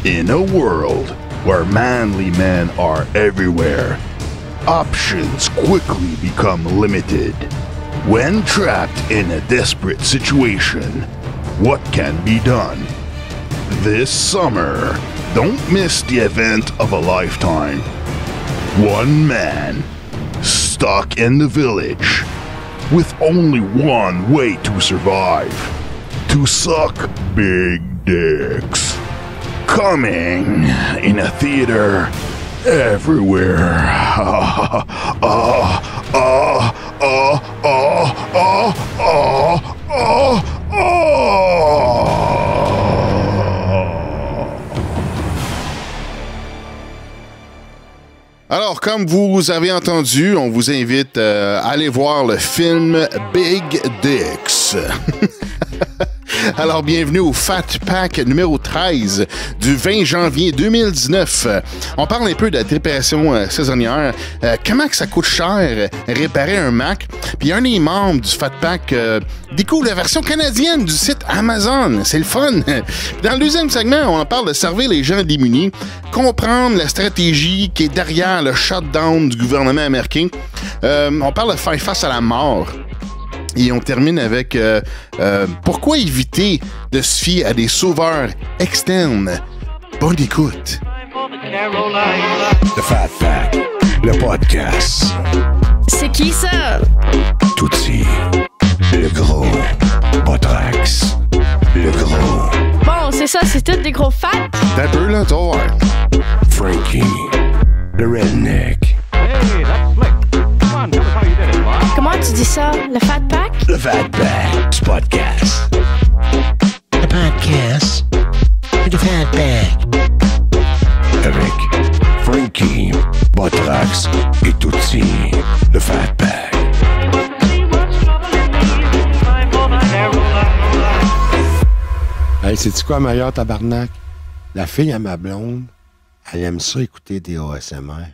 In a world where manly men are everywhere, options quickly become limited. When trapped in a desperate situation, what can be done? This summer, don't miss the event of a lifetime. One man, stuck in the village, with only one way to survive: to suck big dicks. Coming in a theater everywhere. Alors, comme vous avez entendu, on vous invite à aller voir le film Big Dicks. Alors, bienvenue au Fat Pack numéro 13 du 20 janvier 2019. On parle un peu de la dépression saisonnière, comment que ça coûte cher réparer un Mac. Puis un des membres du Fat Pack découvre la version canadienne du site Amazon. C'est le fun. Dans le deuxième segment, on en parle de servir les gens démunis, comprendre la stratégie qui est derrière le shutdown du gouvernement américain. On parle de faire face à la mort. Et on termine avec pourquoi éviter de se fier à des sauveurs externes. Bonne écoute. The Fat Pack, le podcast. C'est qui ça? Tootsie, le gros. Botrax, le gros. Bon, c'est ça, c'est tous des gros fats. T'as un peu là, toi. Frankie, le redneck. Hey, that's slick. Come on, tell us how you did it, Bob. Comment tu dis ça? Le fat pack? The Fat Pack, du podcast. The podcast. The Fat Pack. Avec Frankie, Botrax et Tootsie, le Fat Pack. Hey, sais-tu quoi, meilleur tabarnak? La fille à ma blonde, elle aime ça écouter des ASMR.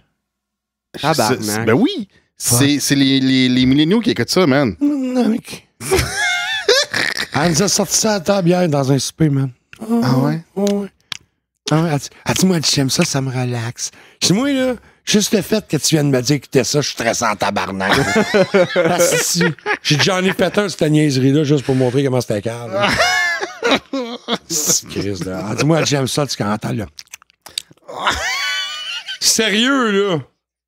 Tabarnak. Ben oui! C'est les milléniaux qui écoutent ça, man. Elle nous a sorti ça à la table hier dans un souper, man. Ah ouais? Oh, ouais. Ah ouais. Elle dit, moi, j'aime ça, ça me relaxe. Je dis, moi, là, juste le fait que tu viennes me dire que t'es ça, je suis stressé en tabarnak. Si. J'ai Johnny Petter, cette niaiserie-là, juste pour montrer comment c'était calme. Christ, là. Elle dit, moi, j'aime ça, tu entends, là. Sérieux, là?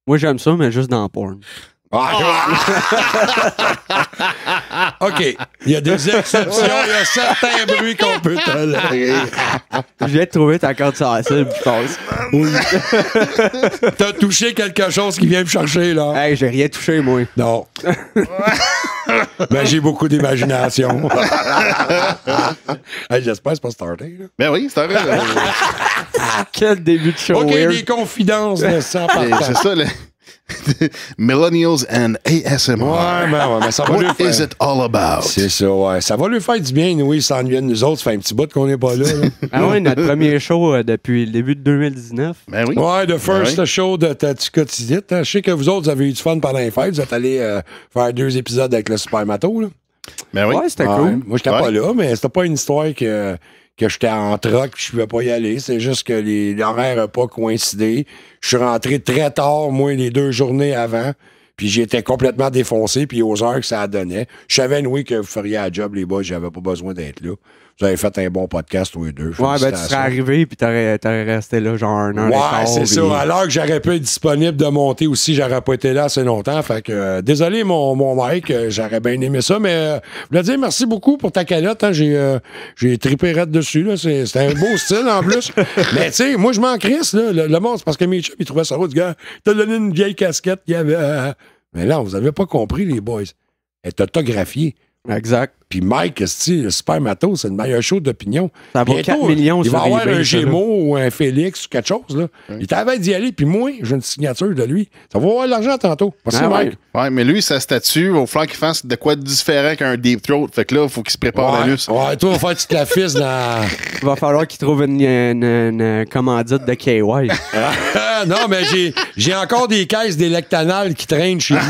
Moi, j'aime ça, mais juste dans le porn. OK. Il y a des exceptions. Il y a certains bruits qu'on peut tolérer. Je viens de trouver ta carte sur la cible, je pense. Oui. T'as touché quelque chose qui vient me chercher, là? Hey, j'ai rien touché, moi. Non. Ben, j'ai beaucoup d'imagination. Hey, j'espère que c'est pas starté, là. Ben oui, c'est vrai. Quel début de show OK, weird. des confidences de ça. C'est ça, le... Millennials and ASMR. Ouais, mais ça va lui What faire... is it all about? C'est ça, ouais. Ça va lui faire du bien, oui, il s'ennuie de nous autres. Ça fait un petit bout qu'on n'est pas là. Ah ouais, notre premier show depuis le début de 2019. Ben oui. Ouais, the first Ouais. show de Tati Quotidien. Je sais que vous autres, vous avez eu du fun pendant les fêtes. Vous êtes allés faire 2 épisodes avec le Super Mato, là. Ben oui. Ouais, c'était Ouais. cool. Moi, j'étais pas là, mais c'était pas une histoire que j'étais en troc et je pouvais pas y aller. C'est juste que l'horaire n'a pas coïncidé. Je suis rentré très tard, moi, les 2 journées avant. Puis j'étais complètement défoncé, puis aux heures que ça donnait. Je savais, oui, que vous feriez la job, les boys. J'avais pas besoin d'être là. Vous avez fait un bon podcast, tous les deux. Ouais, ben tu serais arrivé puis t'aurais resté là genre 1 heure. Ouais, c'est ça. Alors que j'aurais pu être disponible de monter aussi, j'aurais pas été là assez longtemps. Fait que, désolé, mon Mike, j'aurais bien aimé ça, mais je voulais dire merci beaucoup pour ta calotte. Hein, j'ai trippé raide dessus. C'était un beau style en plus. Mais tu sais, moi, je m'en crisse. Là, le monde, c'est parce que mes chums, ils trouvaient ça beau. Du gars, t'as donné une vieille casquette qu'il y avait. Mais là, vous avez pas compris, les boys. Elle est autographiée. Exact. Puis Mike, le Super Mato, c'est le meilleur show d'opinion. Ça vaut 4 millions il va sur avoir eBay, un ça, Gémeaux ou un Félix ou quelque chose. Là. Il t'avait d'y aller, puis moi, j'ai une signature de lui. Ça va avoir de l'argent tantôt. Merci, Ah ouais. Mike. Ouais, mais lui, sa statue, il va falloir qu'il fasse de quoi de différent qu'un Deep Throat. Fait que là, il faut qu'il se prépare la luce. Ouais, toi, on va faire toute la fisse dans... Il va falloir qu'il trouve une commandite de KY. Non, mais j'ai encore des caisses d'électanal qui traînent chez lui.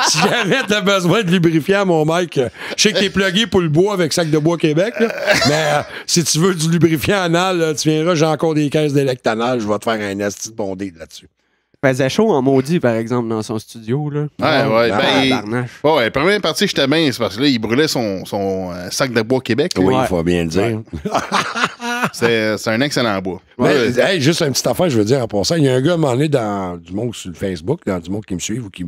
Si jamais t'as besoin de lubrifiant, mon mec, je sais que t'es plugué pour le bois avec Sac de Bois Québec, là, mais si tu veux du lubrifiant anal, là, tu viendras, j'ai encore des caisses d'électanal, je vais te faire un asti de bondé là-dessus. Il faisait chaud en maudit, par exemple, dans son studio. Là. Ouais, Tabarnache. la première partie, j'étais bien, c'est parce que là, il brûlait son Sac de Bois Québec. Oui, Ouais. il faut bien le dire. C'est un excellent bois. Mais, hey, juste une petite affaire, je veux dire, en passant, il y a un gars, à un moment donné, dans du monde sur le Facebook, dans du monde qui me suivent ou qui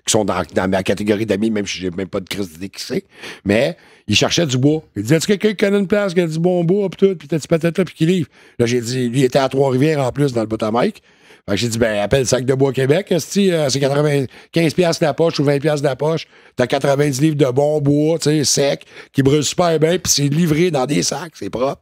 sont dans ma catégorie d'amis, même si j'ai même pas de crise d'idée qui c'est, mais il cherchait du bois. Il disait, est-ce que quelqu'un qui connaît une place qui a du bon bois, pis tout, pis t'as-tu peut-être là, pis qui livre? Là, j'ai dit, lui, il était à Trois-Rivières en plus, dans le Botamike. Fait que j'ai dit, ben, appelle Sac de Bois Québec, c'est 95$ la poche ou 20$ la poche. T'as 90 livres de bon bois, tu sais, sec, qui brûle super bien, puis c'est livré dans des sacs, c'est propre.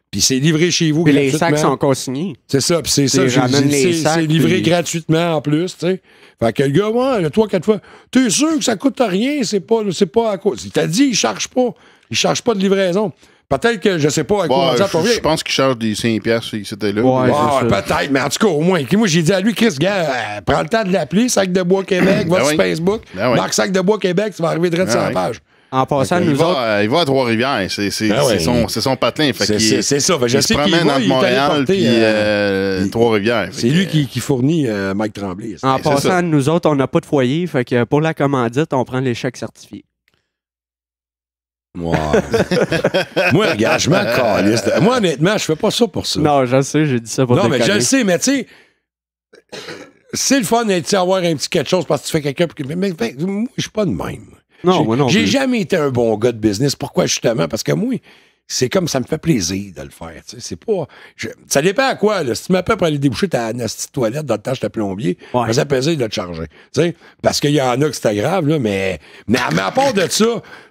Puis c'est livré chez vous Puis les gratuitement. sacs sont consignés. C'est ça, puis c'est ça. Ils ramènent les C'est sacs, livré puis- gratuitement en plus, tu sais. Fait que le gars, ouais, 3-4 fois, t'es sûr que ça coûte rien, c'est pas à cause. Il t'a dit, il charge pas. Il charge pas de livraison. Peut-être que, je sais pas à quoi on dit à ton je pense qu'il charge des 5$ si c'était là. Ouais. Ah, c'est ça. peut-être, mais en tout cas, au moins. Moi, j'ai dit à lui, Chris, gars, prends le temps de l'appeler, Sac de Bois Québec, va Ben sur oui. Facebook, Ben oui. marque Sac de Bois Québec, tu vas arriver direct sur la oui. page. En passant, Il nous autres, va à Trois-Rivières. C'est Ben ouais. son patelin. Fait qu'il- C'est ça. Fait que je il se sais qu'il promène va, entre il est allé Montréal porter, puis Trois-Rivières. c'est lui qui fournit Mike Tremblay. en c'est ça. passant, nous autres, on n'a pas de foyer, fait que pour la commandite, on prend les chèques certifiés. Moi, regarde, je m'en calisse. Moi, honnêtement, je fais pas ça pour ça. Non, je sais, j'ai dit ça pour Non, mais déconner. je le sais, mais tu sais, c'est le fun d'avoir un petit quelque chose parce que tu fais quelqu'un. Mais moi, je suis pas de même. Non, moi non J'ai plus. jamais été un bon gars de business. Pourquoi, justement? Parce que moi, c'est comme ça me fait plaisir de le faire. Tu sais, c'est pas. Ça dépend à quoi, là. Si tu m'appelles pour aller déboucher ta petite toilette dans le temps, j'étais plombier, Ouais. ça me fait plaisir de te charger. Tu sais, parce qu'il y en a que c'était grave, là, mais à part de ça,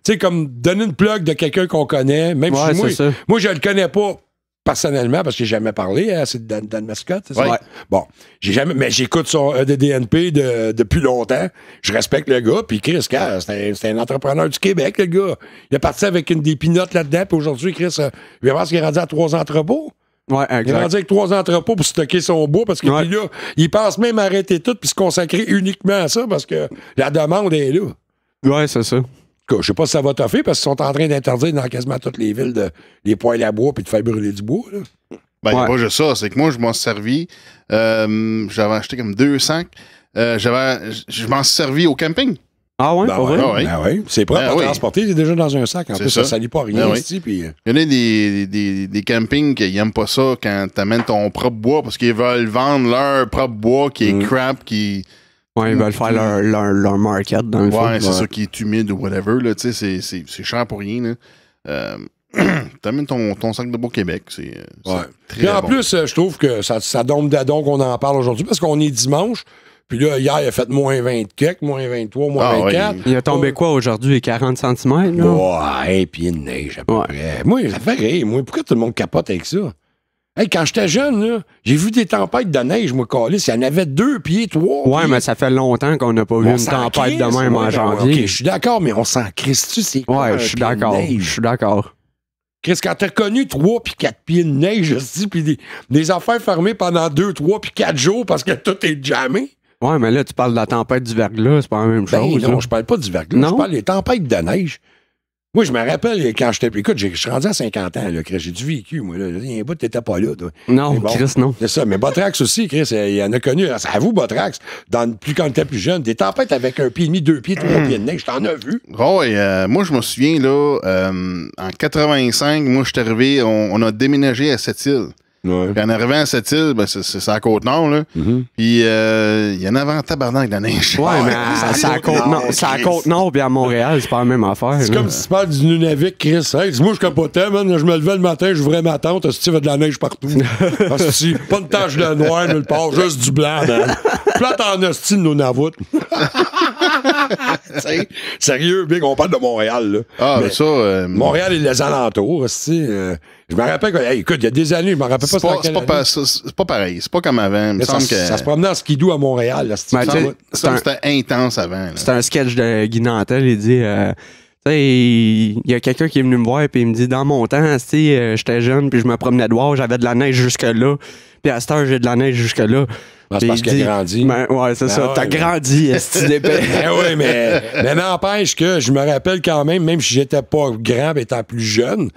tu sais, comme donner une plug de quelqu'un qu'on connaît, même Ouais, si c'est ça. moi, je le connais pas personnellement parce que j'ai jamais parlé, hein, c'est Dan Mascotte, c'est ça? Ouais. Bon, mais j'écoute son EDDNP depuis longtemps. Je respecte le gars, puis Chris, c'est un entrepreneur du Québec, le gars. Il est parti avec des pinottes là-dedans, puis aujourd'hui, Chris, il va voir ce qu'il est rendu à 3 entrepôts. Ouais, Il est exact. rendu avec 3 entrepôts pour stocker son bois, parce que Ouais. puis là, il pense même arrêter tout puis se consacrer uniquement à ça, parce que la demande est là. Ouais, c'est ça. Je sais pas si ça va toffer parce qu'ils sont en train d'interdire dans quasiment toutes les villes les poêles à bois puis de faire brûler du bois. Là. Ben, Ouais. pas juste ça. C'est que moi, je m'en suis servi. J'avais acheté comme 2 sacs. Je m'en suis servi au camping. Ah ouais, pour vrai? ouais. ouais. Ben oui. C'est propre Ben à oui. transporter, c'est déjà dans un sac. En C'est plus, ça ça. salit pas rien Ben oui. ici. Puis, Il y en a des campings qui n'aiment pas ça quand tu amènes ton propre bois parce qu'ils veulent vendre leur propre bois qui est crap, qui. Ouais, ils veulent faire leur market dans le fond. Ouais, c'est ça qui est humide ou whatever. Là, tu sais, c'est cher pour rien. T'amènes ton sac de bois Québec. C'est ouais. très Puis en bon. plus, je trouve que ça donne d'adon qu'on en parle aujourd'hui parce qu'on est dimanche. Puis là, hier, il a fait moins 20 quelques, moins 23, moins Ah, 24. ouais. Il a tombé quoi aujourd'hui? 40 cm, là? Ouais, puis il neige à peu Ouais. près. Moi, ça fait rire. Moi, pourquoi tout le monde capote avec ça? Hey, quand j'étais jeune, là, j'ai vu des tempêtes de neige, moi, Calis. Il y en avait 2 pieds, 3. Ouais, mais ça fait longtemps qu'on n'a pas vu une tempête de même en janvier. OK, je suis d'accord, mais on s'en crisse-tu, c'est quoi? Ouais, un je suis pied de d'accord. neige? Je suis d'accord. Chris, quand t'as connu 3 puis 4 pieds de neige, puis des affaires fermées pendant 2, 3 puis 4 jours parce que tout est jammé. Ouais, mais là, tu parles de la tempête du verglas, c'est pas la même Ben chose. non, là. je parle pas du verglas, Non? je parle des tempêtes de neige. Moi, je me rappelle quand j'étais. Écoute, je suis rendu à 50 ans, là, Chris. J'ai du vécu, moi. Là. Il y a un bout, t'étais pas là. Toi. Non, Mais bon, Chris, non. C'est ça. Mais Botrax aussi, Chris, il y en a connu. C'est à vous, Botrax. Plus quand t'étais plus jeune, des tempêtes avec 1 pied et demi, 2 pieds, 3 pieds de neige, t'en as vu. Oh, et, moi, je me souviens, là, en 85, moi, je suis arrivé, on a déménagé à Sept-Îles. Ouais. Puis en arrivant à Sept-Îles, ben, c'est à la Côte-Nord, là. Puis il y en avait en tabarnak de la neige. Ouais, mais c'est c'est à Côte-Nord. C'est à Côte-Nord puis à Montréal, c'est pas la même affaire. C'est là. comme si tu parles du Nunavik, Chris. Hey, moi, je capotais, man. Je me levais le matin, j'ouvrais ma tente, il y avait de la neige partout. Hostie, pas une tache de noir nulle part, juste du blanc, man. Plate en hostie de nos navoutes. T'sais, sérieux, Big, on parle de Montréal, là. Ah, mais ça. Montréal et les alentours, hostie. Je me rappelle que, hey, écoute, il y a des années, je me rappelle pas c'est pas, quelle année. c'est pas pareil. C'est pas comme avant. Il me Mais ça, semble que. ça se promenait en skidoo à Montréal, là, Ben, tu sais, Ça, c'était intense avant. là. C'est un sketch de Guy Nantel, il dit... tu sais, il y a quelqu'un qui est venu me voir puis il me dit, dans mon temps, j'étais jeune puis je me promenais dehors, j'avais de la neige jusque-là. Puis à cette heure, j'ai de la neige jusque-là. C'est parce qu'il a grandi. Ouais, c'est ça. ouais, T'as grandi, est-ce que tu d'épais? Oui, mais n'empêche que je me rappelle quand même si j'étais pas grand, étant plus jeune,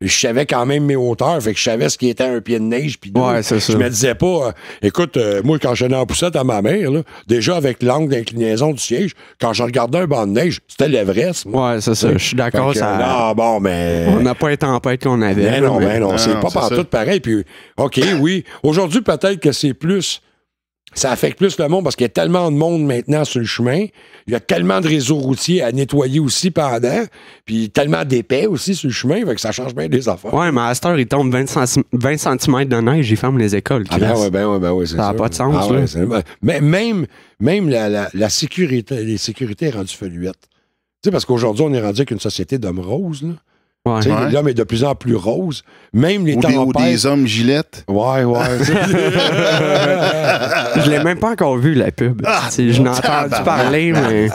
je savais quand même mes hauteurs, fait que je savais ce qui était un pied de neige. Puis ouais, c'est ça. Je me disais pas, écoute, moi, quand j'allais en poussette à ma mère, là, déjà avec l'angle d'inclinaison du siège, quand je regardais un banc de neige, c'était l'Everest. Moi. Ouais, c'est ça. Je suis d'accord. Fait que, Ça... non, bon, mais. On n'a pas été en tempête qu'on avait. Mais non, mais non, c'est non, pas c'est partout ça. pareil. Puis, OK, oui. Aujourd'hui, peut-être que c'est plus. Ça affecte plus le monde parce qu'il y a tellement de monde maintenant sur le chemin. Il y a tellement de réseaux routiers à nettoyer aussi pendant. Puis tellement d'épais aussi sur le chemin. Fait que ça change bien des affaires. Ouais, mais à cette heure, il tombe 20 cm de neige, ils ferment les écoles. Ah ben oui, c'est Ça n'a pas de sens, Ah là. ouais, mais même la sécurité, les sécurités est rendue fluette. Tu sais, parce qu'aujourd'hui, on est rendu avec une société d'hommes roses, là. Ouais. Tu sais, Ouais. l'homme est de plus en plus rose. Même les Ou tempêtes. des hommes gilettes. Ouais. Je l'ai même pas encore vu, la pub. Je n'ai entendu parler, mais...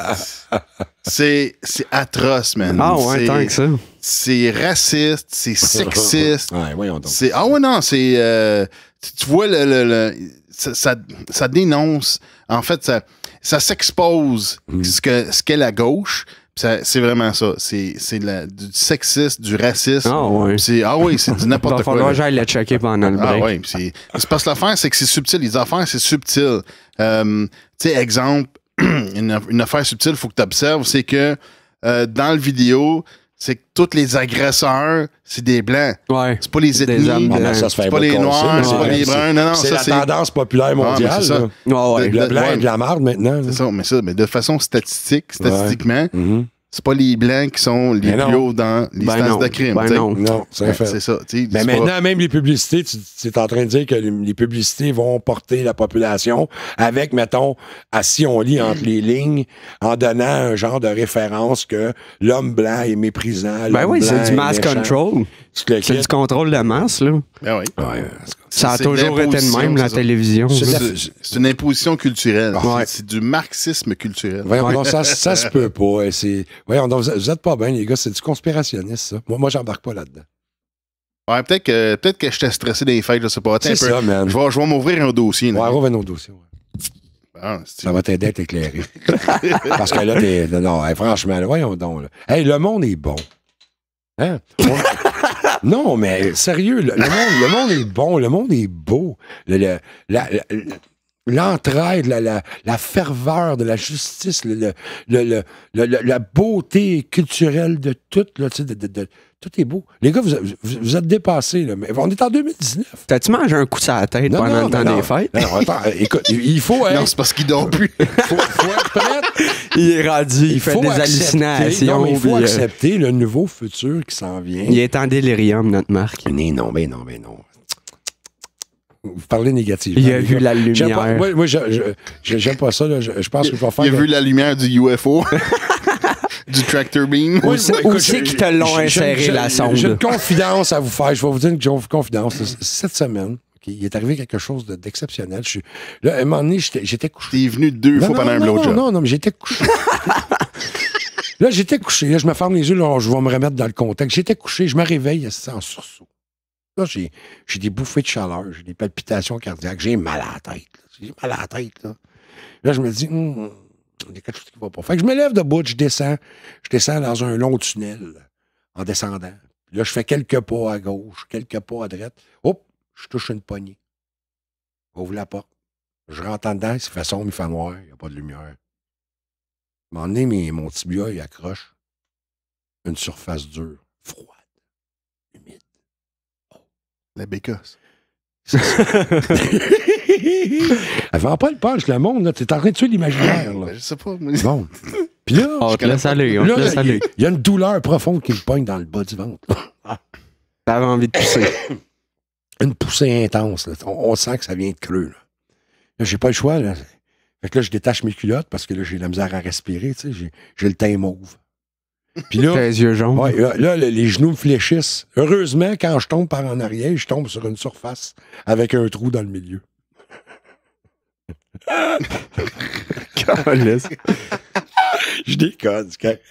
C'est atroce, man. Ah ouais, C'est- tant que ça. C'est raciste, c'est sexiste. Ouais, voyons donc. Ah ouais, non, c'est... tu vois, ça dénonce. En fait, ça s'expose ce qu'est la gauche. C'est vraiment ça. C'est du sexisme, du racisme. Ah ouais. Oui, c'est du Il n'importe va quoi. falloir là. que j'aille le checker pendant le Ah break. oui, c'est parce que l'affaire, c'est que c'est subtil. Les affaires, c'est subtil. Tu sais, exemple, une affaire subtile, il faut que tu observes, c'est que dans le vidéo, c'est que tous les agresseurs, c'est des blancs. Ouais. C'est pas les Des ethnies. hommes blancs. Ça se fait C'est pas les casser, noirs, là. c'est pas les bruns. Non, C'est ça, la tendance populaire mondiale. Ah, mais c'est ça. là. Ouais, ouais. Le blanc ouais. est de la marde maintenant. là. C'est ça, mais de façon statistiquement, Mhm. c'est pas les blancs qui sont les Mais non. plus hauts dans les Ben instances non. de crime. Ben tu sais. non. Non, c'est un fait. C'est ça. tu sais, Mais c'est maintenant, pas- même les publicités, tu es en train de dire que les publicités vont porter la population avec, mettons, si on lit entre les lignes, en donnant un genre de référence que l'homme blanc est méprisant. Ben l'homme oui, blanc c'est du est mass méchant. control. C'est le C'est kit. du contrôle de masse, là. Ben oui. Ouais, Ça a C'est de toujours été de l'imposition, même, la c'est ça. télévision. C'est là. de la- C'est une imposition culturelle. Ouais. C'est du marxisme culturel. Voyons donc, ça se peut pas. Voyons donc, vous êtes pas bien, les gars. C'est du conspirationniste, ça. Moi j'embarque pas là-dedans. Ouais, peut-être que j'étais stressé des fêtes, je sais pas. Attends C'est un peu. ça, man. Je vais m'ouvrir un dossier. là. Ouais, reviens nos dossiers. Ouais. Ah, c'est- Ça va t'aider à t'éclairer. Parce que là, t'es. Non, hey, franchement, là, voyons donc. Là. Hey, le monde est bon. Hein? Non, mais sérieux, le monde est bon, le monde est beau. L'entraide, la ferveur de la justice, la beauté culturelle de tout, là, tu sais, tout est beau. Les gars, vous êtes dépassés, là, mais on est en 2019. T'as-tu mangé un coup sur la tête pendant le temps non, des fêtes? Non, attends, écoute, il faut être, Non, c'est parce qu'il dort plus. faut être prêt. Il est rendu, il fait faut des accepter- hallucinations. Non, mais il faut puis, accepter le nouveau futur qui s'en vient. il est en délirium, notre Marc. Mais non. Vous parlez négativement. Il a les vu gars. la J'aime lumière. pas- Moi, j'aime pas ça. Là. Je pense que je vais faire... Il a vu la lumière du UFO. Du tractor beam. Où c'est qu'ils te l'ont inséré, la sonde? J'ai une confidence à vous faire. Je vais vous dire une confidence. Cette semaine, OK, il est arrivé quelque chose d'exceptionnel. Là, à un moment donné, j'étais couché. T'es venu 2 fois pendant un blowjob. Non, mais j'étais couché. Là, j'étais couché. Là, je me ferme les yeux. Là, je vais me remettre dans le contexte. J'étais couché. Je me réveille en sursaut. Là, j'ai des bouffées de chaleur. J'ai des palpitations cardiaques. J'ai mal à la tête. J'ai mal à la tête. Là je me dis, il y a quelque chose qui va pas. Fait que je me lève debout, je descends dans un long tunnel en descendant. Puis là, je fais quelques pas à gauche, quelques pas à droite. Hop, je touche une poignée. Ouvre la porte. Je rentre en dedans, il fait sombre, il fait noir, il n'y a pas de lumière. À un moment donné, mon tibia, il accroche une surface dure, froide, humide. La bécasse. Elle vend pas le punch, le monde, là. T'es en train de tuer l'imaginaire, là. Je sais pas. moi. Bon. Puis là, On te laisse aller, on te là, laisse aller. il y a une douleur profonde qui me pogne dans le bas du ventre. T'avais envie de pisser. Une poussée intense, là. On sent que ça vient de creux, là. Là, j'ai pas le choix, là. Fait que là, je détache mes culottes parce que là, j'ai de la misère à respirer, tu sais. J'ai le teint mauve. Puis là, Tes yeux jaunes. ouais, là, les genoux me fléchissent. Heureusement, quand je tombe par en arrière, je tombe sur une surface avec un trou dans le milieu. Je déconne, c'est correct.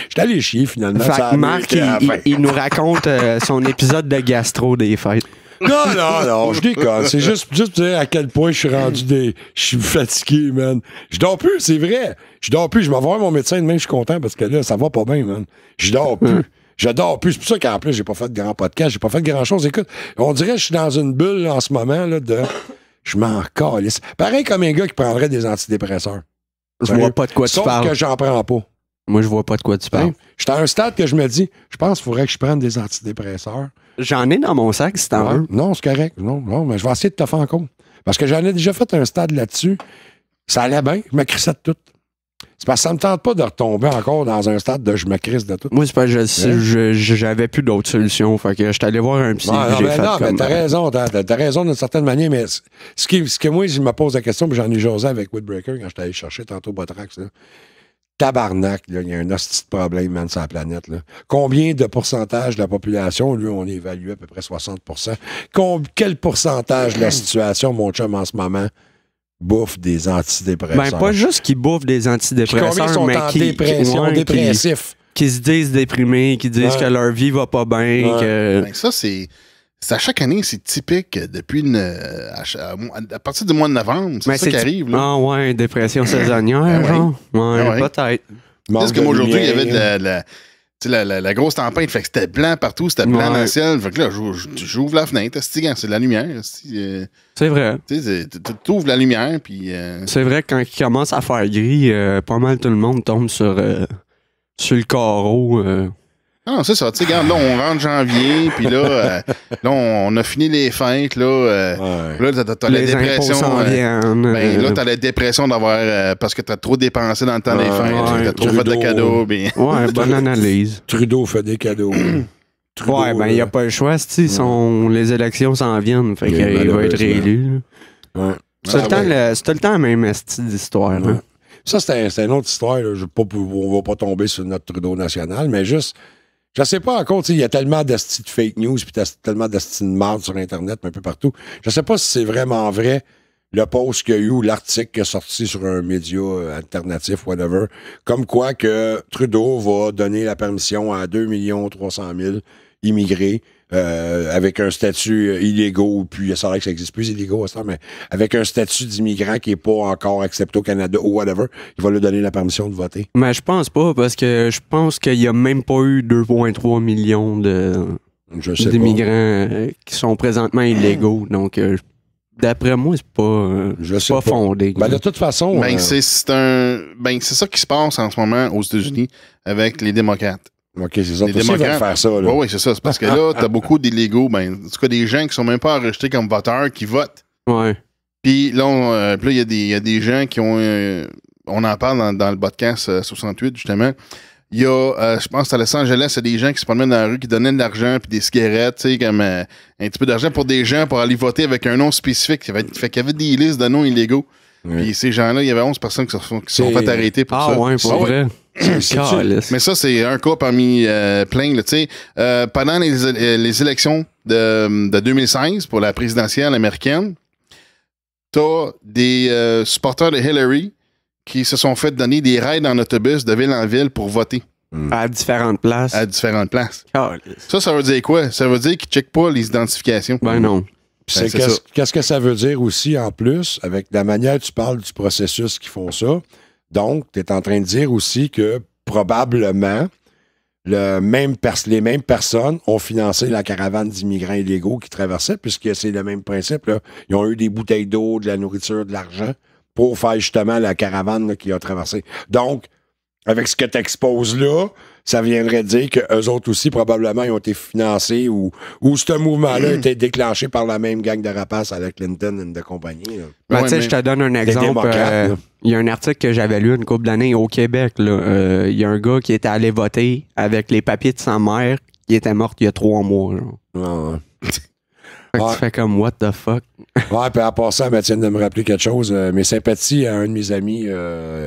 J'étais allé chier, finalement. Fait Ça que a Marc, été à la fin. il nous raconte son épisode de gastro des fêtes. Non, je déconne. C'est juste pour dire à quel point je suis rendu je suis fatigué, man. Je dors plus, c'est vrai. Je dors plus. Je m'en vais voir mon médecin demain, je suis content parce que là, ça va pas bien, man. Je dors plus. Je dors plus. C'est pour ça qu'en plus, j'ai pas fait de grand podcast, j'ai pas fait de grand chose. Écoute, on dirait que je suis dans une bulle là, en ce moment, là, je m'en calisse. Pareil comme un gars qui prendrait des antidépresseurs. Je vois pas de quoi tu Sauf parles. que j'en prends pas. Moi, je vois pas de quoi tu parles. Je suis à un stade que je me dis, je pense qu'il faudrait que je prenne des antidépresseurs. J'en ai dans mon sac, si t'en Ouais. veux. Non, c'est correct. Non, mais je vais essayer de te faire encore. Parce que j'en ai déjà fait un stade là-dessus. Ça allait bien. Je me crissais de tout. C'est parce que ça me tente pas de retomber encore dans un stade de je me crisse de tout. Moi, c'est parce que j'avais plus d'autres solutions. Fait que j'étais allé voir un psy. Non, j'ai mais fait comme... t'as raison. T'as raison d'une certaine manière, mais ce que moi, je me pose la question, puis j'en ai jasé avec Woodbreaker quand j'étais allé chercher tantôt Botrax, là. Tabarnak, il y a un hostie de problème, man, sur la planète. Là. Combien de pourcentage de la population, lui, on évalue à peu près 60%. Quel pourcentage de la situation, mon chum, en ce moment, bouffe des antidépresseurs? Ben, pas juste qu'ils bouffent des Puis antidépresseurs, combien sont mais en dépression, dépressifs? qui se disent déprimés, qui disent que leur vie va pas bien, que... Ben, ça, c'est à chaque année, c'est typique depuis à partir du mois de novembre. C'est Mais ça qui arrive. Là. Ah ouais, dépression saisonnière, Ah ouais. genre. Ouais, Ah ouais. peut-être. Parce que moi, aujourd'hui, il y avait de la grosse tempête. Fait que c'était blanc partout, c'était blanc dans le ciel. Fait que là, j'ouvre la fenêtre. C'est de la lumière. C'est vrai. Tu ouvres la lumière, puis... C'est vrai que quand il commence à faire gris, pas mal tout le monde tombe sur le carreau. Non, c'est ça. Tu sais, regarde, là, on rentre janvier, puis là, on a fini les fêtes, là. Là, t'as la Les dépression. impôts s'en viennent. Là, t'as la dépression d'avoir... parce que t'as trop dépensé dans le temps des fêtes. T'as trop fait de cadeaux, puis... Ouais, bonne analyse. Trudeau fait des cadeaux. Ouais, ben, il n'y a pas le choix, les élections s'en viennent, fait qu'il va être réélu. Ouais. C'est tout le temps la même style d'histoire. Ouais. Ça, c'est une autre histoire. Là. On va pas tomber sur notre Trudeau national, mais juste... Je sais pas encore, il y a tellement de fake news puis tellement de marde sur Internet, un peu partout. Je sais pas si c'est vraiment vrai le post qu'il y a eu ou l'article qui est sorti sur un média alternatif, whatever, comme quoi que Trudeau va donner la permission à 2 300 000 immigrés avec un statut illégaux, puis c'est vrai que ça existe plus illégaux à ça, mais avec un statut d'immigrant qui est pas encore accepté au Canada ou whatever, il va lui donner la permission de voter. Mais je pense pas, parce que je pense qu'il y a même pas eu 2,3 millions d'immigrants qui sont présentement illégaux, donc d'après moi, c'est pas fondé. Ben, de toute façon... c'est ça qui se passe en ce moment aux États-Unis avec les démocrates. OK, c'est ça. Les démocrates faire ça, là. Oui, c'est ça. C'est parce que là, t'as beaucoup d'illégaux, en tout cas des gens qui sont même pas enregistrés comme voteurs, qui votent. Ouais. Puis là, il y a des gens qui ont... on en parle dans le podcast 68, justement. Il y a, je pense, à Los Angeles, il y a des gens qui se promènent dans la rue, qui donnaient de l'argent puis des cigarettes, tu sais, comme un petit peu d'argent pour des gens pour aller voter avec un nom spécifique. Fait qu'il y avait des listes de noms illégaux. Oui. Puis ces gens-là, il y avait 11 personnes qui se sont fait arrêter pour ça. Ah ouais, pour vrai. Mais ça, c'est un cas parmi plein. Tu sais, pendant les élections de 2016 pour la présidentielle américaine, t'as des supporters de Hillary qui se sont fait donner des rides en autobus de ville en ville pour voter. À différentes places. Ça veut dire quoi? Ça veut dire qu'ils ne checkent pas les identifications. Ben non. Qu'est-ce que ça veut dire aussi en plus, avec la manière que tu parles du processus qui font ça? Donc, tu es en train de dire aussi que probablement les mêmes personnes ont financé la caravane d'immigrants illégaux qui traversaient, puisque c'est le même principe. Là. Ils ont eu des bouteilles d'eau, de la nourriture, de l'argent pour faire justement la caravane là, qui a traversé. Donc, avec ce que tu exposes là, ça viendrait dire qu'eux autres aussi, probablement, ils ont été financés ou ce mouvement-là a été déclenché par la même gang de rapaces avec Clinton et de compagnie. Ben, je te donne un exemple. Il y a un article que j'avais lu une couple d'années au Québec. Il y a un gars qui était allé voter avec les papiers de sa mère qui était morte il y a 3 mois. Genre. Fait que tu fais comme what the fuck. Ouais, puis à part ça, elle vient de me rappeler quelque chose. Mes sympathies à un de mes amis,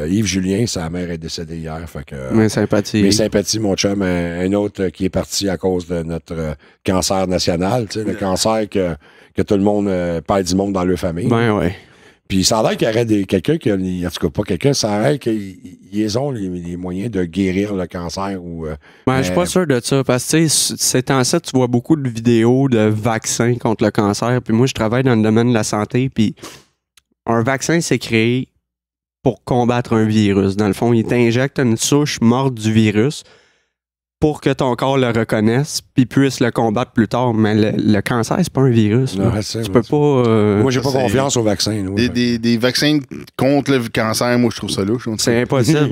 Yves Julien, sa mère est décédée hier. Fait que, mes sympathies, mon chum, un autre qui est parti à cause de notre cancer national, tu sais, le cancer que tout le monde perd du monde dans leur famille. Ben ouais. Puis ça a l'air qu'il y aurait quelqu'un qui a, en tout cas pas quelqu'un, ça a l'air qu'ils ont les moyens de guérir le cancer ou. Je suis pas sûr de ça, parce que tu sais, ces temps-ci, tu vois beaucoup de vidéos de vaccins contre le cancer. Puis moi, je travaille dans le domaine de la santé, puis un vaccin, c'est créé pour combattre un virus. Dans le fond, il t'injecte une souche morte du virus pour que ton corps le reconnaisse puis puisse le combattre plus tard. Mais le cancer, c'est pas un virus. Non, tu peux pas... Moi, j'ai pas confiance aux vaccins. Des vaccins contre le cancer, moi, je trouve ça louche. C'est impossible.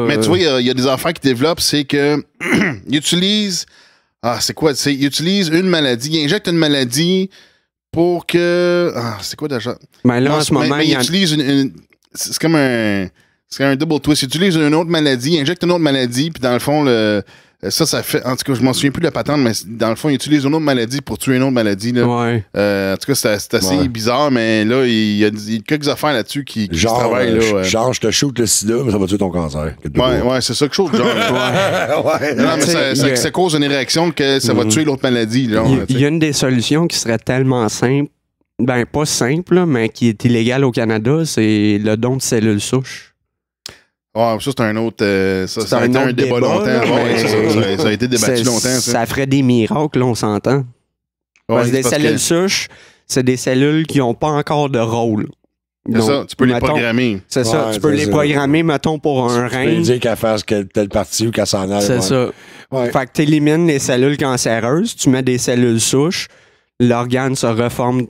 Mais tu vois, il y a des affaires qui développent, c'est que ils utilisent... c'est quoi? Ils utilisent une maladie. Ils injectent une maladie pour que... c'est quoi déjà? Mais là, en ce moment, ils utilisent c'est comme un double twist. Ils utilisent une autre maladie, ils injectent une autre maladie, puis dans le fond, ça fait... En tout cas, je m'en souviens plus de la patente, mais dans le fond, ils utilisent une autre maladie pour tuer une autre maladie. Là. Ouais. En tout cas, c'est assez bizarre, mais là, il y a quelques affaires là-dessus qui se travaillent. Là, genre, je te shoot le sida, mais ça va tuer ton cancer. Ouais, c'est ça, quelque chose de genre. Non, mais ça cause une réaction que ça va tuer l'autre maladie. Il y a une des solutions qui serait tellement simple, pas simple, là, mais qui est illégale au Canada, c'est le don de cellules souches. Ça, c'est un autre. Ça a été un débat longtemps. Ça a été débattu longtemps. Ça ferait des miracles, là, on s'entend. Parce que des cellules souches, c'est des cellules qui n'ont pas encore de rôle. C'est ça, tu peux les programmer. C'est ça, tu peux les programmer, mettons, pour un rein. Tu peux dire qu'elle fasse telle partie ou qu'elle s'en aille. C'est ça. Ouais. Fait que tu élimines les cellules cancéreuses, tu mets des cellules souches, l'organe se reforme.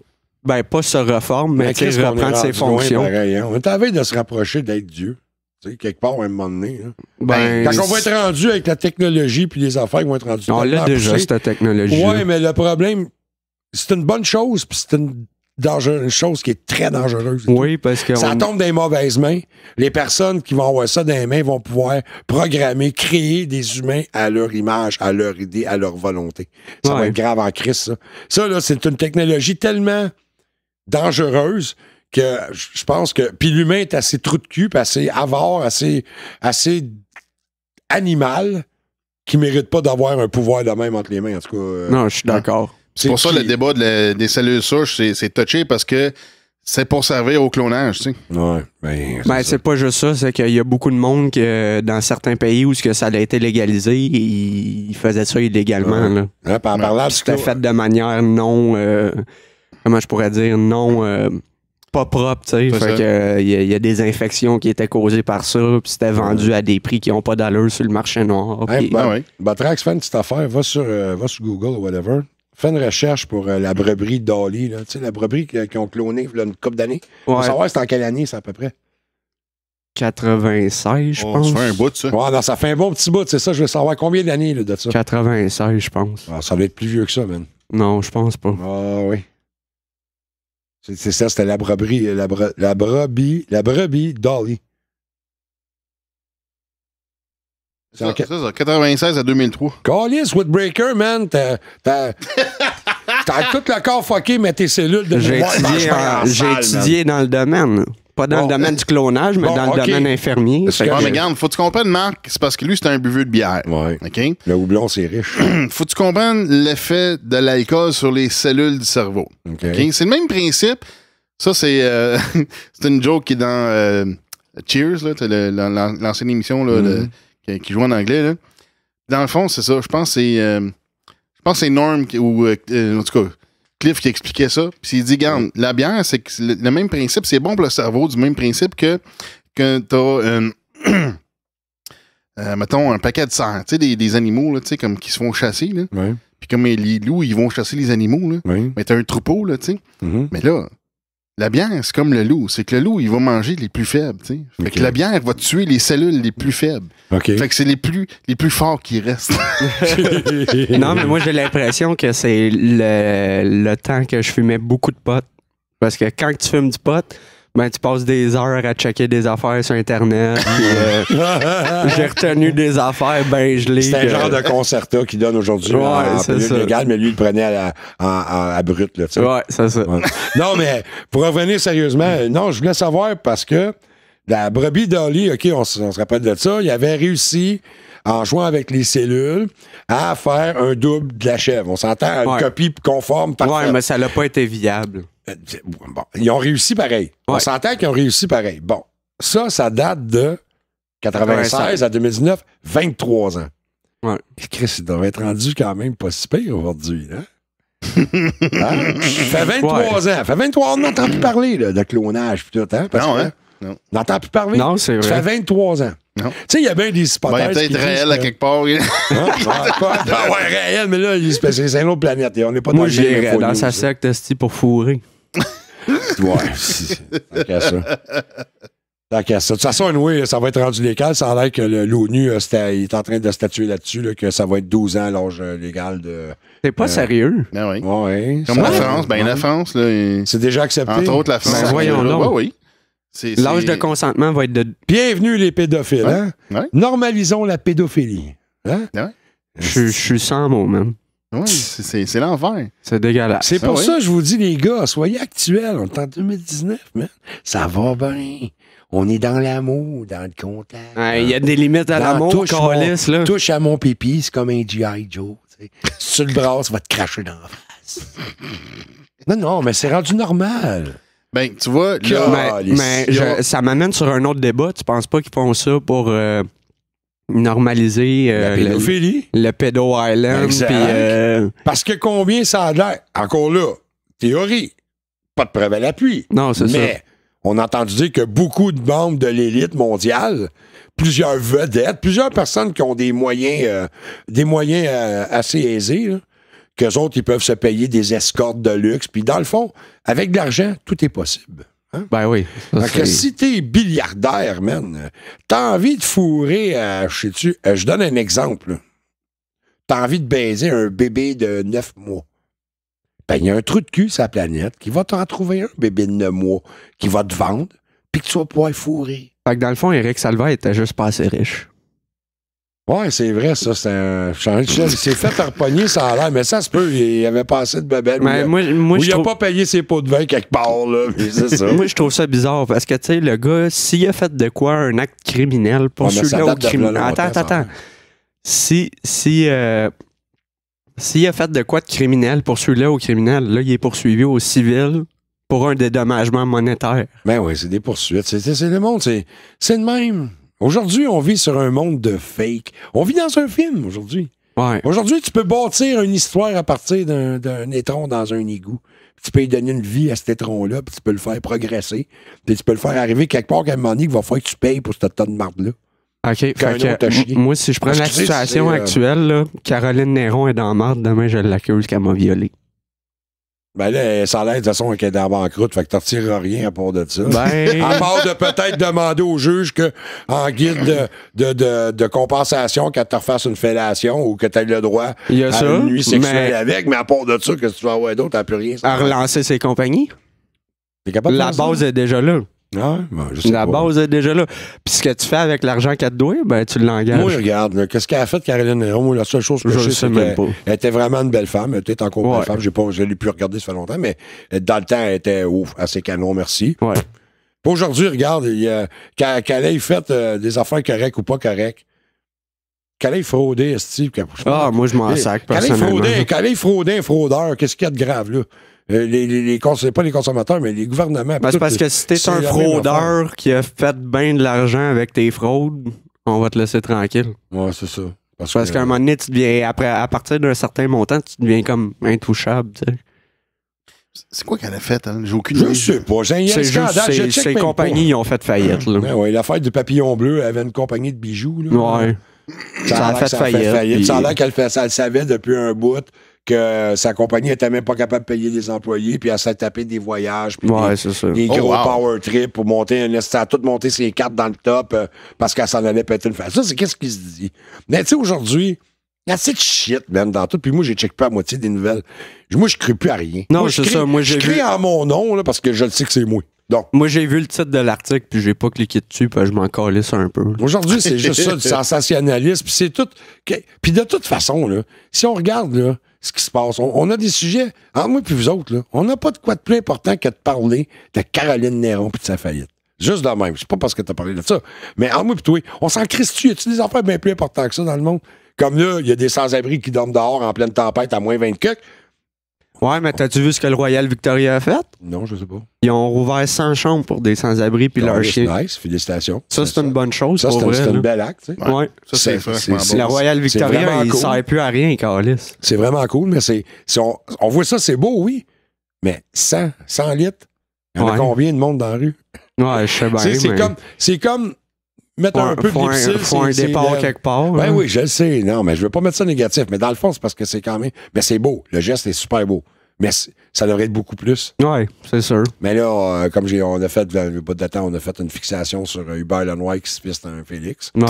Pas se reforme, mais reprend ses fonctions. On est à veille de se rapprocher d'être Dieu. Tu sais, quelque part, à un moment donné. Hein. Quand on va être rendu avec la technologie puis les affaires qui vont être rendues. On l'a déjà, cette technologie. Oui, mais le problème, c'est une bonne chose, puis c'est une chose qui est très dangereuse. Oui, parce que... Ça tombe dans les mauvaises mains. Les personnes qui vont avoir ça dans les mains vont pouvoir programmer, créer des humains à leur image, à leur idée, à leur volonté. Ça va être grave en crise, ça. Ça, là, c'est une technologie tellement dangereuse que je pense que... Puis l'humain est assez trou de cul, puis assez avare, assez animal, qui mérite pas d'avoir un pouvoir de même entre les mains, en tout cas. Non, je suis d'accord. C'est pour ça le débat des cellules souches, c'est touché parce que c'est pour servir au clonage, tu sais. Ouais, c'est pas juste ça, c'est qu'il y a beaucoup de monde que dans certains pays où ça a été légalisé, ils faisaient ça illégalement. Là. C'était fait de manière non... comment je pourrais dire? Non... pas propre, tu sais. Fait que il y a des infections qui étaient causées par ça, puis c'était vendu à des prix qui n'ont pas d'allure sur le marché noir. Batrax, fais une petite affaire, va sur Google ou whatever. Fais une recherche pour la brebis Dolly, là. Tu sais, la brebis qu'ils ont clonée il y a une couple d'années. On va savoir c'est en quelle année, ça, à peu près. 96, je pense. Ça fait un bout, ça. Ouais, non, ça fait un bon petit bout, c'est ça. Je veux savoir combien d'années là, de ça. 96, je pense. Ça va être plus vieux que ça, man. Non, je pense pas. Ah oui. C'est ça, c'était la brebis Dolly. C'est ça, 96 à 2003. Callis, Woodbreaker, man, t'as tout le corps fucké, mais tes cellules de J'ai étudié dans le domaine. Pas dans le domaine du clonage, mais dans le domaine infirmier. Mais regarde, faut que tu comprennes, Marc, c'est parce que lui, c'est un buveux de bière. Ouais. OK? Le houblon, c'est riche. Faut que tu comprennes l'effet de l'alcool sur les cellules du cerveau. Okay? C'est le même principe. Ça, c'est une joke qui est dans Cheers, l'ancienne émission là, qui joue en anglais. Là. Dans le fond, c'est ça. Je pense que c'est Norm ou en tout cas Cliff qui expliquait ça. Puis il dit, regarde, la bière, c'est le même principe, c'est bon pour le cerveau, du même principe que t'as mettons un paquet de cerfs, tu sais, des animaux là, tu sais, comme qui se font chasser. Là. Ouais. Puis comme les loups, ils vont chasser les animaux. Là. Oui. Mais t'as un troupeau, là, tu sais. Mais là, la bière, c'est comme le loup. C'est que le loup, il va manger les plus faibles, tu sais. Fait que la bière va tuer les cellules les plus faibles. Fait que c'est les plus forts qui restent. Non, mais moi, j'ai l'impression que c'est le temps que je fumais beaucoup de pot. Parce que quand tu fumes du pot, ben, tu passes des heures à checker des affaires sur Internet. J'ai retenu des affaires ben gelées. C'est un genre de concerta qu'il donne aujourd'hui en pilule légale, mais lui, il le prenait à brut. Là, ouais, c'est ça. Ouais. Non, mais pour revenir sérieusement, non, je voulais savoir parce que la brebis Dolly, OK, on se rappelle de ça, il avait réussi en jouant avec les cellules, à faire un double de la chèvre. On s'entend, une copie conforme parfaite. Ouais, mais ça n'a pas été viable. Bon, ils ont réussi pareil. Ouais. On s'entend qu'ils ont réussi pareil. Bon, ça date de 96 à 2019, 23 ans. Ouais. Et Chris, il devrait être rendu quand même pas si pire aujourd'hui, hein? Hein? Ça fait 23 ans. Ça fait 23 ans, on n'entend plus parler là, de clonage pis tout, hein? Parce Non, que, hein? Non. On n'entend plus parler. Non, c'est Ça vrai. fait 23 ans. Non. Tu sais, il y a bien des hypothèses. Ben, il y a peut-être qui réel disent à que- quelque part. Ouais, réel, mais là, c'est une autre planète. On n'est pas dans Moi, le même j'irais info dans news, sa là. secte esti pour fourrer. Ouais, tant qu'à ça. Tant qu'à ça. De toute façon, anyway, ça va être rendu légal. Ça a l'air que l'ONU est en train de statuer là-dessus, là, que ça va être 12 ans l'âge légal de. C'est pas sérieux. Ben oui. Ouais. Comme ça- la France. Ben, la France, là. C'est déjà accepté. Entre autres, la France. Ben, voyons donc. Ouais, oui. C'est- L'âge de c'est- consentement va être de. Bienvenue, les pédophiles. Ouais. Hein? Ouais. Normalisons la pédophilie. Hein? Ouais. Je suis sans mots, même. Oui, c'est l'enfer. C'est dégueulasse. C'est pour Ah oui. ça que je vous dis, les gars, soyez actuels. On est en 2019, man. Ça va bien. On est dans l'amour, dans le contact. Il y a des limites à Non, l'amour, calice, là. touche à mon pipi, c'est comme un G.I. Joe. Tu sais. Si tu le brasses, ça va te cracher dans la face. Non, mais c'est rendu normal. Ben, tu vois, là, Ça m'amène sur un autre débat. Tu penses pas qu'ils font ça pour normaliser La pédophilie. le Pedo Island? Exact. Puis, Parce que combien ça a l'air? Encore là, théorie. Pas de preuve à l'appui. non, c'est ça. Mais on a entendu dire que beaucoup de membres de l'élite mondiale, plusieurs vedettes, plusieurs personnes qui ont des moyens assez aisés, là, qu'eux autres, ils peuvent se payer des escortes de luxe. Puis dans le fond, avec de l'argent, tout est possible. Ben oui. Ça, Fait que si t'es milliardaire, man, t'as envie de fourrer, je donne un exemple. Là. T'as envie de baiser un bébé de 9 mois. Ben, il y a un trou de cul sur la planète qui va t'en trouver un bébé de 9 mois qui va te vendre, puis que tu vas pouvoir fourrer. Fait que dans le fond, Éric Salvaire était juste pas assez riche. Ouais, c'est vrai, ça. C'est un. Il s'est fait repogner, ça a l'air, mais ça se peut. Il avait pas assez de bebelles. Mais moi, Ou je il a trouve... pas payé ses pots de vin quelque part, là. puis c'est ça. Moi, je trouve ça bizarre parce que, tu sais, le gars, s'il a fait de quoi un acte criminel, pour Ouais, mais ça celui-là au date de criminel. là longtemps, ça. Attends. S'il a fait de quoi de criminel pour celui-là au criminel, là, il est poursuivi au civil pour un dédommagement monétaire. Ben oui, c'est des poursuites. C'est le monde, c'est le même. Aujourd'hui, on vit sur un monde de fake. On vit dans un film aujourd'hui. Ouais. Aujourd'hui, tu peux bâtir une histoire à partir d'un étron dans un égout. Tu peux lui donner une vie à cet étron-là, puis tu peux le faire progresser. Puis tu peux le faire arriver quelque part qu'à un moment donné, il va falloir que tu payes pour cette tonne de marde-là. OK. Fait Qu'un autre que, a chié. moi, si je prends Parce la que, tu sais, situation c'est, actuelle, là, Caroline Néron est dans la marde, demain, je l'accuse qu'elle m'a violé. Ben là, ça a l'air de toute façon qu'elle est dans la banqueroute, fait que tu ne retireras rien à part de ça. Ben, À part de peut-être demander au juge que, en guide de compensation, qu'elle te refasse une fellation ou que tu aies le droit il y a à ça, une nuit sexuelle mais avec, mais à part de ça, que tu vas avoir d'autre, t'as plus rien. à relancer ses compagnies, T'es capable de la faire ça? base est déjà là. Ouais, ben, je sais La pas. base est déjà là. Puis ce que tu fais avec l'argent qu'elle te doit, ben tu l'engages. Moi, regarde, là, qu'est-ce qu'elle a fait, Caroline Néron? Moi, la seule chose que Je je le sais, sais c'est même qu'elle pas. elle était vraiment une belle femme. Elle était encore une Ouais. belle femme. Je l'ai plus regardé, ça fait longtemps, mais dans le temps, elle était assez canon, merci. Ouais. Puis aujourd'hui, regarde, qu'elle ait fait des affaires correctes ou pas correctes. Qu'elle ait fraudé, Steve. Ah, moi, je m'en sac, personnellement. Qu'elle ait fraudé un fraudeur, qu'est-ce qu'il y a de grave, là? C'est pas les consommateurs, mais les gouvernements. Ben, c'est parce que si t'es c'est un la même fraudeur qui a fait bien de l'argent avec tes fraudes, on va te laisser tranquille. Ouais, c'est ça. Parce qu'à un moment donné, tu deviens, à partir d'un certain montant, tu deviens comme intouchable, tu sais. c'est quoi qu'elle a fait, hein? J'ai aucune Je idée. sais pas. Il y a un C'est juste, scandale. Je check ces même compagnies, ils ont fait faillite, là. pas. Ouais, l'affaire du papillon bleu, elle avait une compagnie de bijoux. Là. Ouais. Ça a l'air que fait faillite, puis- Ça a l'air qu'elle le savait depuis un bout que sa compagnie était même pas capable de payer des employés, puis elle s'est tapé des voyages, puis Ouais, c'est ça. des Oh, gros wow. power trips pour monter elle a tout monté ses cartes dans le top parce qu'elle s'en allait péter une face. Ça, c'est qu'est-ce qui se dit. Mais tu sais, aujourd'hui, il y a assez de shit, même, dans tout. Puis moi, j'ai checké pas à moitié des nouvelles. Moi, je ne crée plus à rien. Non, Moi, c'est je crée- ça. Moi, je j'ai crée vu- en mon nom, là, parce que je le sais que c'est moi. Donc, Moi, j'ai vu le titre de l'article, puis j'ai pas cliqué dessus, puis je m'en calisse un peu. aujourd'hui, c'est juste ça, du sensationnalisme. Puis c'est tout. Puis de toute façon, là, si on regarde là, ce qui se passe, on a des sujets, entre moi et vous autres, là, on n'a pas de quoi de plus important que de parler de Caroline Néron et de sa faillite. Juste de même. C'est pas parce que t'as parlé de ça. Mais en moi pis toi, on s'en crisse-tu? Y a-tu des affaires bien plus importantes que ça dans le monde? Comme là, il y a des sans-abri qui dorment dehors en pleine tempête à moins 20 quelques. Ouais, mais t'as-tu vu ce que le Royal Victoria a fait? Non, je sais pas. Ils ont rouvert 100 chambres pour des sans-abri puis leurs chiens. Nice, félicitations. Ça, c'est une bonne chose. Ça, pour vrai, c'est là. une belle acte. Tu sais. Ouais. Ça, c'est franchement c'est- bon. La Royal Victoria, vraiment il cool. sert plus à rien, Carlis. C'est vraiment cool, mais si on voit ça, c'est beau, oui. Mais 100 litres, il y en a Ouais. combien de monde dans la rue? Ouais, je sais bien. C'est comme mettre un peu de difficile. Faut un départ quelque part. Ben hein. oui, je le sais. Non, mais je veux pas mettre ça négatif. Mais dans le fond, c'est parce que c'est quand même. Mais c'est beau. Le geste est super beau. Mais ça devrait être beaucoup plus. Ouais, c'est sûr. Mais là, comme on a fait, le bout de temps, on a fait une fixation sur Hubert Lenoir qui se piste un Félix. Ouais.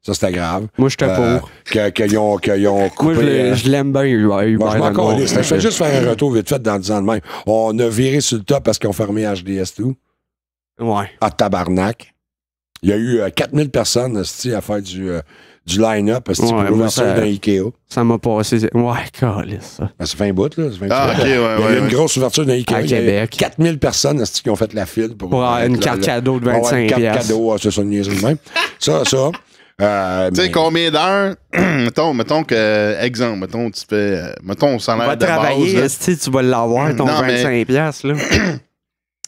Ça, c'était grave. Moi, j'étais pour. Qu'ils ont coupé. Moi, je l'aime bien, Hubert Bon, je m'en Lenoir. calisse. Je vais juste faire un retour vite fait dans 10 ans de même. On a viré sur le top parce qu'ils ont fermé HDS2. Ouais. À tabarnak. Il y a eu 4000 personnes esti, à faire du line-up esti, pour Ouais, l'ouverture moi, ça- d'un Ikea. Ça m'a passé. Ouais, Carlis, ça. Ben, ça fait un bout, là. Ça fait un Ah, petit ok, bout. ouais, Il y a eu ouais. une grosse ouverture d'un Ikea. À Il y a eu Québec. 4000 personnes esti, qui ont fait la file pour Une carte cadeau de Ouais, 25 une carte piastres. cadeau, c'est ça, une niaiserie de même. Ça. Tu sais, mais- combien d'heures? mettons que, exemple, mettons, tu fais, mettons, Tu salaire vas de travailler, base. là. esti, tu vas l'avoir, ton Non, mais- 25 piastres, là.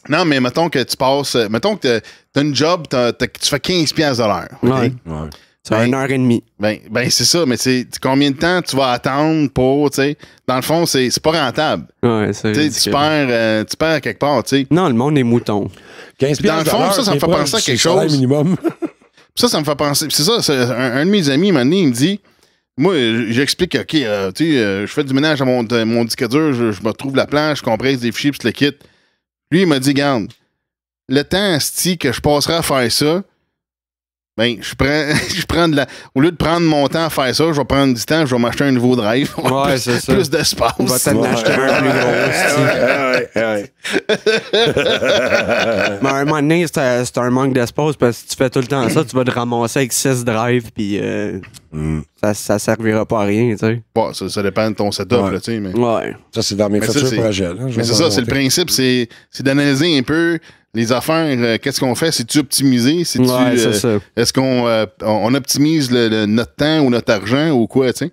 Non, mais mettons que tu passes, mettons que t'as une job, tu fais 15 piastres de l'heure. ok? Ouais. Ouais. C'est Ben- 1h30. Ben c'est ça, mais c'est combien de temps tu vas attendre pour, tu sais, dans le fond, c'est pas rentable. Ouais, c'est Tu sais, ridicule. tu perds quelque part, tu sais. Non, le monde est mouton. 15 Puis dans le piastres fond, de l'heure, ça me c'est fait pas penser à du quelque salaire chose. minimum. Ça me fait penser. C'est ça, c'est un de mes amis, un moment donné, il me dit, moi, j'explique, OK, tu sais, je fais du ménage à mon disque dur, je me retrouve la planche, je compresse des fichiers, puis je le quitte. Lui, il m'a dit, garde, le temps, asti, que je passerai à faire ça, ben, je prends au lieu de prendre mon temps à faire ça, je vais prendre du temps, je vais m'acheter un nouveau drive. Ouais, c'est ça. Plus d'espace. On va t'en acheter un plus gros, esti. Mais à un moment donné, c'est un manque d'espace parce que si tu fais tout le temps ça, tu vas te ramasser avec 6 drives puis ça servira pas à rien, tu sais. Bon, ça dépend de ton setup, Ouais. là, tu sais, mais... Ouais. Ça, c'est dans mes Mais ça, futurs c'est- projets. là. Je Mais vais c'est en ça, c'est le monter. principe, c'est d'analyser un peu les affaires, qu'est-ce qu'on fait, c'est-tu optimisé, c'est-tu, Ouais, c'est ça. est-ce qu'on on optimise notre temps ou notre argent ou quoi, tu sais?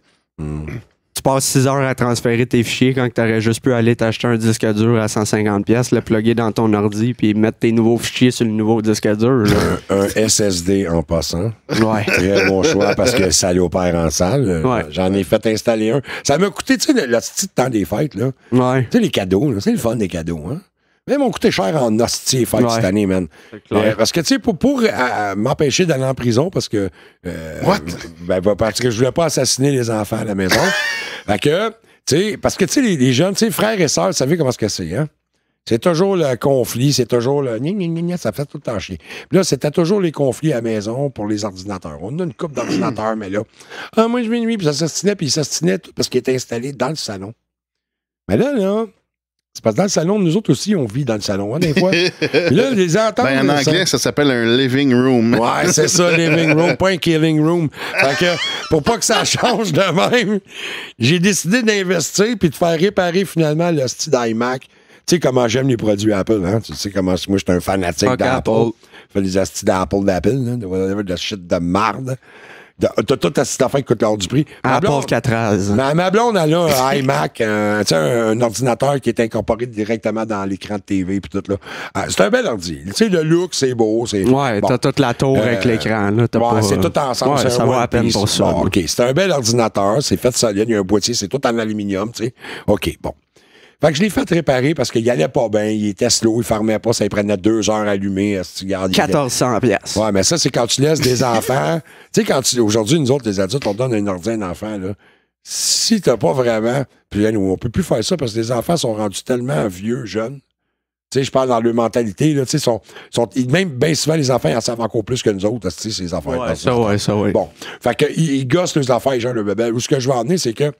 Tu passes 6 heures à transférer tes fichiers quand t'aurais juste pu aller t'acheter un disque dur à 150$, le plugger dans ton ordi puis mettre tes nouveaux fichiers sur le nouveau disque dur. là. Un SSD en passant. Ouais. Très bon choix parce que ça l'opère en salle. Ouais. J'en ai fait installer un. Ça m'a coûté, tu sais, le petit temps des fêtes, là. Ouais. Tu sais, les cadeaux, là, c'est le fun des cadeaux, hein. Mais ils m'ont coûté cher en hostie les fêtes Ouais. cette année, man. clair. Parce que, tu sais, pour m'empêcher d'aller en prison, parce que... What? Parce que je voulais pas assassiner les enfants à la maison. Fait que, tu sais, parce que, tu sais, les jeunes, tu sais, frères et sœurs, vous savez comment c'est, hein? C'est toujours le conflit, c'est toujours le... Ça fait tout le temps chier. Puis là, c'était toujours les conflits à la maison pour les ordinateurs. On a une couple d'ordinateurs, mais là... Ah, moi, je vais nuit, puis ça s'astinait, puis il s'astinait tout parce qu'il était installé dans le salon. Mais là, c'est parce que dans le salon, nous autres aussi, on vit dans le salon, hein, des fois. Puis là, les entendre... Ben, en anglais, ça s'appelle un living room. Ouais, c'est ça, living room, pas un killing room. Fait que, pour pas que ça change de même, j'ai décidé d'investir puis de faire réparer finalement le style d'iMac. Tu sais comment j'aime les produits Apple, hein? Tu sais comment moi, je suis un fanatique Fuck d'Apple. Apple. Je fais des astis d'Apple, hein, de shit de marde. T'as toute ta petite affaire qui coûte l'or du prix. Ma Apple blonde- 4 Ma blonde, elle a un iMac, tu sais, un ordinateur qui est incorporé directement dans l'écran de TV puis tout là. C'est un bel ordi. Tu sais, le look, c'est beau. Ouais, bon. t'as toute la tour avec l'écran. Là. T'as Ouais, pas, c'est tout ensemble. Ouais, c'est ça un va one à peine piece. pour ça. Bon, là. OK, c'est un bel ordinateur. C'est fait solide. Il y a un boîtier. C'est tout en aluminium, tu sais. OK, bon. Fait que je l'ai fait réparer parce qu'il allait pas bien. Il était slow. Il fermait pas. Ça lui prenait 2 heures à allumer. 1400$. Ouais, mais ça, c'est quand tu laisses des enfants. Tu sais, aujourd'hui, nous autres, les adultes, on donne un ordi à un enfant, là. Si t'as pas vraiment. Puis là, on peut plus faire ça parce que les enfants sont rendus tellement vieux, jeunes. Tu sais, je parle dans leur mentalité, là. Tu sais, même bien souvent, les enfants, ils en savent encore plus que nous autres, tu sais, ces affaires. Ouais, ça, ouais. Bon. Fait que, ils gossent les affaires, genre le bébé. Où ce que je veux en venir, c'est que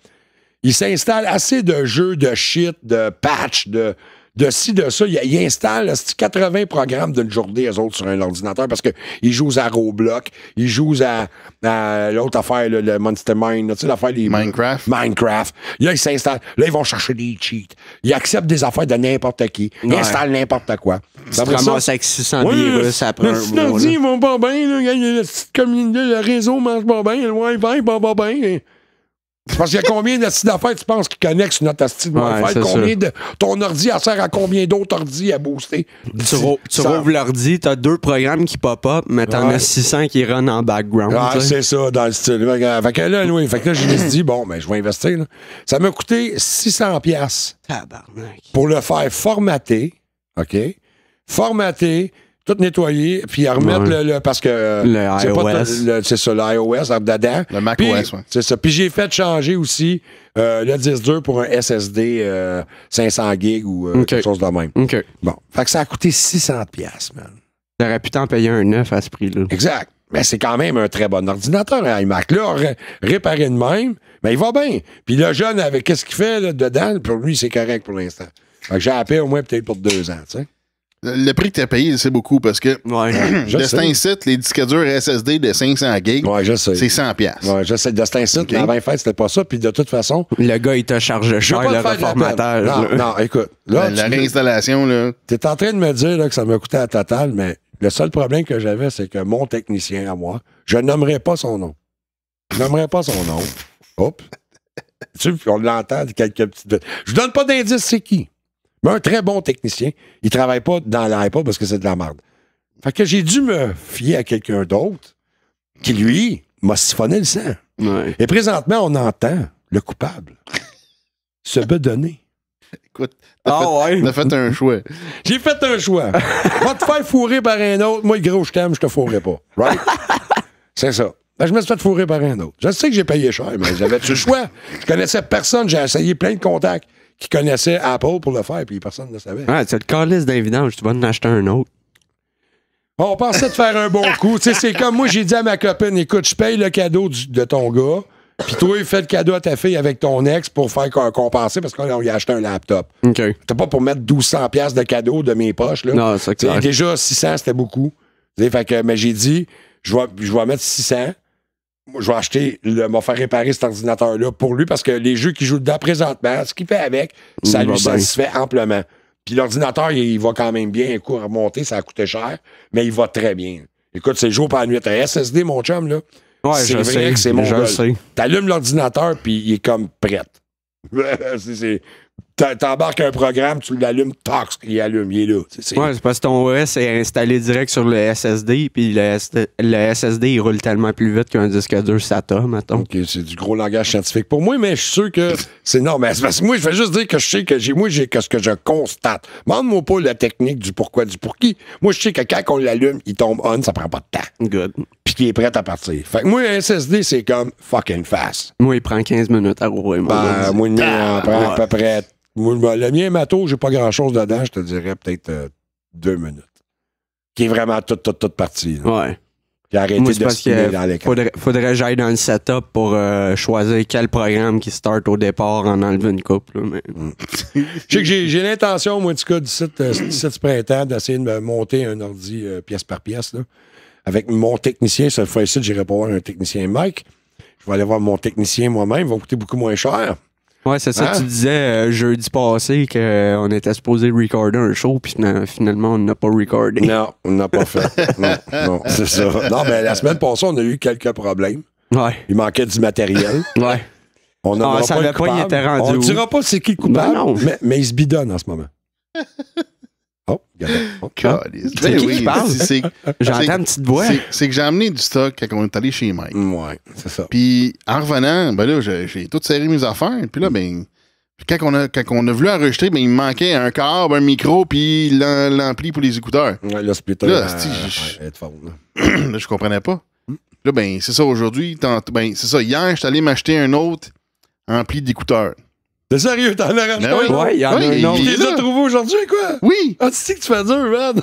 il s'installe assez de jeux, de shit, de patch, de de ci, de ça. Il installe 80 programmes d'une journée, eux autres, sur un ordinateur, parce qu'ils jouent à Roblox, ils jouent à l'autre affaire, le Monster Mine, tu sais, l'affaire des... Minecraft. Là, ils s'installent. Là, ils vont chercher des cheats. Ils acceptent des affaires de n'importe qui. Ils installent n'importe quoi. Tu te ramasses avec 600 virus après un mois. Ils vont pas bien, le réseau marche pas bien, le Wi-Fi va pas bien. C'est parce qu'il y a combien d'affaires tu penses qui connectent sur notre asti de Wi-Fi? Combien de ton ordi sert à combien d'autres ordi à booster? Tu rouvres l'ordi, t'as 2 programmes qui pop-up, mais t'en as 600 qui run en background. Ah, c'est ça, dans le style. Fait que là, je me suis dit, bon, ben, je vais investir. Là. Ça m'a coûté 600$ pour le faire formater. OK? Formater, tout nettoyer, puis à remettre parce que le iOS. C'est ça, l'iOS dedans. Le macOS, oui. C'est ça. Puis j'ai fait changer aussi le disque dur pour un SSD 500 gigs ou quelque chose de même. OK. Bon. Fait que ça a coûté 600$, man. T'aurais pu t'en payer un neuf à ce prix-là. Exact. Mais c'est quand même un très bon ordinateur, un iMac. Là, réparé de même, mais il va bien. Puis le jeune, avec qu'est-ce qu'il fait là, dedans, pour lui, c'est correct pour l'instant. Fait que j'ai appelé au moins peut-être pour 2 ans, tu sais. Le prix que tu as payé, c'est beaucoup parce que de cet incite, les disques durs SSD de 500 gigs, c'est 100$. Ouais, je sais. De cet incite, la 20 fêtes, c'était pas ça. Puis de toute façon. Le gars, il te charge cher le reformatage. Non, écoute. Là, la réinstallation, là. T'es en train de me dire là, que ça m'a coûté à total, mais le seul problème que j'avais, c'est que mon technicien à moi, je nommerai pas son nom. Je nommerai pas son nom. Hop. Tu sais, on l'entend, quelques petites. Je donne pas d'indice, c'est qui. Mais un très bon technicien, il travaille pas dans l'iPod parce que c'est de la merde. Fait que j'ai dû me fier à quelqu'un d'autre qui, lui, m'a siphonné le sang. Ouais. Et présentement, on entend le coupable se bedonner. Écoute, t'as fait un choix. J'ai fait un choix. Va te faire fourrer par un autre. Moi, gros, je t'aime, je te fourrerai pas. Right? C'est ça. Ben, je me suis fait fourrer par un autre. Je sais que j'ai payé cher, mais j'avais-tu le choix? Je connaissais personne. J'ai essayé plein de contacts qui connaissaient Apple pour le faire, puis personne ne le savait. Ouais, c'est le calice d'invidence, tu vas en acheter un autre. On pensait de faire un bon coup. Tu sais, c'est comme moi, j'ai dit à ma copine, écoute, je paye le cadeau de ton gars, puis toi, il fait le cadeau à ta fille avec ton ex pour faire compenser, parce qu'on lui a acheté un laptop. OK. T'as pas pour mettre 1200$ de cadeau de mes poches, là. Non, c'est clair. Déjà, 600, c'était beaucoup. Fait que, mais j'ai dit, je vais mettre 600. Je vais acheter, m'a faire réparer cet ordinateur-là pour lui parce que les jeux qu'il joue dedans présentement, ce qu'il fait avec, ça lui satisfait amplement. Puis l'ordinateur, il va quand même bien. Un coup, remonter, ça a coûté cher, mais il va très bien. Écoute, c'est jour par nuit. T'as SSD, mon chum, là. Ouais, c'est je vrai sais, que c'est mon gars. T'allumes l'ordinateur, puis il est comme prêt. T'embarques un programme, tu l'allumes, tac, il allume, il est là. Ouais, c'est parce que ton OS est installé direct sur le SSD, puis le SSD, il roule tellement plus vite qu'un disque dur SATA, mettons. OK, c'est du gros langage scientifique pour moi, mais je suis sûr que c'est normal. C'est parce que moi, je vais juste dire que je sais que j'ai ce que je constate. Demande-moi pas la technique du pourquoi, du pour qui. Moi, je sais que quand on l'allume, il tombe on, ça prend pas de temps. Good. Puis qu'il est prêt à partir. Fait que moi, un SSD, c'est comme fucking fast. Moi, il prend 15 minutes à rouler. Ben, moi, il en prend à peu près. Moi, le mien matos, j'ai pas grand-chose dedans, je te dirais peut-être 2 minutes. Qui est vraiment toute partie. Là. Ouais. Puis arrêter de spinner dans l'écran. Faudrait que j'aille dans le setup pour choisir quel programme qui start au départ en enlever une coupe. Là, mais... Je sais que j'ai l'intention, moi, en tout cas, d'ici ce printemps, d'essayer de me monter un ordi pièce par pièce. Là. Avec mon technicien, cette fois-ci, j'irai pas voir un technicien Mike. Je vais aller voir mon technicien moi-même, il va coûter beaucoup moins cher. Ouais, c'est ça. Tu disais jeudi passé qu'on était supposé recorder un show, puis finalement, on n'a pas recordé. Non, on n'a pas fait. non, c'est ça. Non, mais la semaine passée, on a eu quelques problèmes. Ouais. Il manquait du matériel. Ouais. On n'aura pas le coupable. Il était rendu on ne dira pas c'est qui le coupable, mais il se bidonne en ce moment. Oh, regarde. C'est qui qui parle? J'entends une petite voix. C'est que j'ai amené du stock quand on est allé chez Mike. Ouais, c'est ça. Puis en revenant, ben là, j'ai tout serré mes affaires. Puis là, ben, quand on a voulu enregistrer, ben, il me manquait un câble, un micro, puis l'ampli pour les écouteurs. Ouais, le splitter. Là, je comprenais pas. Là, ben, c'est ça, aujourd'hui, ben, c'est ça, hier, je suis allé m'acheter un autre ampli d'écouteurs. T'es sérieux, t'en as racheté un autre? Ouais, il y en a un autre. Tu les as trouvés aujourd'hui, quoi? Oui! Ah, tu sais que tu fais dur, man!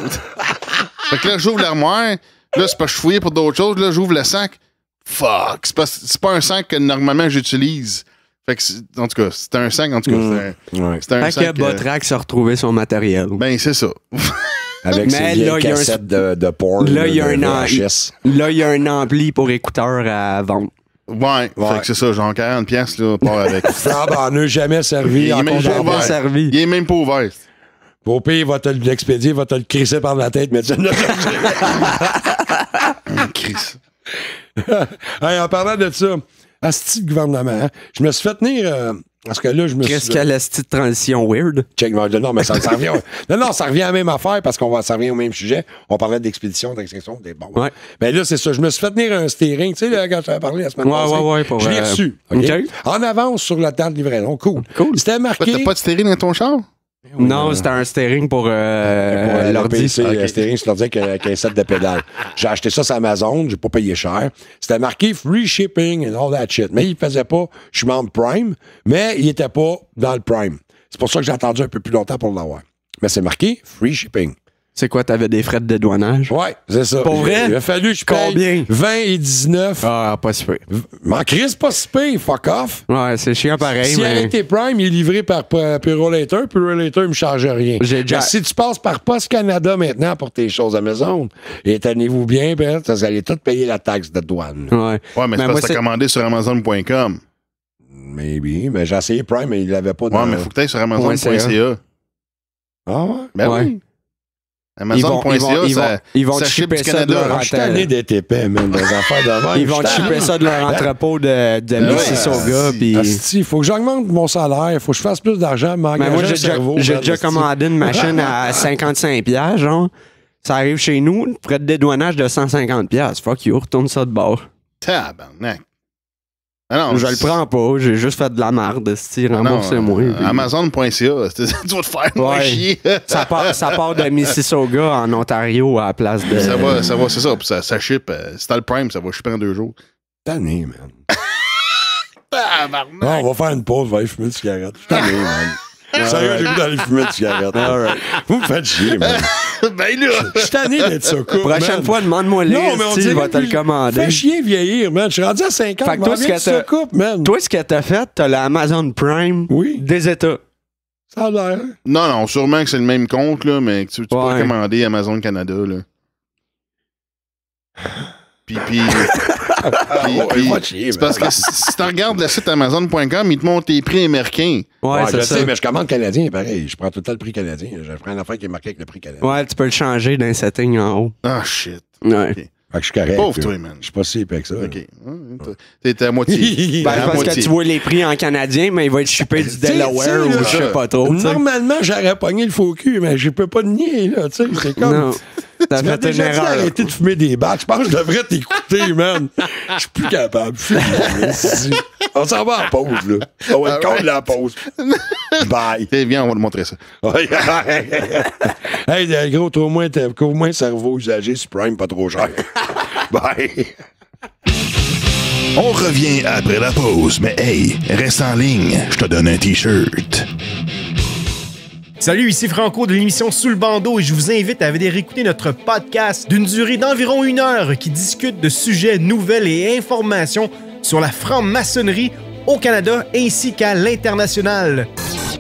Fait que là, j'ouvre l'armoire. Là, c'est pas je fouillais pour d'autres choses. Là, j'ouvre le sac. Fuck! C'est pas un sac que normalement j'utilise. Fait que, en tout cas, c'était un 5, en tout cas. C'était un Fait 5. que Botrax a retrouvé son matériel. Ben, c'est ça. Avec ses vieilles cassettes de porn. Là, il y a VHS. Là, il y a un ampli pour écouteurs à vendre. Ouais. Fait que c'est ça, genre 40$, là, part avec. Flambant jamais servi. Il est même pas ouvert. servi. Il est même pas ouvert. Au pire, il va te l'expédier, il va te le crisser par la tête, mais tu ne Chris. Hey, en parlant de ça, asti de gouvernement, hein, je me suis fait tenir... parce que là, je me suis... Qu'est-ce qu'elle a cette petite transition weird? Check, non, mais ça revient... non, ça revient à la même affaire parce ça revient au même sujet. On parlait d'expédition, d'extraction, des bons. Ouais. Mais là, c'est ça. Je me suis fait tenir un steering, tu sais, là, quand je t'avais parlé la semaine passée. Ouais, pour, je l'ai reçu. OK? OK. En avance sur la date de livraison. Cool. C'était Quoi, marqué... t'as pas de stérile dans ton char? Non, c'était un steering pour l'ordi. PC, steering sur l'ordi avec un set de pédales. J'ai acheté ça sur Amazon, j'ai pas payé cher. C'était marqué free shipping and all that shit. Mais il faisait pas, je suis membre Prime, mais il était pas dans le Prime. C'est pour ça que j'ai attendu un peu plus longtemps pour l'avoir. Mais c'est marqué free shipping. C'est quoi, t'avais des frais de dédouanage? Ouais, c'est ça. Pour vrai? Il a fallu que je paye Combien? 20 et 19. Ah, pas si peu. M'en crise pas si pire, fuck off. Ouais, c'est chiant pareil, Si mais... avec tes Prime, il est livré par Purolator, Purolator, il me charge rien. J'ai déjà- Mais si tu passes par Post Canada maintenant pour tes choses à maison, et tenez-vous bien, ben, vous allez tout payer la taxe de douane. Ouais. Ouais, mais c'est moi, parce que t'as commandé sur Amazon.com. Maybe, mais j'ai essayé Prime, mais il l'avait pas dans... Ouais, mais faut que t'ailles sur Amazon.ca. Ah ouais? Ben Ouais. oui. Amazon.ca, ils vont ça te ship shipper du ça de Canada. leur Je suis tanné d'être épais, man, des affaires de même. Ils vont te shipper ça de leur entrepôt de Mississauga. Puis... Il faut que j'augmente mon salaire, il faut que je fasse plus d'argent, Mais moi, m'engager un j'ai cerveau. déjà commandé une machine à 55$, genre. Ça arrive chez nous, près de dédouanage de 150$. Fuck you, retourne ça de bord. Tabarnak. Ah non, Je le prends pas, j'ai juste fait de la merde, remboursez-moi. puis- Amazon.ca, tu vas te faire moins Ouais. chier. ça part de Mississauga en Ontario à la place de... Ça va, c'est ça. Puis ça ship. Si t'as le Prime, ça va shipper en 2 jours. Tanné, man. Tabarnak. Non, on va faire une pause, on va aller fumer une cigarette. Je suis tanné, man. Sérieux, j'ai goût d'aller fumer une cigarette. Vous me faites chier, man. Ben là. Je suis tanné d'être ça, coupe, Prochaine man. fois, demande-moi les, Non, mais on si dirait je vais te que le commander. Fais chier vieillir, man. Je suis rendu à 50. Fait que toi, ce que ça t'as- coupe, man. Toi, ce que t'as fait, t'as l'Amazon Prime Oui. des États. Ça a l'air. Non, sûrement que c'est le même compte, là, mais que tu peux Ouais. commander Amazon Canada, là. Puis va chier, c'est parce que si tu regardes le site Amazon.com, il te montre les prix américains. Ouais, je c'est ça. sais, mais je commande canadien, pareil. Je prends tout le temps le prix canadien. Je prends une affaire qui est marquée avec le prix canadien. Ouais, tu peux le changer d'un setting en haut. Ah, shit. Ouais. Ok. Fait que je suis correct. Pauvre là. toi, man. Je suis pas si épais que ça. OK. T'es à moitié. Ben, À parce moitié. que tu vois les prix en canadien, mais il va être shippé du Delaware tu sais, ou je sais pas trop. tu sais. Normalement, j'aurais pogné le faux cul, mais je peux pas le nier, là. Tu sais, c'est comme. Non. T'as Tu m'as fait une déjà dit erreur. d'arrêter de fumer des battes. Je pense que je devrais t'écouter, man. Je suis plus capable. On s'en va en pause, là. On va être contre la pause. Bye. Eh, viens, on va te montrer ça. Hey, gros, trouve-moi un cerveau usagé sur Prime, pas trop cher. Bye. On revient après la pause, mais hey, reste en ligne, je te donne un T-shirt. Salut, ici Franco de l'émission Sous le bandeau et je vous invite à venir écouter notre podcast d'une durée d'environ 1 heure qui discute de sujets, nouvelles et informations sur la franc-maçonnerie au Canada ainsi qu'à l'international.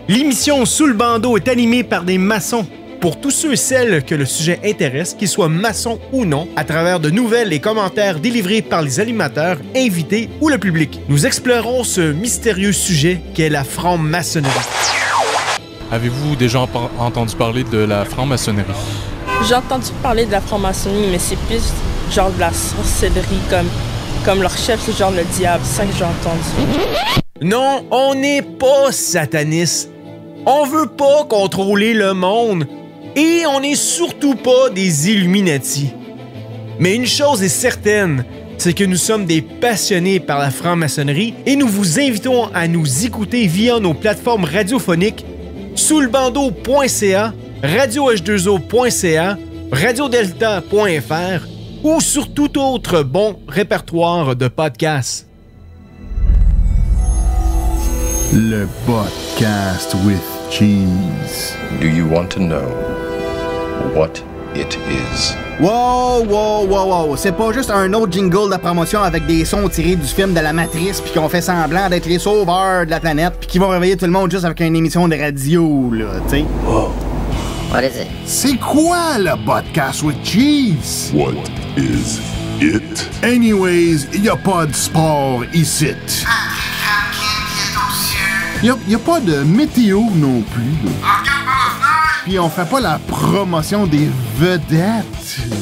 L'émission Sous le bandeau est animée par des maçons pour tous ceux et celles que le sujet intéresse, qu'ils soient maçons ou non, à travers de nouvelles et commentaires délivrés par les animateurs, invités ou le public. Nous explorerons ce mystérieux sujet qu'est la franc-maçonnerie. Avez-vous déjà entendu parler de la franc-maçonnerie? J'ai entendu parler de la franc-maçonnerie, mais c'est plus genre de la sorcellerie, comme leur chef, c'est genre le diable. C'est ça que j'ai entendu. Non, on n'est pas sataniste. On veut pas contrôler le monde. Et on n'est surtout pas des Illuminati. Mais une chose est certaine, c'est que nous sommes des passionnés par la franc-maçonnerie et nous vous invitons à nous écouter via nos plateformes radiophoniques souslebandeau.ca, radioh2o.ca, radiodelta.fr ou sur tout autre bon répertoire de podcasts. Le podcast with cheese. Do you want to know what it is. Wow! C'est pas juste un autre jingle de promotion avec des sons tirés du film de la Matrice puis qu'on fait semblant d'être les sauveurs de la planète puis qui vont réveiller tout le monde juste avec une émission de radio, là, tu sais. Wow. What is it? C'est quoi le podcast with cheese? What is it? Anyways, y a pas de sport ici. Y a pas de météo non plus. Puis on fait pas la promotion des vedettes.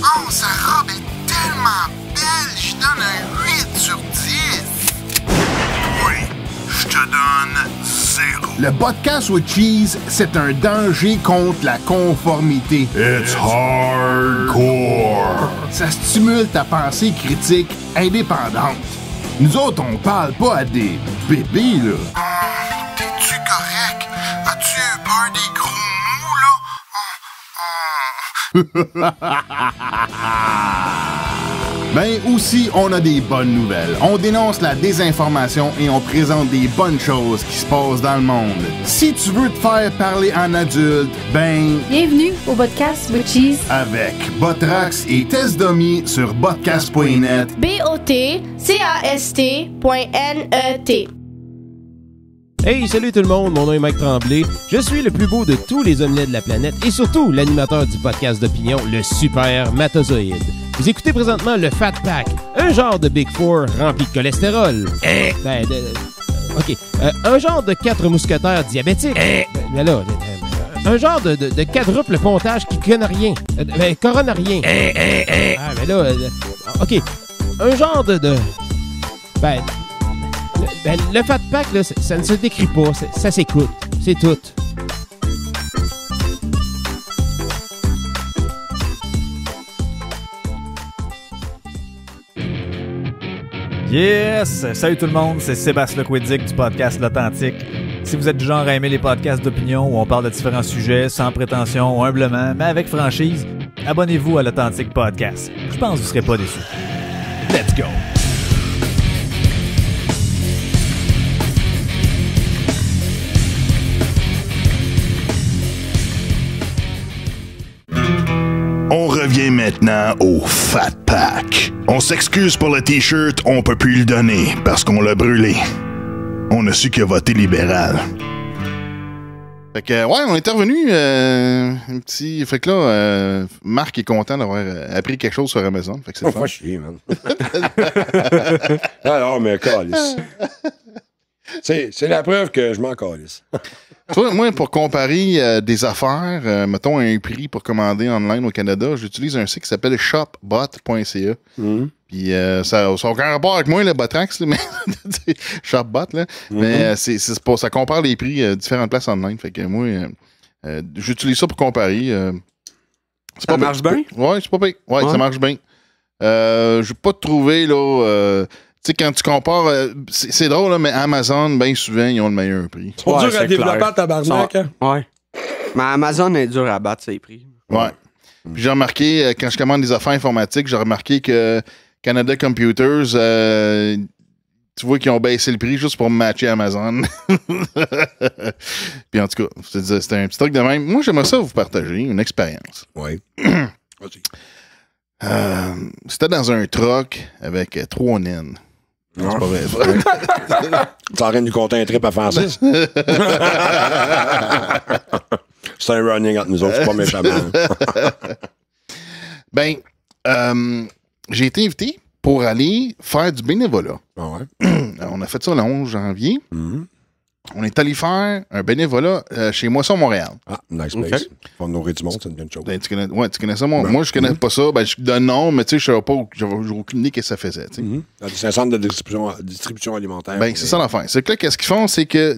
Oh, sa robe est tellement belle, je donne un 8 sur 10. Oui, je te donne 0. Le podcast with cheese, c'est un danger contre la conformité. It's hardcore. Ça stimule ta pensée critique indépendante. Nous autres, on parle pas à des bébés, là. T'es-tu correct? As-tu peur des gros mots, là? Ben aussi, on a des bonnes nouvelles. On dénonce la désinformation et on présente des bonnes choses qui se passent dans le monde. Si tu veux te faire parler en adulte, ben... Bienvenue au podcast with cheese. Avec Botrax et Tess Domi sur botcast.net. BOTCAST.net. Hey, salut tout le monde, mon nom est Mike Tremblay. Je suis le plus beau de tous les omelets de la planète et surtout l'animateur du podcast d'opinion, le Super Matozoïde. Vous écoutez présentement le Fat Pack, un genre de Big Four rempli de cholestérol. Un genre de 4 mousquetaires diabétiques. Un genre de quadruple pontage qui conne rien. Coronne rien. Un genre le Fat Pack, là, ça ne se décrit pas, ça s'écoute. C'est tout. Yes! Salut tout le monde, c'est Sébastien Lequidic du podcast L'Authentique. Si vous êtes du genre à aimer les podcasts d'opinion où on parle de différents sujets sans prétention, humblement, mais avec franchise, abonnez-vous à l'Authentique Podcast. Je pense que vous serez pas déçus. Let's go! On revient maintenant au Fat Pack. On s'excuse pour le T-shirt, on peut plus le donner parce qu'on l'a brûlé. On a su qu'il a voté libéral. Fait que, ouais, on est revenu un petit... Fait que là, Marc est content d'avoir appris quelque chose sur Amazon. Fait que c'est pas chier, man. Alors, mais calisse. C'est la preuve que je m'en calisse. Tu vois, moi, pour comparer des affaires, mettons un prix pour commander online au Canada, j'utilise un site qui s'appelle shopbot.ca. Puis ça n'a aucun rapport avec moi, le Botrax, mais Shopbot, là. Mais c'est pour ça compare les prix différentes places online. Fait que moi, j'utilise ça pour comparer. Ça marche bien? Ouais, c'est pas pire. Ouais, ça marche bien. Je vais pas te trouver, là... tu sais, quand tu compares, c'est drôle, là, mais Amazon, bien souvent, ils ont le meilleur prix. Ils sont durs à développer à tabarnak, hein? Ouais. Mais Amazon est dur à battre ses prix. Ouais. Puis j'ai remarqué, quand je commande des affaires informatiques, j'ai remarqué que Canada Computers, tu vois qu'ils ont baissé le prix juste pour me matcher Amazon. Puis en tout cas, c'était un petit truc de même. Moi, j'aimerais ça vous partager une expérience. Oui. C'était dans un truck avec 3 naines. Non, c'est pas vrai. T'es en train de nous compter un trip à Francis? C'est un running entre nous autres, c'est pas méchamment. Ben, j'ai été invité pour aller faire du bénévolat. Ah ouais. On a fait ça le 11 janvier. On est allé faire un bénévolat chez Moisson Montréal. Ah, nice place. Pour nourrir du monde, c'est une bonne chose. Ben, tu connais ça, moi? Moi, je connais pas ça. Ben, je donne nom, mais tu sais, je savais pas, j'avais aucune idée qu'est-ce que ça faisait. C'est un centre de distribution alimentaire. Ben, c'est ça l'affaire. C'est que là, qu'est-ce qu'ils font, c'est que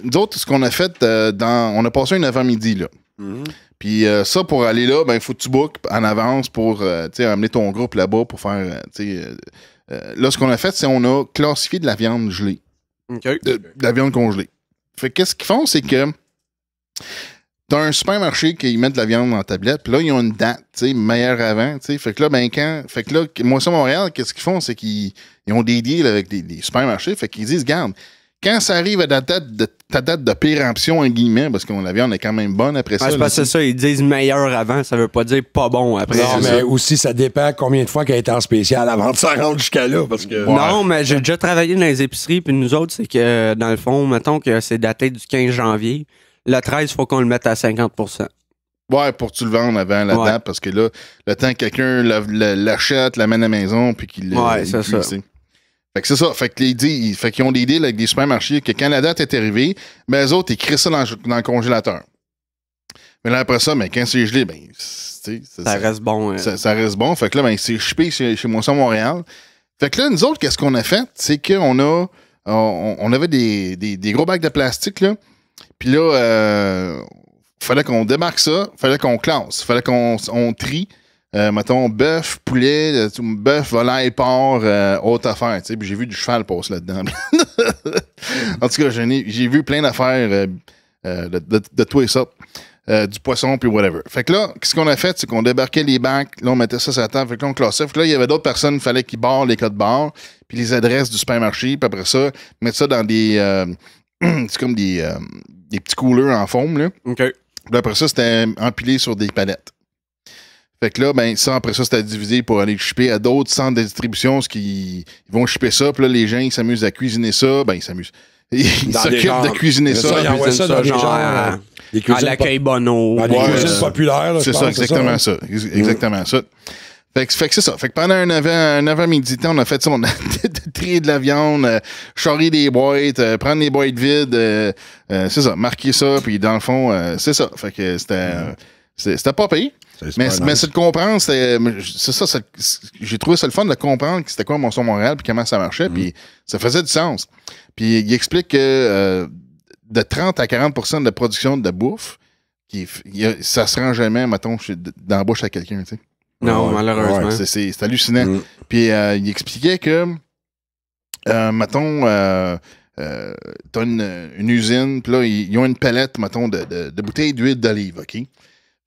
nous autres, ce qu'on a fait, on a passé un avant-midi, là. Puis ça, pour aller là, ben, il faut que tu bookes en avance pour amener ton groupe là-bas pour faire. Là, ce qu'on a fait, c'est qu'on a classifié de la viande gelée. De la viande congelée. Fait que qu'est-ce qu'ils font, c'est que t'as un supermarché qui met de la viande dans la tablette, puis là, ils ont une date, tu sais, meilleure avant, tu sais. Fait que là, fait que là, Moisson Montréal, qu'est-ce qu'ils font, c'est qu'ils ont des deals avec des supermarchés, fait qu'ils disent, regarde, Quand ça arrive à ta date de péremption, en guillemets, parce qu'on la viande est quand même bonne après ça. C'est parce que c'est ça, ils disent meilleur avant, ça veut pas dire pas bon après. Non, mais aussi, ça dépend combien de fois qu'elle est en spécial avant de s'en rendre jusqu'à là. Parce que... Non, mais j'ai déjà travaillé dans les épiceries, puis nous autres, c'est que, dans le fond, mettons que c'est daté du 15 janvier, le 13, il faut qu'on le mette à 50%. Ouais, pour que tu le vendes avant la date, parce que là, le temps que quelqu'un l'achète, l'amène à la maison, puis qu'il c'est ça. Fait que c'est ça. Fait qu'ils ont des deals avec des supermarchés que quand la date est arrivée, ben eux autres, ils crient ça dans le congélateur. Mais là, après ça, ben, quand c'est gelé, ben, ça reste bon. Ça reste bon. Fait que là, ben, c'est shippé chez Moisson Montréal. Fait que là, nous autres, qu'est-ce qu'on a fait? C'est qu'on avait des gros bacs de plastique, là. Puis là, fallait qu'on démarque ça, fallait qu'on classe, fallait qu'on trie. Mettons, bœuf, poulet, bœuf, volaille, porc, autre affaire. Puis j'ai vu du cheval passer là-dedans. En tout cas, j'ai vu plein d'affaires de tout et ça. Du poisson, puis whatever. Fait que là, ce qu'on a fait, c'est qu'on débarquait les bacs, là, on mettait ça sur la table, fait que là, on classait. Fait que là, il y avait d'autres personnes, il fallait qu'ils barrent les codes barres, puis les adresses du supermarché, puis après ça, mettre ça dans des... c'est comme des petits couleurs en foam, là. OK. Puis après ça, c'était empilé sur des palettes. Fait que là, ben, ça, après ça, c'était divisé pour aller shipper à d'autres centres de distribution, ils vont shipper ça, puis là, les gens, ils s'amusent à cuisiner ça, ben, ils s'amusent. Ils s'occupent de cuisiner ça. Ils envoient ça dans des genres... à l'accueil Bono. Des cuisines populaires, là, c'est ça, exactement ça. Exactement ça. Fait que c'est ça. Fait que pendant un avant-midi, on a fait ça. On a trié de la viande, charrier des boîtes, prendre les boîtes vides, c'est ça, marquer ça, puis dans le fond, c'est ça. Fait que c'était pas payé. Mais c'est de comprendre, c'est ça, j'ai trouvé ça le fun de comprendre c'était quoi Moisson Montréal, puis comment ça marchait, puis ça faisait du sens. Puis il explique que de 30 à 40% de la production de bouffe, ça se rend jamais, mettons, dans la bouche à quelqu'un, tu sais. Non, malheureusement. C'est hallucinant. Puis il expliquait que, mettons, t'as une usine, puis là, ils ont une palette, mettons, de bouteilles d'huile d'olive, OK?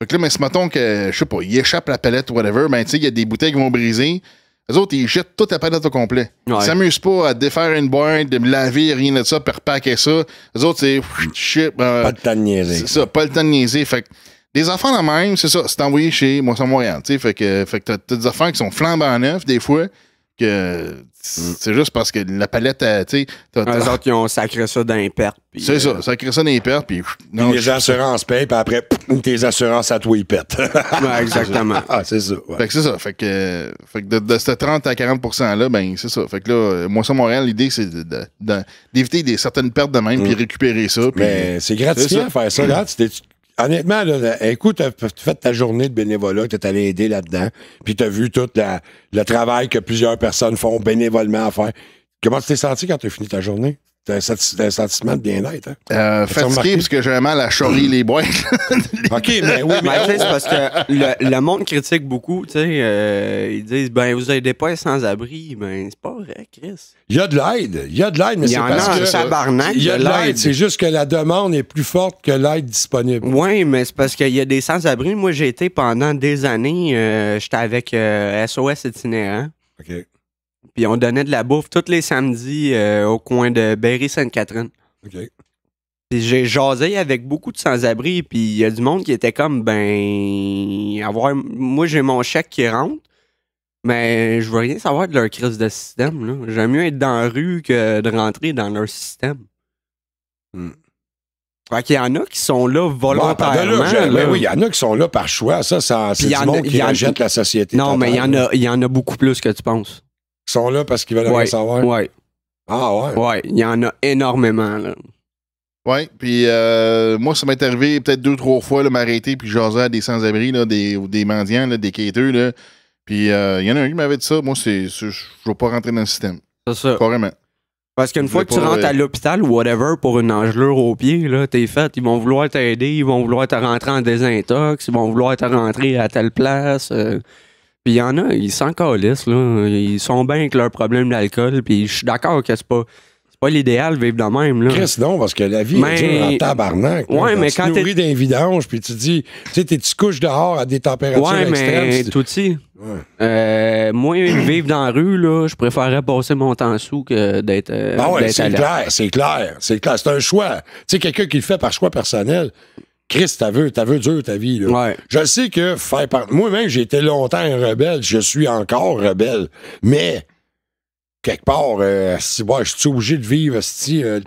Fait que là, mais mettons que, je sais pas, ils échappent la palette ou whatever, ben, tu sais, il y a des bouteilles qui vont briser. Les autres, ils jettent toute la palette au complet. Ouais. Ils s'amusent pas à défaire une boîte, de laver, rien de ça, puis repacker ça. Les autres, c'est shit. Pas le temps de niaiser. C'est ça, pas le temps de niaiser. Fait que des enfants de même, c'est ça, c'est envoyé chez Moisson Montréal. Tu sais, fait que t'as des affaires qui sont flambant neufs, des fois, que c'est juste parce que la palette, tu sais. Les autres, ils ont sacré ça dans les pertes. C'est ça, sacré ça dans les pertes, puis. Les assurances payent, puis après, tes assurances à toi, ils pètent. Ouais, exactement. Ah, c'est ça. Ouais. Fait que c'est ça. Fait que de ce 30 à 40%-là, ben, c'est ça. Fait que là, Moisson Montréal, l'idée, c'est d'éviter certaines pertes de même, puis récupérer ça. Mais c'est gratifiant de faire ça, là. Honnêtement, là, écoute, tu as fait ta journée de bénévolat, tu es allé aider là-dedans, puis tu as vu tout le travail que plusieurs personnes font bénévolement à faire. Comment tu t'es senti quand tu as fini ta journée? T'as un sentiment de bien-être, hein? Fatigué, parce que j'ai mal à charrier les boîtes. OK, mais oui, mais c'est parce que le monde critique beaucoup, tu sais, ils disent, ben, vous aidez pas les sans-abri, ben, c'est pas vrai, Chris. Il y a de l'aide, mais c'est parce que... tabarnak, il y a de l'aide, c'est juste que la demande est plus forte que l'aide disponible. Oui, mais c'est parce qu'il y a des sans-abri. Moi, j'ai été pendant des années, j'étais avec SOS itinérant. OK. Puis on donnait de la bouffe tous les samedis au coin de Berry-Sainte-Catherine. OK. Puis j'ai jasé avec beaucoup de sans-abri, puis il y a du monde qui était comme, moi, j'ai mon chèque qui rentre, mais je veux rien savoir de leur crise de système, là. J'aime mieux être dans la rue que de rentrer dans leur système. Fait qu'il y en a qui sont là volontairement. Oui, il y en a qui sont là par choix. Ça c'est du monde qui rejette la société. Non, mais il y en a beaucoup plus que tu penses. Ils sont là parce qu'ils veulent rien savoir? Oui. Ah ouais? Oui, il y en a énormément, là. Oui, puis moi, ça m'est arrivé peut-être 2-3 fois, là, m'arrêter puis jaser à des sans-abri, là, des mendiants, là, des quêteux, là. Puis il y en a un qui m'avait dit ça. Moi, je ne veux pas rentrer dans le système. C'est ça. Carrément. Parce qu'une fois que tu rentres à l'hôpital ou whatever pour une engelure au pied, là, t'es fait, ils vont vouloir t'aider, ils vont vouloir te rentrer en désintox, ils vont vouloir te rentrer à telle place. Puis il y en a, ils s'en calissent, là. Ils sont bien avec leur problème d'alcool, puis je suis d'accord que c'est pas pas l'idéal vivre de même, là. Chris, non, parce que la vie est dure en tabarnak. Ouais, mais quand tu nourris d'un vidange, puis tu dis, tu sais, tu couches dehors à des températures extrêmes. Mais tout petit. Moi, vivre dans la rue, là, je préférerais passer mon temps sous que d'être. C'est clair. C'est un choix. Tu sais, quelqu'un qui le fait par choix personnel. Chris, t'as vu dur ta vie, là. Ouais. Je sais que moi-même, j'ai été longtemps un rebelle. Je suis encore rebelle. Mais, quelque part, je suis obligé de vivre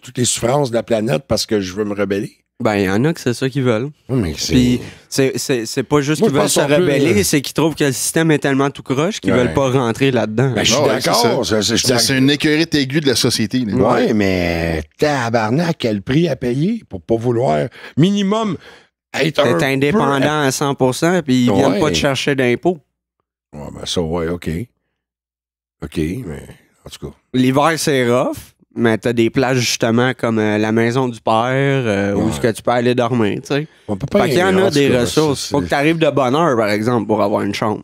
toutes les souffrances de la planète parce que je veux me rebeller. Ben, il y en a que c'est ça qu'ils veulent. Mais Puis, c'est pas juste qu'ils veulent se rebeller, c'est qu'ils trouvent que le système est tellement tout croche qu'ils veulent pas rentrer là-dedans. Ben, je suis d'accord. C'est une écœurite aiguë de la société. Oui, mais tabarnak, quel prix à payer pour pas vouloir minimum être indépendant à 100%, puis ils viennent pas te chercher d'impôts. Ouais, ben ça, ouais, OK. OK, mais en tout cas. L'hiver, c'est rough. Mais t'as des plages, justement, comme la maison du père, où est-ce que tu peux aller dormir, tu sais. Fait qu'il y en a des ressources. Faut que t'arrives de bonne heure, par exemple, pour avoir une chambre.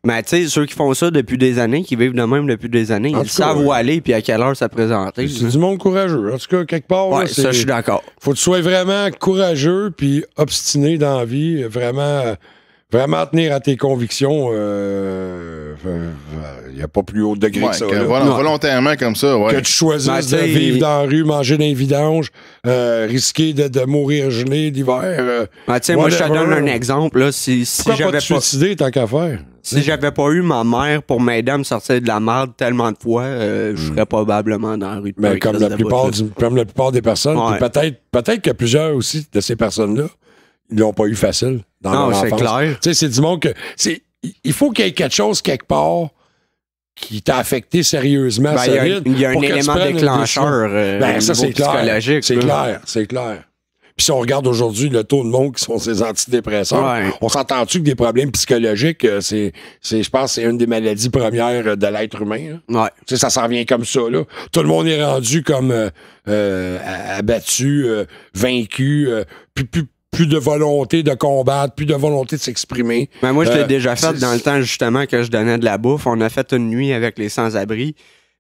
Mais tu sais, ceux qui font ça depuis des années, qui vivent de même depuis des années, ils savent où aller puis à quelle heure ça présenter. C'est du monde courageux. En tout cas, quelque part. Ouais, là, ça, je suis d'accord. Faut que tu sois vraiment courageux puis obstiné dans la vie. Vraiment tenir à tes convictions. Il n'y a pas plus haut degré que ça. Volontairement comme ça, ouais. Que tu choisisses de vivre dans la rue, manger dans les vidanges, risquer de mourir gelé d'hiver. Moi, je te donne un exemple. Là, si j'avais pas suicidé, tant qu'à faire. Si j'avais pas eu ma mère pour m'aider à me sortir de la merde tellement de fois, je serais probablement dans la rue. Comme la plupart des personnes. Peut-être que plusieurs aussi de ces personnes-là, ils l'ont pas eu facile. Non, c'est clair. Tu sais, c'est du monde que. Il faut qu'il y ait quelque chose quelque part qui t'a affecté sérieusement. Il y a un élément déclencheur ça, c'est psychologique. C'est clair. Puis si on regarde aujourd'hui le taux de monde qui sont ces antidépresseurs, on s'entend-tu que des problèmes psychologiques, je pense que c'est une des maladies premières de l'être humain. Ouais. Tu sais, ça s'en vient comme ça. Là. Tout le monde est rendu comme abattu, vaincu, plus de volonté de combattre, plus de volonté de s'exprimer. Ben moi, je l'ai déjà fait dans le temps, justement, que je donnais de la bouffe. On a fait une nuit avec les sans-abri,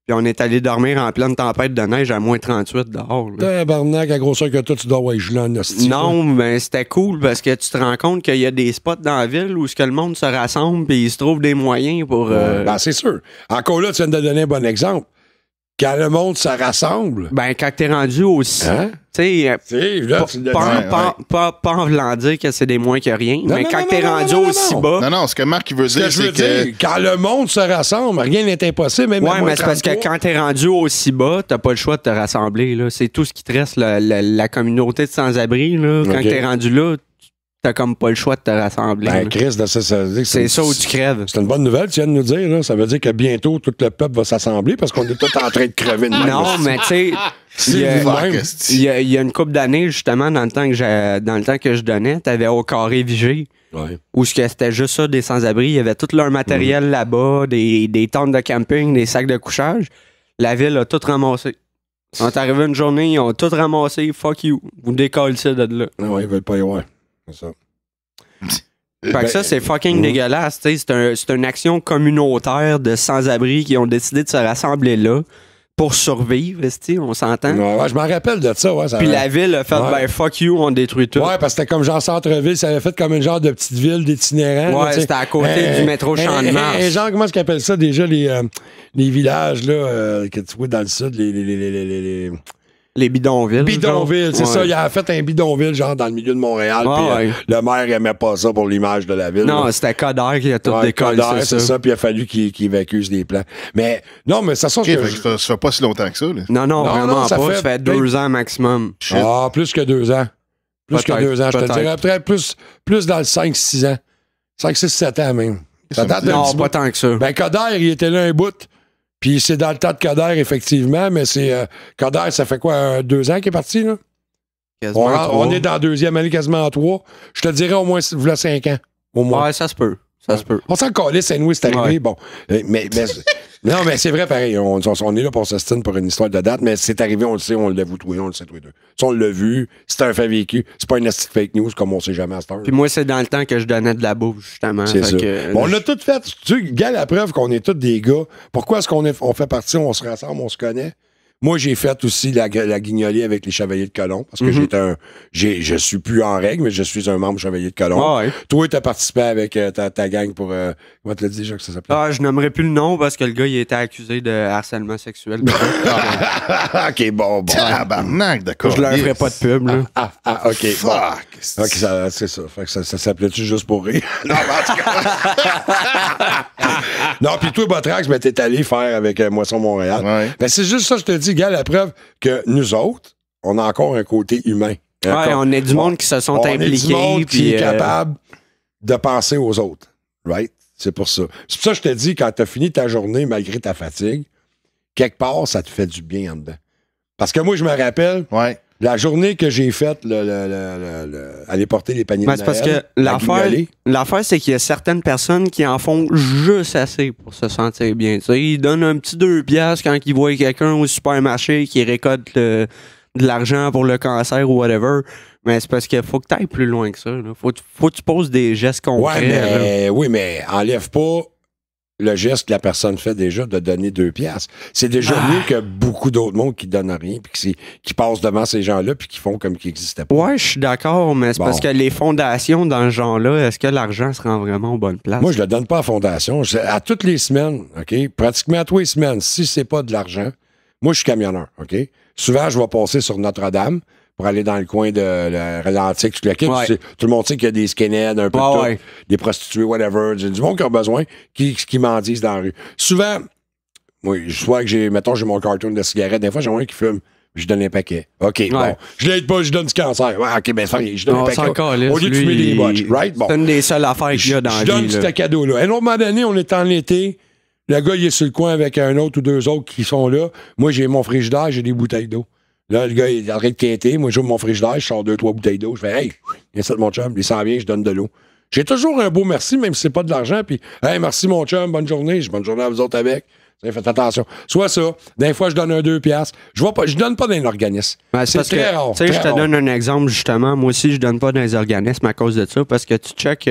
puis on est allé dormir en pleine tempête de neige à moins 38 dehors. Tabarnak, à grosseur que toi, tu dois avoir gelé en hostie. Non, mais c'était cool parce que tu te rends compte qu'il y a des spots dans la ville où le monde se rassemble et il se trouve des moyens pour... Ben, c'est sûr. Encore là, tu viens de donner un bon exemple. Quand le monde se rassemble. Ben, quand t'es rendu aussi. Hein? Tu sais, pas en voulant dire que c'est des moins que rien, mais quand t'es rendu aussi bas. Non, ce que Marc veut dire, c'est que. Quand le monde se rassemble, rien n'est impossible. Même mais c'est parce que quand t'es rendu aussi bas, t'as pas le choix de te rassembler. Là. C'est tout ce qui te reste, la communauté de sans-abri. Là. Quand t'es rendu là, t'as comme pas le choix de te rassembler. Ben, Chris, c'est ça où tu crèves. C'est une bonne nouvelle, tu viens de nous dire. Là. Ça veut dire que bientôt, tout le peuple va s'assembler parce qu'on est tous en train de crever de même. Non, mais tu sais, il y a une couple d'années, justement, dans le temps que je donnais, t'avais au carré Vigée. Ouais. Où c'était juste ça, des sans-abri. Il y avait tout leur matériel là-bas, des tentes de camping, des sacs de couchage. La ville a tout ramassé. Ils sont arrivés une journée, ils ont tout ramassé. Fuck you. Vous décollez ça de là. Ouais, ils veulent pas y voir. C'est ça. Fait que ça, c'est fucking dégueulasse. C'est une action communautaire de sans-abri qui ont décidé de se rassembler là pour survivre, on s'entend? Ouais, je m'en rappelle de ça. Puis la ville a fait, fuck you, on détruit tout. Ouais, parce que c'était comme genre centre-ville, ça avait fait comme une genre de petite ville d'itinérants. Ouais, c'était à côté du métro Champ de Mars. Et genre, comment est-ce qu'ils appellent ça déjà, les villages là, que tu vois dans le sud, les bidonvilles. Bidonvilles, c'est ça. Il a fait un bidonville, genre, dans le milieu de Montréal. Puis le maire aimait pas ça pour l'image de la ville. Non, c'était Coder qui a tout décollé. C'est ça. Puis il a fallu qu'il évacue des plans. Mais, non, mais ça sent que. Ça fait pas si longtemps que ça, là. Non, vraiment pas. Ça fait 2 ans maximum. Plus que 2 ans. Plus que 2 ans. Je te dirais peut-être plus dans le 5-6 ans. 5, 6, 7 ans même. Ça date non, pas tant que ça. Ben, Coder, il était là un bout. Puis c'est dans le temps de Coder, effectivement, mais c'est. Coder, ça fait quoi, 2 ans qu'il est parti, là? On est dans la 2e année, quasiment en 3. Je te dirais au moins, voilà 5 ans. Au moins. Ouais, ça se peut. On s'en calait, Saint-Louis, c'est arrivé. Bon. Mais non, mais c'est vrai, pareil. On est là pour s'ostiner pour une histoire de date, mais c'est arrivé, on le sait, on l'a vu tous les deux, on le sait tous les deux. Ça, on l'a vu, c'est un fait vécu. C'est pas une astuce fake news comme on sait jamais à cette heure. Puis moi, c'est dans le temps que je donnais de la bouffe, justement. C'est ça. Bon, on a tout fait. Tu gars, la preuve qu'on est tous des gars. Pourquoi est-ce qu'on fait partie, on se rassemble, on se connaît? Moi, j'ai fait aussi la guignolée avec les Chevaliers de Colomb, parce que je suis plus en règle, mais je suis un membre Chevalier de Colomb. Ah ouais. Toi, tu as participé avec ta gang pour... comment tu l'as dit déjà que ça s'appelait? Ah, je nommerai plus le nom parce que le gars, il était accusé de harcèlement sexuel. OK, bon. Tabarnak, d'accord. Je leur ferai pas de pub, là. OK. Fuck. Bon. OK, c'est ça. Fait que ça s'appelait-tu juste pour rire? Non, mais en tout cas... Non, puis toi, Botrax, ben, t'es allé faire avec Moisson Montréal. Ouais. Ben, c'est juste ça, je te dis, gars, la preuve que nous autres, on a encore un côté humain. Ouais, on est du monde qui se sont impliqués. On est du monde qui est puis, capable de penser aux autres. Right? C'est pour ça. C'est pour ça que je te dis, quand t'as fini ta journée, malgré ta fatigue, quelque part, ça te fait du bien en dedans. Parce que moi, je me rappelle, la journée que j'ai faite, aller porter les paniers de Noël, parce que l'affaire, c'est qu'il y a certaines personnes qui en font juste assez pour se sentir bien. Tu sais, ils donnent un petit 2$ quand ils voient quelqu'un au supermarché qui récolte de l'argent pour le cancer ou whatever. Mais c'est parce qu'il faut que tu ailles plus loin que ça. Là. Faut que tu poses des gestes concrets. Oui, mais enlève pas le geste que la personne fait déjà de donner 2$. C'est déjà mieux que beaucoup d'autres mondes qui donnent rien puis qui passent devant ces gens-là puis qui font comme qu'ils n'existaient pas. Ouais, je suis d'accord, mais c'est parce que les fondations dans ce genre-là, est-ce que l'argent se rend vraiment aux bonnes places? Moi, je le donne pas à la fondation. À toutes les semaines, OK? Pratiquement à tous les semaines, si c'est pas de l'argent, moi, je suis camionneur, OK? Souvent, je vais passer sur Notre-Dame pour aller dans le coin de l'Atlantique, tout le monde sait qu'il y a des skinheads, un peu de tout, des prostituées, whatever, du monde qui a besoin, qui m'en disent dans la rue. Souvent, oui, soit que j'ai mon carton de cigarettes, des fois, j'ai un qui fume, je donne un paquet. OK, bon. Je l'aide pas, je donne du cancer. Ouais, OK, ben, je donne un paquet. Au lieu de fumer des botches, right? Bon. C'est une des seules affaires qu'il y a dans la vie. Je donne ce cadeau-là. À un moment donné, on est en été, le gars, il est sur le coin avec un autre ou deux autres qui sont là. Moi, j'ai mon frigidaire, j'ai des bouteilles d'eau. Là, le gars, il est en train de quêter. Moi, j'ouvre mon frigidaire, je sors 2-3 bouteilles d'eau. Je fais, hey, viens ça de mon chum. Il s'en vient, je donne de l'eau. J'ai toujours un beau merci, même si c'est pas de l'argent. Puis, hey, merci mon chum, bonne journée. Bonne journée à vous autres avec. Faites attention. Soit ça. Des fois, je donne un 2$. Je donne pas dans un organisme. Ben, c'est très rare. Tu sais, je te donne un exemple, justement. Moi aussi, je donne pas dans les organismes à cause de ça. Parce que tu checkes,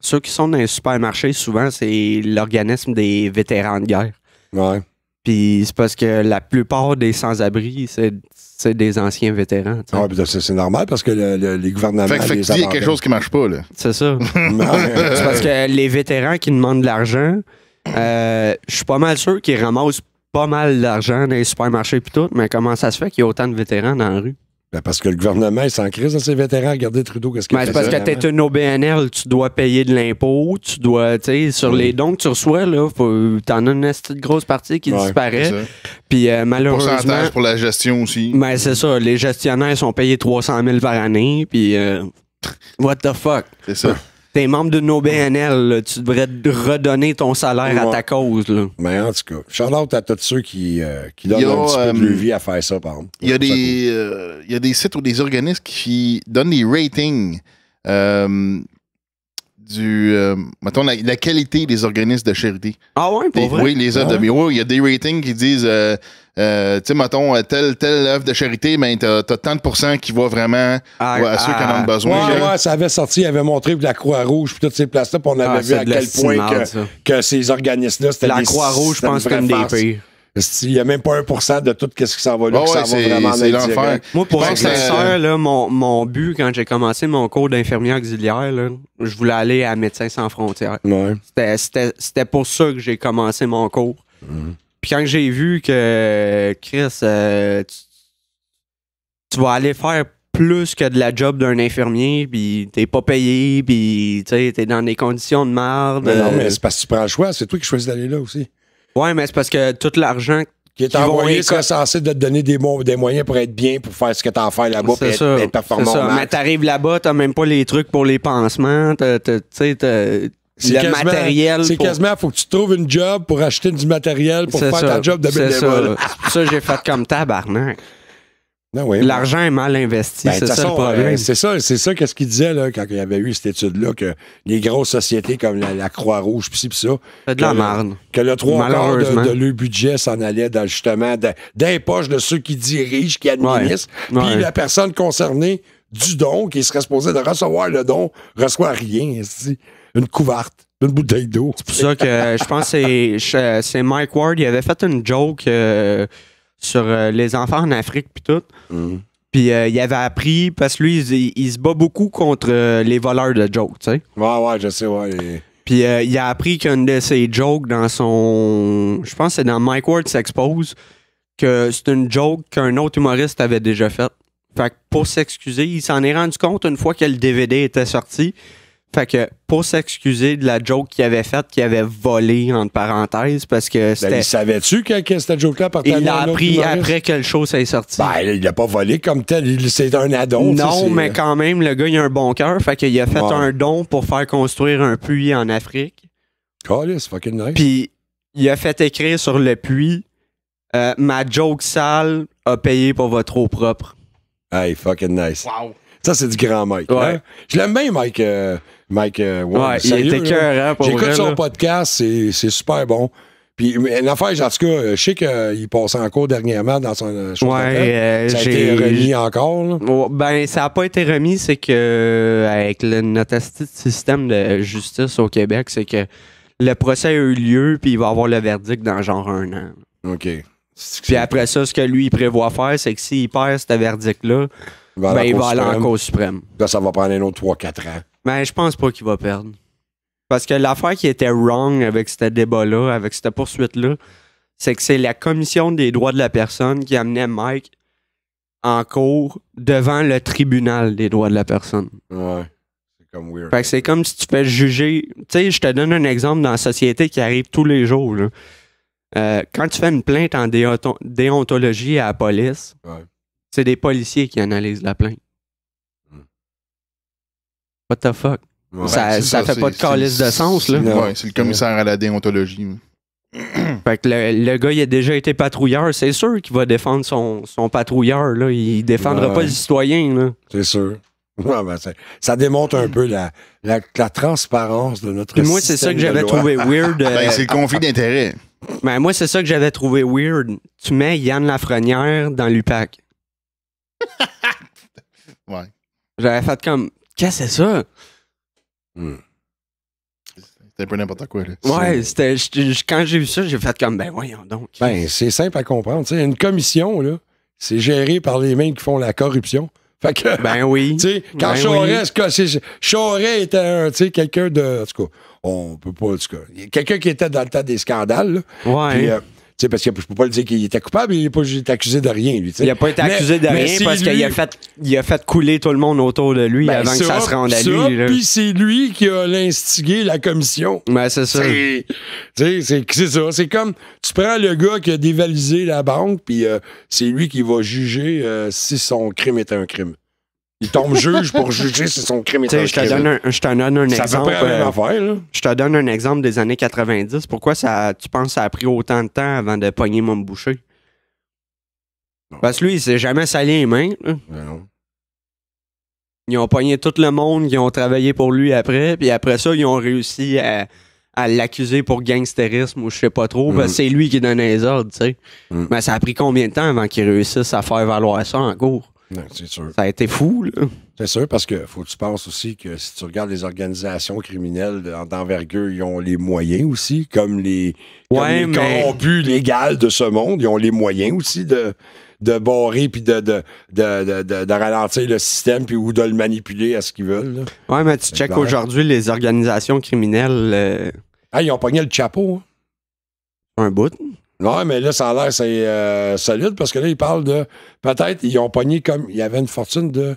ceux qui sont dans les supermarchés, souvent, c'est l'organisme des vétérans de guerre. Ouais. Puis c'est parce que la plupart des sans-abri, c'est des anciens vétérans. Ah, c'est normal parce que les gouvernements. Fait que il y a quelque chose qui marche pas, là. C'est ça. C'est parce que les vétérans qui demandent de l'argent, je suis pas mal sûr qu'ils ramassent pas mal d'argent dans les supermarchés et tout, mais comment ça se fait qu'il y a autant de vétérans dans la rue? Ben parce que le gouvernement est sans crise dans ses vétérans. Regardez Trudeau, qu'est-ce qu'il fait. C'est parce que t'es une OBNL, tu dois payer de l'impôt, tu dois, tu sais, sur les dons que tu reçois, là, t'en as une grosse partie qui disparaît. Puis malheureusement. Pourcentage pour la gestion aussi. Ben c'est ça, les gestionnaires sont payés 300 000 par année, puis what the fuck? C'est ça. T'es membre d'une OBNL, là, tu devrais redonner ton salaire à ta cause. Là. Mais en tout cas, shout-out à tous ceux qui donnent un petit peu de leur vie à faire ça, par exemple. Il y a des sites ou des organismes qui donnent des ratings mettons, la qualité des organismes de charité. Ah ouais, pour vrai? Oui, les œuvres il y a des ratings qui disent, tu sais, mettons, telle œuvre de charité, ben, t'as tant de pourcents qui va vraiment à ceux qui en ont besoin. Ouais, ça avait sorti, il avait montré la Croix-Rouge puis toutes ces places-là, puis on avait vu à quel point que ces organismes-là, c'était la Croix-Rouge, je pense que c'est une des pires. Il n'y a même pas 1% de tout ce qui s'en va là, ça va vraiment c'est l'enfer. Moi, pour être sincère, là, mon but, quand j'ai commencé mon cours d'infirmier auxiliaire, là, je voulais aller à Médecins sans frontières. Ouais. C'était pour ça que j'ai commencé mon cours. Puis quand j'ai vu que, Chris, tu vas aller faire plus que de la job d'un infirmier, puis t'es pas payé, puis t'es dans des conditions de merde. Non, mais c'est parce que tu prends le choix, c'est toi qui choisis d'aller là aussi. Ouais, mais c'est parce que tout l'argent qui est envoyé, c'est censé de te donner des moyens pour être bien, pour faire ce que t'as à faire là-bas, pour être performant. C'est ça. Mais t'arrives là-bas, t'as même pas les trucs pour les pansements, le matériel. C'est quasiment, faut que tu trouves une job pour acheter du matériel pour faire ta job de bénévole. C'est pour ça que j'ai fait comme tabarnak. Non, oui, l'argent est mal investi, c'est ça le problème. C'est ça qu'est-ce qu'il disait là, quand il y avait eu cette étude-là, que les grosses sociétés comme la Croix-Rouge, pis ça, c'est de la merde. Que le 3/4 de leur budget s'en allait dans, justement dans les poches de ceux qui dirigent, qui administrent, puis la personne concernée du don, qui serait supposée de recevoir le don, reçoit rien, une couverte, une bouteille d'eau. C'est pour ça que je pense que c'est Mike Ward, il avait fait une joke... sur les enfants en Afrique puis tout. Puis il avait appris, parce que lui, il se bat beaucoup contre les voleurs de jokes, tu sais. Ouais, je sais, ouais. Puis il a appris qu'une de ses jokes dans son... Je pense que c'est dans Mike Ward s'expose, que c'est une joke qu'un autre humoriste avait déjà faite. Fait que pour s'excuser, il s'en est rendu compte une fois que le DVD était sorti. Fait que pour s'excuser de la joke qu'il avait faite, qu'il avait volé, entre parenthèses, parce que c'était... Ben, il savait-tu que cette joke-là partait à Il l'a appris après que le show s'est sorti. Ben, il l'a pas volé comme tel. C'est un addon. Non, mais quand même, le gars, il a un bon cœur. Fait qu'il a fait un don pour faire construire un puits en Afrique. Oh, c'est fucking nice. Puis, il a fait écrire sur le puits « Ma joke sale a payé pour votre eau propre. » Hey, fucking nice. Wow. Ça, c'est du grand Mike. Ouais. Hein? Je l'aime bien, Mike. Ward, ouais, sérieux, il était cœur, pour j'écoute vrai, son là. podcast, c'est super bon. Puis, une affaire, en tout cas, je sais qu'il passait en cours dernièrement dans son show. Ouais, ça a été remis encore. Là. Oh, ben, ça n'a pas été remis, c'est que avec notre système de justice au Québec, c'est que le procès a eu lieu, puis il va avoir le verdict dans genre 1 an. OK. Puis après ça, ce que lui, il prévoit faire, c'est que s'il perd ce verdict-là, il va aller en Cour suprême. Là, ça va prendre un autre 3-4 ans. Ben, je pense pas qu'il va perdre. Parce que l'affaire qui était wrong avec ce débat-là, avec cette poursuite-là, c'est que c'est la Commission des droits de la personne qui amenait Mike en cours devant le tribunal des droits de la personne. Ouais. C'est comme weird. Fait que c'est comme si tu fais juger... Tu sais, je te donne un exemple dans la société qui arrive tous les jours, là. Quand tu fais une plainte en déontologie à la police, c'est des policiers qui analysent la plainte. What the fuck? Ouais, ça fait pas de calice de sens, là. Ouais, c'est le commissaire à la déontologie. Fait que le gars, il a déjà été patrouilleur. C'est sûr qu'il va défendre son patrouilleur, là. Il défendra pas le citoyen, là. C'est sûr. Ouais, ben ça démontre un peu la transparence de notre Puis moi, c'est ça que j'avais trouvé weird. Ben, c'est le conflit d'intérêts. Ben, moi, c'est ça que j'avais trouvé weird. Tu mets Yann Lafrenière dans l'UPAC. Ouais. J'avais fait comme, qu'est-ce que c'est ça? C'était un peu n'importe quoi, là. Ouais, quand j'ai vu ça, j'ai fait comme, ben voyons donc. Ben, c'est simple à comprendre. T'sais, une commission, là, c'est géré par les mêmes qui font la corruption. Fait que, ben oui. Tu sais, quand Charest était quelqu'un de. En tout cas, on peut pas. En tout cas, quelqu'un qui était dans le temps des scandales. Là. Ouais. Puis, tu sais, parce que je peux pas le dire qu'il était coupable, il n'a pas été accusé de rien, lui. T'sais. Il a pas été accusé de rien parce qu'il a fait couler tout le monde autour de lui avant que ça se rende à lui. Puis c'est lui qui a instigé la commission. Ben, c'est ça. C'est ça. C'est comme, tu prends le gars qui a dévalisé la banque, puis c'est lui qui va juger si son crime est un crime. Il tombe juge pour juger si son crime est un crime. Je te donne un exemple. Ça peut pas la même affaire, là. Je te donne un exemple des années 90. Pourquoi tu penses que ça a pris autant de temps avant de pogner Mom Boucher? Parce que lui, il s'est jamais sali les mains. Non. Ils ont pogné tout le monde qui ont travaillé pour lui après, puis après ça, ils ont réussi à l'accuser pour gangstérisme ou je sais pas trop. Ben, c'est lui qui donnait les ordres, tu sais. Mais ça a pris combien de temps avant qu'il réussisse à faire valoir ça en cours? Non, c'est sûr. Ça a été fou, là. C'est sûr, parce que faut que tu penses aussi que si tu regardes les organisations criminelles d'envergure, ils ont les moyens aussi, comme les corrompus légales de ce monde, ils ont les moyens aussi de barrer puis de ralentir le système puis ou de le manipuler à ce qu'ils veulent. Là. Ouais, mais tu checkes aujourd'hui les organisations criminelles. Ils ont pogné le chapeau. Un bout. Ouais, mais là, ça a l'air c'est solide parce que là, ils parlent de. Peut-être, ils ont pogné comme. Il y avait une fortune de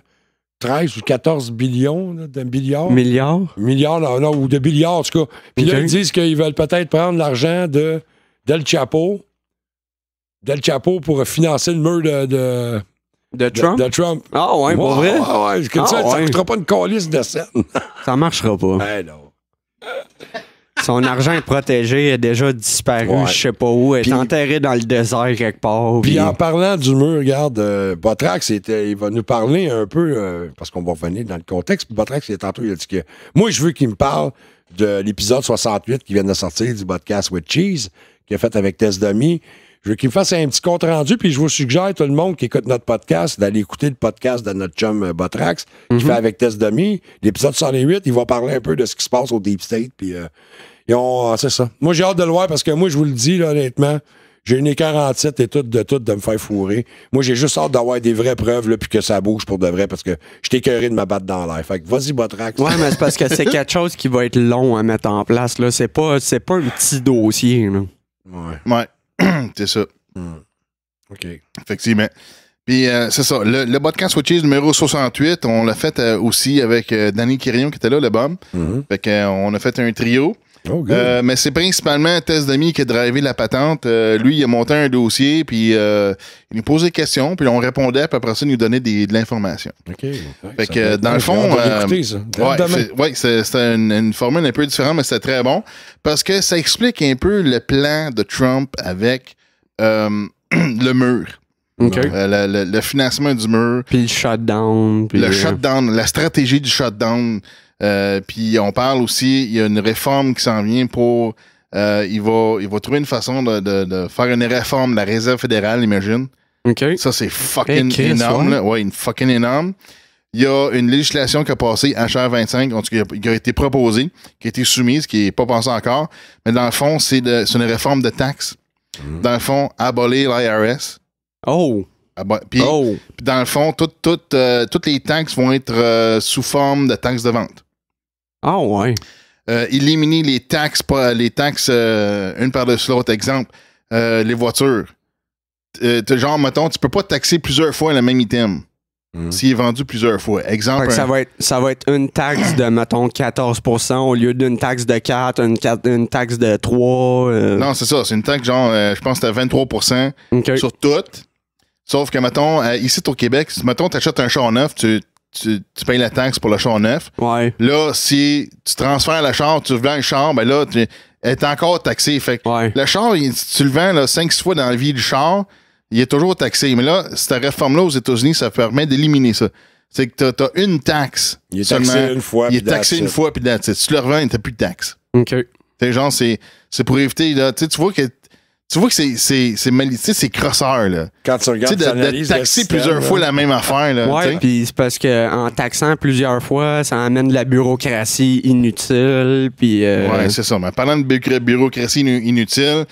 13 ou 14 billions là, de milliards. Milliards, non, ou de milliards, en tout cas. Puis là, ils disent qu'ils veulent peut-être prendre l'argent de Del Chapo pour financer le mur de Trump? De Trump. Ah ouais, pour vrai? Ouais, ça ne coûtera pas une calice de scène. Ça marchera pas. Ben non. Son argent est protégé, est déjà disparu, je sais pas où, est enterré dans le désert quelque part. Puis en parlant du mur, regarde, Botrax, il va nous parler un peu, parce qu'on va revenir dans le contexte. Botrax, tantôt, il a dit que moi, je veux qu'il me parle de l'épisode 68 qui vient de sortir du podcast With Cheese, qu'il a fait avec Tess Demi. Je veux qu'il me fasse un petit compte rendu, puis je vous suggère, tout le monde qui écoute notre podcast, d'aller écouter le podcast de notre chum Botrax, qui fait avec Tess Demi. L'épisode 108, il va parler un peu de ce qui se passe au Deep State, puis c'est ça. Moi, j'ai hâte de le voir parce que moi, je vous le dis, là, honnêtement, J'ai une 47 et tout de me faire fourrer. Moi, j'ai juste hâte d'avoir des vraies preuves, là, puis que ça bouge pour de vrai, parce que je t'ai écœuré de me battre dans l'air. Fait que vas-y, Botrax. Ouais, mais c'est parce que c'est quelque chose qui va être long à mettre en place, là. C'est pas un petit dossier, là. Ouais. C'est ça. OK. Effectivement. Puis, c'est ça. Le podcast Switches numéro 68, on l'a fait aussi avec Danny Quirion qui était là, le bum. Fait qu'on a fait un trio. Oh, good. Mais c'est principalement Tess Demi qui a drivé la patente. Lui, il a monté un dossier, puis il nous posait des questions, puis on répondait, puis après ça, il nous donnait de l'information. OK. Fait que, dans le fond... c'était une formule un peu différente, mais c'était très bon, parce que ça explique un peu le plan de Trump avec le mur. Okay. Le financement du mur. Puis le shutdown. Le shutdown, la stratégie du shutdown. Puis on parle aussi, il y a une réforme qui s'en vient pour... il va trouver une façon de faire une réforme de la Réserve fédérale, imagine. Okay. Ça, c'est fucking énorme. Là. Ouais, une fucking énorme. Il y a une législation qui a passé, HR 25, en tout cas, qui a été proposée, qui a été soumise, qui n'est pas pensée encore. Mais dans le fond, c'est une réforme de taxes. Dans le fond, abolir l'IRS. Oh! Puis dans le fond, toutes les taxes vont être sous forme de taxes de vente. Ah ouais. Éliminer les taxes une par-dessus l'autre. Exemple, les voitures. Genre, mettons, tu peux pas taxer plusieurs fois le même item. S'il est vendu plusieurs fois. Exemple. Ça va être une taxe de, mettons, 14% au lieu d'une taxe de 4, une taxe de 3. Non, c'est ça. C'est une taxe, genre, je pense que c'était 23% sur toutes. Sauf que, mettons, ici au Québec, si, mettons, tu achètes un char neuf, tu payes la taxe pour le char neuf. Ouais. Là, si tu transfères le char, tu vends le char, ben là, elle est encore taxée. Fait que le char, si tu le vends 5-6 fois dans la vie du char, il est toujours taxé. Mais là, cette réforme-là aux États-Unis, ça permet d'éliminer ça. C'est que tu as une taxe. Il est taxé une fois. Il est taxé une fois, puis si tu le revends, tu n'as plus de taxe. OK. Genre, c'est pour éviter. Là, tu vois que c'est crosseur, là. Quand tu regardes, de taxer plusieurs fois la même affaire, là. Ouais, puis c'est parce qu'en taxant plusieurs fois, ça amène de la bureaucratie inutile, puis... Ouais, c'est ça. Mais parlant de bureaucratie inutile,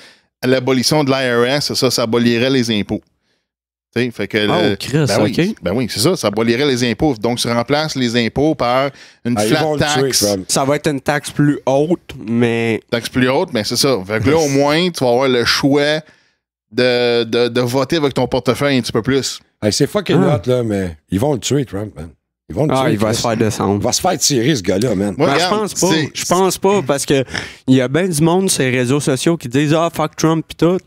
l'abolition de l'IRS, ça abolirait les impôts. T'sais, fait que Chris, OK. Ben oui, c'est ça. Ça abolirait les impôts. Donc, tu remplaces les impôts par une flat tax. Ça va être une taxe plus haute, mais... Taxe plus haute, mais c'est ça. Fait que là, au moins, tu vas avoir le choix de voter avec ton portefeuille un petit peu plus. Hey, c'est fucking hot, là, mais ils vont le tuer, Trump, man. Ils vont le tuer. Il va se faire descendre. Il va se faire tirer, ce gars-là, man. Ouais, je pense pas. Je pense pas, parce que il y a bien du monde sur les réseaux sociaux qui disent « Ah, fuck Trump » pis tout.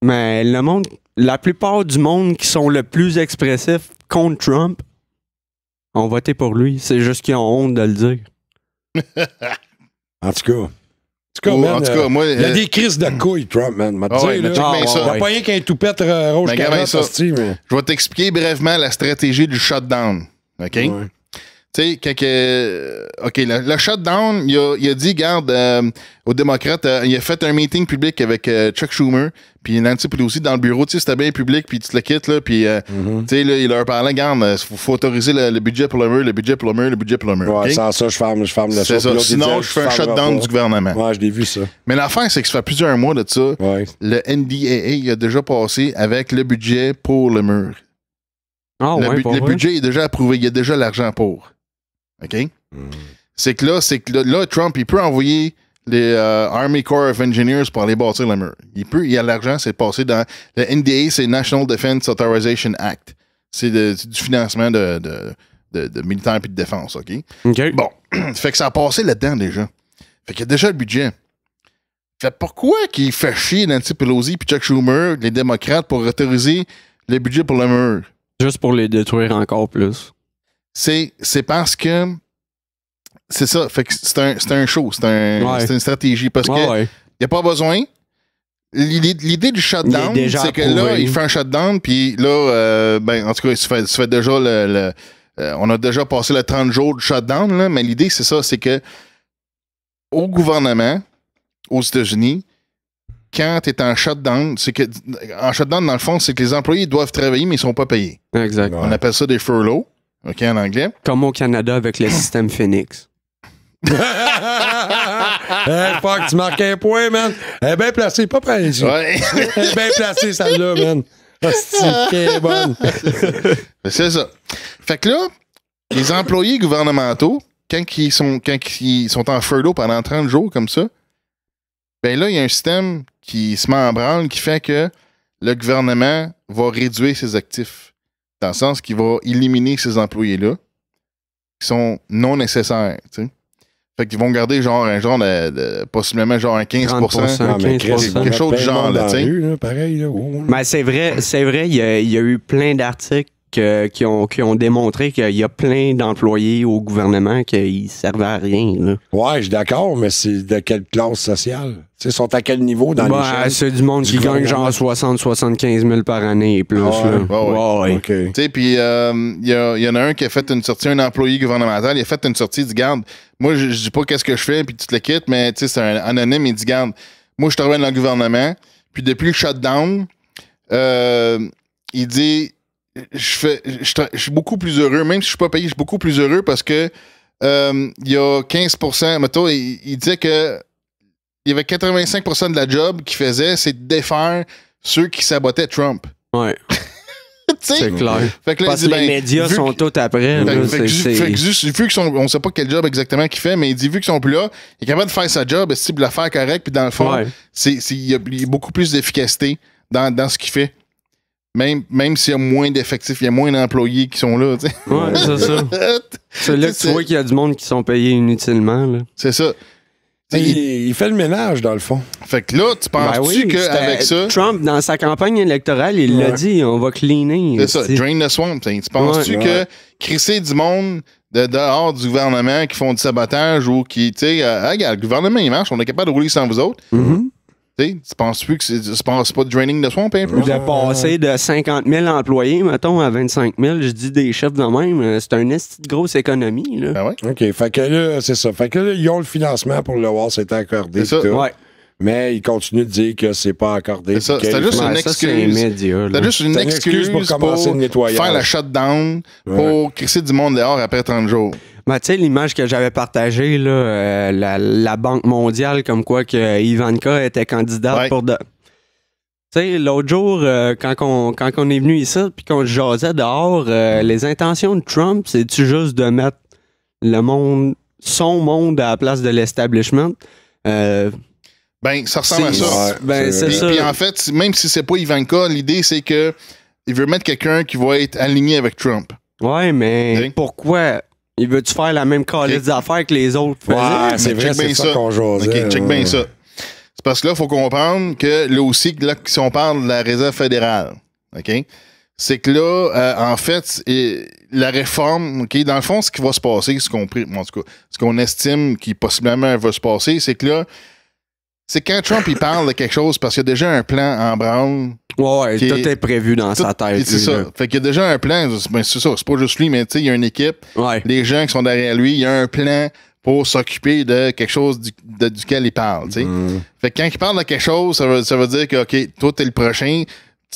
Mais le monde... La plupart du monde qui sont le plus expressifs contre Trump ont voté pour lui. C'est juste qu'ils ont honte de le dire. En tout cas, moi, il y a des crises de couilles, Trump, man. Il n'y a pas rien qu'un toupette rouge carotte, mais... Je vais t'expliquer brièvement la stratégie du shutdown. OK? Ouais. Tu sais, OK, le shutdown, il a dit, regarde, aux démocrates, il a fait un meeting public avec Chuck Schumer, puis Nancy Pelosi dans le bureau, tu sais, c'était bien public, puis tu te le quittes, là, puis, tu sais, il leur parlait, regarde, il faut autoriser le budget pour le mur, le budget pour le mur, le budget pour le mur. Ouais, okay? sans ça, je ferme le C'est ça, sinon, je fais un shutdown du gouvernement. Ouais, je l'ai vu, ça. Mais l'affaire, c'est que ça fait plusieurs mois de ça, le NDAA, il a déjà passé avec le budget pour le mur. Ah, le budget est déjà approuvé, il y a déjà l'argent pour. OK? C'est que là, Trump, il peut envoyer les Army Corps of Engineers pour aller bâtir le mur. Il a l'argent, c'est passé dans... Le NDA, c'est National Defense Authorization Act. C'est du financement de militaires et de défense, OK? Bon, fait que ça a passé là-dedans déjà. Fait qu'il y a déjà le budget. Fait pourquoi qu'il fait chier Nancy Pelosi et Chuck Schumer, les démocrates, pour autoriser le budget pour le mur? Juste pour les détruire encore plus. C'est parce que c'est ça. Fait que c'est un show, c'est une stratégie. Parce que il n'y a pas besoin. L'idée du shutdown, c'est que là, il fait un shutdown, puis là, en tout cas, il se fait déjà on a déjà passé le 30 jours de shutdown, là, mais l'idée, c'est ça, c'est que au gouvernement, aux États-Unis, quand tu es en shutdown, c'est que en shutdown, dans le fond, c'est que les employés doivent travailler, mais ils ne sont pas payés. Exact. On appelle ça des furloughs. OK, en anglais. Comme au Canada avec le système Phoenix. Fuck, tu marques un point, man. Elle est bien placée, pas près ici. Ouais. Elle est bien placée, celle-là, man. C'est est bonne. C'est ça. Fait que là, les employés gouvernementaux, quand ils sont en furlough pendant 30 jours comme ça, ben là, il y a un système qui se met en branle qui fait que le gouvernement va réduire ses actifs. Dans le sens qu'il va éliminer ces employés-là qui sont non nécessaires, tu sais. Fait qu'ils vont garder un genre de possiblement genre un 15%, quelque chose du genre, là, tu sais. Pareil, là. Ben, c'est vrai, il y a eu plein d'articles qui ont démontré qu'il y a plein d'employés au gouvernement qui servaient à rien, là. Ouais, je suis d'accord, mais c'est de quelle classe sociale? Ils sont à quel niveau dans l'échelle? C'est du monde qui gagne genre 60-75 000 par année et plus. Ouais. Okay. Tu sais, puis il y en a un qui a fait une sortie, un employé gouvernemental, il a fait une sortie, il dit, garde, moi, je dis pas qu'est-ce que je fais, puis tu te le quittes, mais tu sais, c'est un anonyme, il dit, garde, moi, je travaille dans le gouvernement, puis depuis le shutdown, il dit, je suis beaucoup plus heureux, même si je suis pas payé, je suis beaucoup plus heureux parce que il y a 15%, mettons, il disait que il y avait 85% de la job qu'il faisait, c'est de défaire ceux qui sabotaient Trump. Ouais. C'est clair. Fait que là, parce il dit, que les médias sont tous après. Vu qu'on sait pas quel job exactement qu'il fait, mais il dit vu qu'ils sont plus là, il est capable de faire sa job, de la faire correct, puis dans le fond, il y a beaucoup plus d'efficacité dans ce qu'il fait. Même s'il y a moins d'effectifs, il y a moins d'employés qui sont là. T'sais. Ouais, c'est ça. C'est là que tu vois qu'il y a du monde qui sont payés inutilement. Là. C'est ça. Il fait le ménage, dans le fond. Fait que là, tu penses-tu qu'avec ça... Trump, dans sa campagne électorale, il l'a dit, on va cleaner. C'est ça, drain the swamp. Tu penses-tu que crisser du monde dehors du gouvernement qui font du sabotage ou qui, tu sais, regarde, le gouvernement, il marche, on est capable de rouler sans vous autres. Tu penses-tu que c'est pas draining the swamp un peu? De passer de 50 000 employés, mettons, à 25 000, je dis des chiffres de même, c'est une grosse économie. Là. Ben ouais. OK, fait que là, c'est ça. Fait que là, ils ont le financement pour le voir, c'est accordé. C'est ça. Ouais. Mais ils continuent de dire que c'est pas accordé. C'est ça. C'était juste une excuse. C'était juste une excuse pour commencer le nettoyage. Faire la shutdown pour crisser du monde dehors après 30 jours. Ben, tu sais, l'image que j'avais partagée, là, la Banque mondiale, comme quoi que Ivanka était candidate pour de... Tu sais, l'autre jour, quand on est venu ici, puis qu'on jasait dehors, les intentions de Trump, c'est-tu juste de mettre son monde à la place de l'establishment? Ben, ça ressemble à ça. Ben, c'est ça. Puis en fait, même si c'est pas Ivanka, l'idée, c'est que il veut mettre quelqu'un qui va être aligné avec Trump. Ouais, mais pourquoi... Il veut-tu faire la même calice d'affaires que les autres faisaient? Ouais, c'est vrai, c'est ça qu'on jasait. OK, check bien ça. C'est parce que là, il faut comprendre que là aussi, là, si on parle de la Réserve fédérale, OK, c'est que là, en fait, la réforme, OK, dans le fond, ce qui va se passer, ce qu'on estime qui possiblement va se passer, c'est que là, c'est quand Trump il parle de quelque chose parce qu'il y a déjà un plan en branle. Ouais, tout est prévu dans sa tête. C'est ça. Fait qu'il y a déjà un plan. Ben, c'est ça. C'est pas juste lui, mais tu sais, il y a une équipe. Ouais. Les gens qui sont derrière lui, il y a un plan pour s'occuper de quelque chose duquel il parle. Tu sais. Fait que quand il parle de quelque chose, ça veut dire que, OK, toi, t'es le prochain.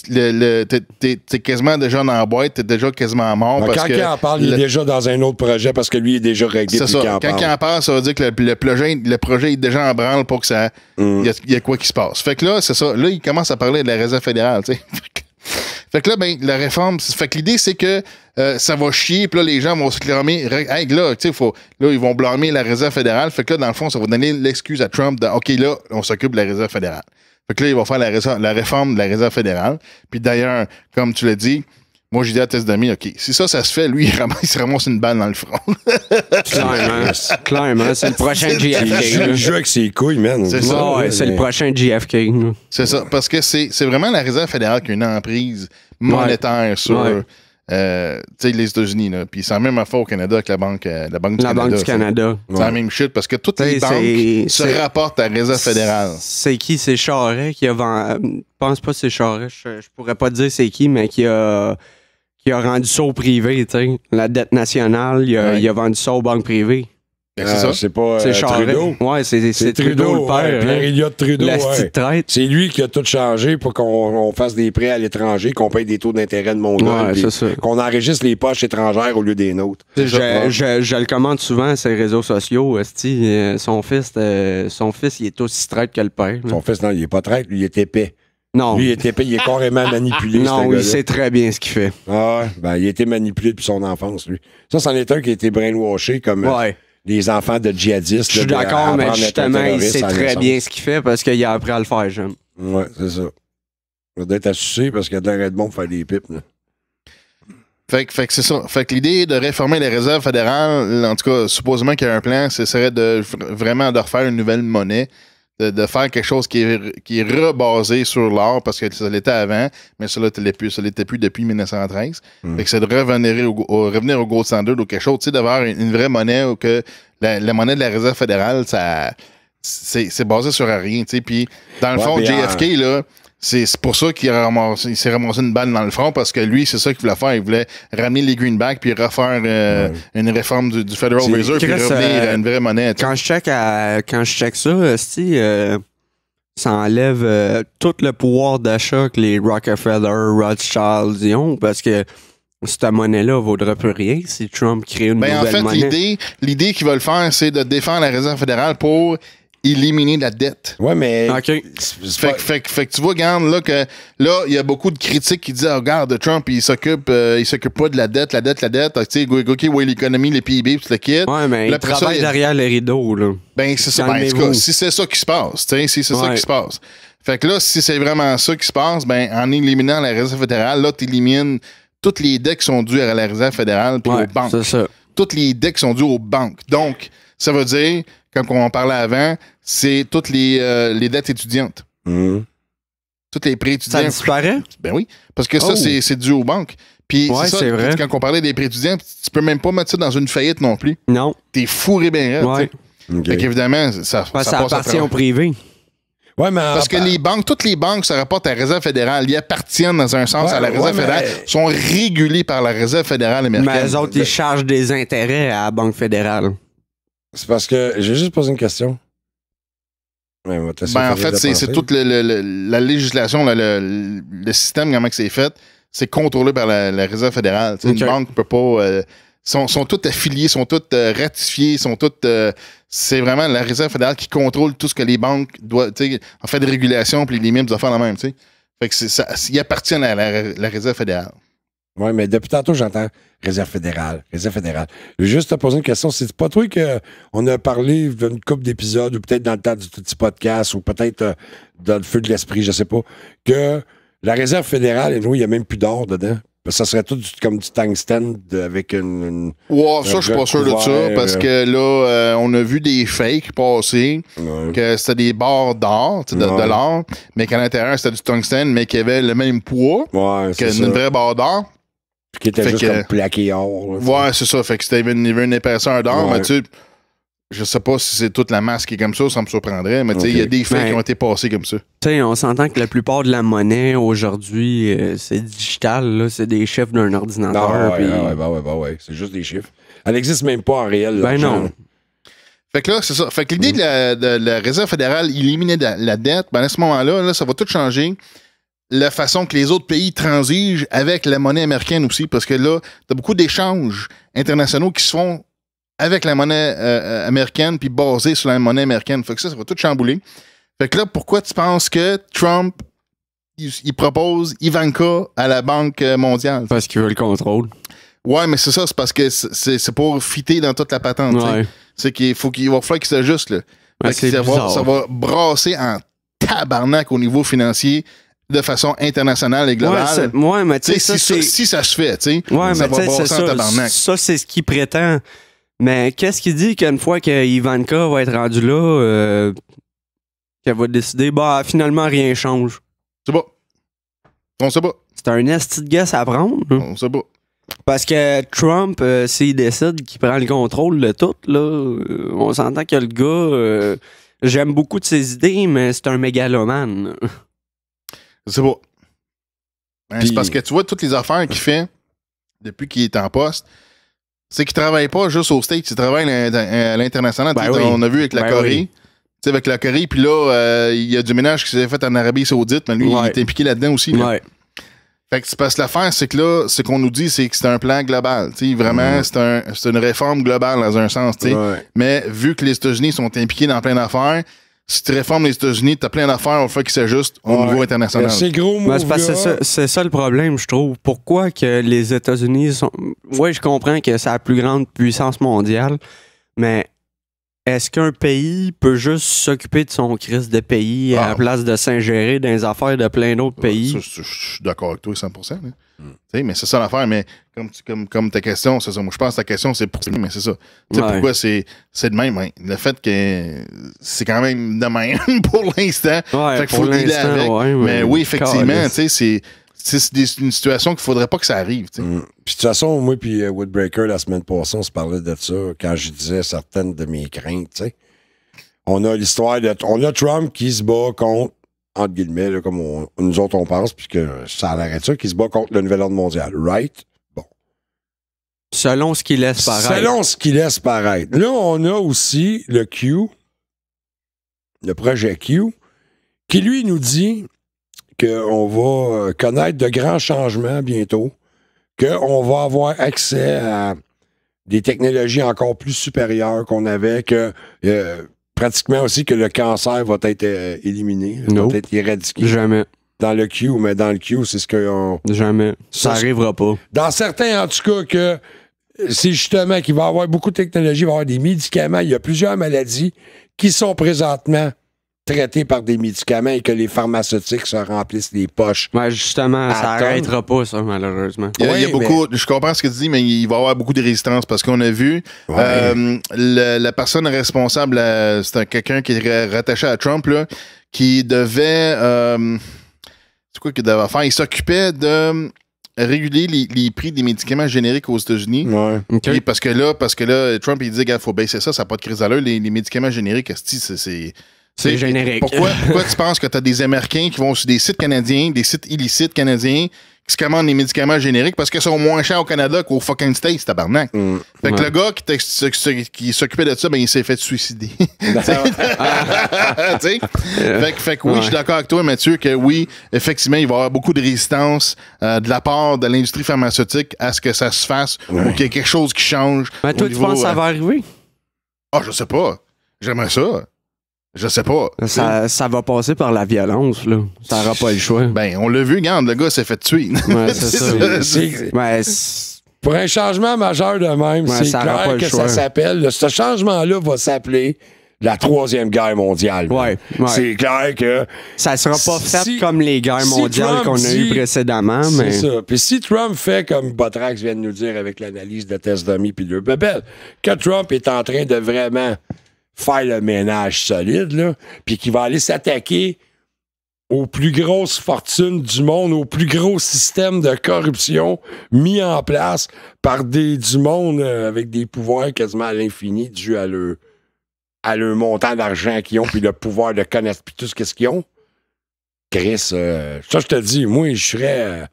T'es quasiment déjà dans la boîte, t'es déjà quasiment mort. Quand il en parle, il est déjà dans un autre projet parce que lui est déjà réglé. C'est ça. Quand il en parle, ça veut dire que le projet est déjà en branle pour que ça. Il y a quoi qui se passe. Fait que là, c'est ça. Là, il commence à parler de la Réserve fédérale, tu sais. Fait que là, ben, la réforme, fait que l'idée, c'est que ça va chier, puis là, les gens vont se clamer. Hey, là, tu sais, là, ils vont blâmer la Réserve fédérale. Fait que là, dans le fond, ça va donner l'excuse à Trump de OK, là, on s'occupe de la Réserve fédérale. Fait que là, il va faire la réforme de la Réserve fédérale. Puis d'ailleurs, comme tu l'as dit, moi, j'ai dit à Test-Demi, OK, si ça se fait, lui, il se ramasse une balle dans le front. Clairement, c'est le prochain JFK. Il joue avec ses couilles, man. C'est ça. Ouais, c'est le prochain JFK. C'est ça, parce que c'est vraiment la Réserve fédérale qui a une emprise monétaire sur les États-Unis. Puis c'est la même affaire au Canada avec la Banque du Canada. C'est la même shit, parce que toutes les banques se rapportent à la Réserve fédérale. C'est qui? C'est Charest qui a vendu... Je pense pas que c'est Charest. Je pourrais pas te dire c'est qui, mais qui a rendu ça au privé, tu sais. La dette nationale, il a vendu ça aux banques privées. C'est pas c'est Trudeau. Ouais, c'est Trudeau le père. Pierre Elliott Trudeau. La petite traite. C'est lui qui a tout changé pour qu'on fasse des prêts à l'étranger, qu'on paye des taux d'intérêt de mongol, qu'on enregistre les poches étrangères au lieu des nôtres. Je le commande souvent sur les réseaux sociaux. Son fils, il est aussi traite que le père. Son fils, non, il est pas traite, lui, il est épais. Non. Lui, il est épais, il est carrément manipulé. Non, il sait très bien ce qu'il fait. Ah ouais, ben, il a été manipulé depuis son enfance, lui. Ça, c'en est un qui a été brainwashé comme les enfants de djihadistes. Je suis d'accord, mais justement, il sait très bien ce qu'il fait parce qu'il a appris à le faire jeune. Ouais, c'est ça. Il doit être à sucer parce qu'il y a de l'arrêt de bombe pour faire des pipes. Là. Fait que c'est ça. Fait que l'idée de réformer les réserves fédérales, en tout cas, supposément qu'il y a un plan, ce serait vraiment de refaire une nouvelle monnaie. De faire quelque chose qui est rebasé sur l'or parce que ça l'était avant, mais ça l'était plus depuis 1913. Fait que c'est de revenir au gold standard ou quelque chose, tu sais, d'avoir une vraie monnaie ou que la monnaie de la réserve fédérale, c'est basé sur rien, tu sais. Puis dans le fond, JFK, là, c'est pour ça qu'il s'est ramassé une balle dans le front parce que lui, c'est ça qu'il voulait faire. Il voulait ramener les greenbacks puis refaire une réforme du Federal Reserve puis revenir à une vraie monnaie. Quand je check ça, ça enlève tout le pouvoir d'achat que les Rockefeller, Rothschild ont parce que cette monnaie-là vaudra plus rien si Trump crée une nouvelle monnaie. En fait, l'idée qu'ils veulent faire, c'est de défendre la réserve fédérale pour éliminer la dette. Ouais, mais... Fait que tu vois, regarde, là, que là, il y a beaucoup de critiques qui disent, regarde, Trump, il s'occupe pas de la dette. Tu sais, OK, ouais, l'économie, les PIB, puis tu le quittes. Ouais, mais il travaille derrière les rideaux, là. Ben, c'est ça. Ben, en tout cas, si c'est ça qui se passe, tu sais, si c'est ça qui se passe. Fait que là, si c'est vraiment ça qui se passe, ben, en éliminant la réserve fédérale, là, tu élimines toutes les dettes qui sont dues à la réserve fédérale puis aux banques. C'est ça. Toutes les dettes qui sont dues aux banques. Donc, ça veut dire, comme on parlait avant, c'est toutes les dettes étudiantes. Toutes les prêts étudiants. Ça disparaît? Ben oui. Parce que ça, c'est dû aux banques. Puis c'est vrai. Quand on parlait des prêts étudiants, tu peux même pas mettre ça dans une faillite non plus. Non. T'es fourré bien raide. Fait qu'évidemment, ça appartient au privé. Ouais, mais parce que toutes les banques se rapportent à la Réserve fédérale. Ils appartiennent dans un sens à la Réserve fédérale. Sont régulés par la Réserve fédérale américaine. Mais les autres, ils chargent des intérêts à la Banque fédérale. C'est parce que j'ai juste posé une question. En fait, c'est toute la législation, le système, comment c'est fait, c'est contrôlé par la Réserve fédérale. Une banque ne peut pas... sont toutes affiliées, sont toutes ratifiées, sont toutes... c'est vraiment la Réserve fédérale qui contrôle tout ce que les banques doivent... En fait, de régulation, puis les limites doivent faire la même. Fait que ils appartiennent à la Réserve fédérale. Oui, mais depuis tantôt, j'entends Réserve fédérale. Je vais juste te poser une question. C'est pas toi qu'on a parlé d'une couple d'épisodes, ou peut-être dans le temps du petit podcast, ou peut-être dans le feu de l'esprit, je sais pas, que la Réserve fédérale, il n'y a même plus d'or dedans. Ça serait tout comme du tungstène avec une ouais, ça, je suis pas sûr de ça, parce que là, on a vu des fakes passer, que c'était des barres d'or, de l'or, mais qu'à l'intérieur, c'était du tungstène, mais qu'il y avait le même poids qu'une vraie barre d'or. Qui était juste comme plaqué or. Ouais, c'est ça. Fait que c'était une épaisseur d'or, mais tu sais, je sais pas si c'est toute la masse qui est comme ça me surprendrait, mais tu sais, il y a des faits qui ont été passés comme ça. Tu sais, on s'entend que la plupart de la monnaie aujourd'hui, c'est digital, là, c'est des chiffres d'un ordinateur. Ouais, c'est juste des chiffres. Elle n'existe même pas en réel. Ben non. Fait que là, c'est ça. Fait que l'idée de la Réserve fédérale éliminer la dette, ben à ce moment-là, là, ça va tout changer. La façon que les autres pays transigent avec la monnaie américaine aussi, parce que là, t'as beaucoup d'échanges internationaux qui se font avec la monnaie américaine puis basés sur la monnaie américaine. Fait que ça va tout chambouler. Fait que là, pourquoi tu penses que Trump, il propose Ivanka à la Banque mondiale? Parce qu'il veut le contrôle. Ouais, mais c'est ça, c'est parce que c'est pour fitter dans toute la patente. Ouais. C'est qu'il va falloir qu'il s'ajuste, là. Ouais, ça va brasser en tabarnak au niveau financier de façon internationale et globale. Ouais, mais tu sais, si ça se fait, tu sais, ouais, ça va brasser en tabarnak. Ça, c'est ce qu'il prétend. Mais qu'est-ce qu'il dit qu'une fois que Ivanka va être rendue là, qu'elle va décider, finalement, rien change? C'est pas. On sait pas. C'est un esti de guess à prendre. On sait pas. Parce que Trump, s'il décide qu'il prend le contrôle de tout, là, on s'entend que le gars, j'aime beaucoup de ses idées, mais c'est un mégalomane. Je sais pas. C'est parce que tu vois toutes les affaires qu'il fait depuis qu'il est en poste. c'est qu'ils travaillent pas juste aux States, ils travaillent à l'international. Ben oui. On a vu avec la Ben Corée. oui. Tu sais, avec la Corée, puis là, il y a du ménage qui s'est fait en Arabie Saoudite, mais lui, il est impliqué là-dedans aussi. Là. Ouais. Fait que c'est parce que l'affaire, c'est que là, ce qu'on nous dit, c'est que c'est un plan global. Tu sais, vraiment, c'est une réforme globale dans un sens. Tu sais. Mais vu que les États-Unis sont impliqués dans plein d'affaires, si tu réformes les États-Unis, tu as plein d'affaires au fait qu'ils s'ajustent au niveau international. C'est gros move, c'est ça le problème, je trouve. Pourquoi que les États-Unis sont... Oui, je comprends que c'est la plus grande puissance mondiale, mais est-ce qu'un pays peut juste s'occuper de son crise de pays à la place de s'ingérer dans les affaires de plein d'autres pays? Je suis d'accord avec toi 100%. Mais c'est ça l'affaire. Mais comme ta question, c'est ça. Moi, je pense que ta question, c'est pourquoi. Mais c'est ça. Pourquoi c'est de même. Hein? Le fait que c'est quand même de même pour l'instant. Fait qu'il faut dealer avec. Mais oui, effectivement, c'est une situation qu'il faudrait pas que ça arrive. Puis de toute façon, moi puis Woodbreaker, la semaine passée, on se parlait de ça quand je disais certaines de mes craintes. T'sais. On a l'histoire de... On a Trump qui se bat contre, entre guillemets, là, comme nous autres on pense, puisque ça a l'air de ça, qui se bat contre le nouvel ordre mondial. Right? Bon. Selon ce qu'il laisse paraître. Selon ce qu'il laisse paraître. Là, on a aussi le Q, le projet Q, qui lui nous dit qu'on va connaître de grands changements bientôt, qu'on va avoir accès à des technologies encore plus supérieures qu'on avait, que pratiquement aussi que le cancer va être éliminé, va être éradiqué. Jamais. Dans le Q, mais dans le Q, c'est ce qu'on... Jamais. Ça arrivera pas. Dans certains, en tout cas, que c'est justement qu'il va y avoir beaucoup de technologies, il va y avoir des médicaments, il y a plusieurs maladies qui sont présentement traités par des médicaments et que les pharmaceutiques se remplissent les poches. Ouais, justement, ça n'arrêtera pas, ça, malheureusement. Il y a beaucoup, je comprends ce que tu dis, mais il va y avoir beaucoup de résistance parce qu'on a vu la personne responsable, c'est quelqu'un qui est rattaché à Trump, là, qui devait... c'est quoi qu'il devait faire? Il s'occupait de réguler les prix des médicaments génériques aux États-Unis. Ouais. Okay. Et parce que là, Trump, il dit qu'il faut baisser ça n'a pas de crise à l'heure. Les médicaments génériques, c'est générique. Pourquoi tu penses que tu as des Américains qui vont sur des sites canadiens, des sites illicites canadiens, qui se commandent des médicaments génériques parce qu'ils sont moins chers au Canada qu'au fucking States, tabarnak. Fait que le gars qui s'occupait de ça, ben, il s'est fait suicider. Fait que oui, je suis d'accord avec toi, Mathieu, que oui, effectivement, il va y avoir beaucoup de résistance de la part de l'industrie pharmaceutique à ce que ça se fasse ou qu'il y ait quelque chose qui change. Mais toi, tu penses que ça va arriver? Ah, je sais pas. J'aimerais ça. Je sais pas. Ça va passer par la violence, là. Ça n'aura pas le choix. Ben, on l'a vu, regarde, le gars s'est fait tuer. Ouais, c'est ça. Pour un changement majeur de même, c'est clair que ça s'appelle... Ce changement-là va s'appeler la Troisième Guerre mondiale. Ouais. C'est clair que... Ça sera pas fait comme les guerres mondiales qu'on a eues précédemment, mais... C'est ça. Puis si Trump fait, comme Botrax vient de nous dire avec l'analyse de test dummy puis le bebel, que Trump est en train de vraiment... faire le ménage solide, là, puis qui va aller s'attaquer aux plus grosses fortunes du monde, aux plus gros systèmes de corruption mis en place par du monde avec des pouvoirs quasiment à l'infini dû à leur montant d'argent qu'ils ont, puis le pouvoir de connaître, puis tout ce qu'ils ont. Chris, ça, je te dis, moi, je serais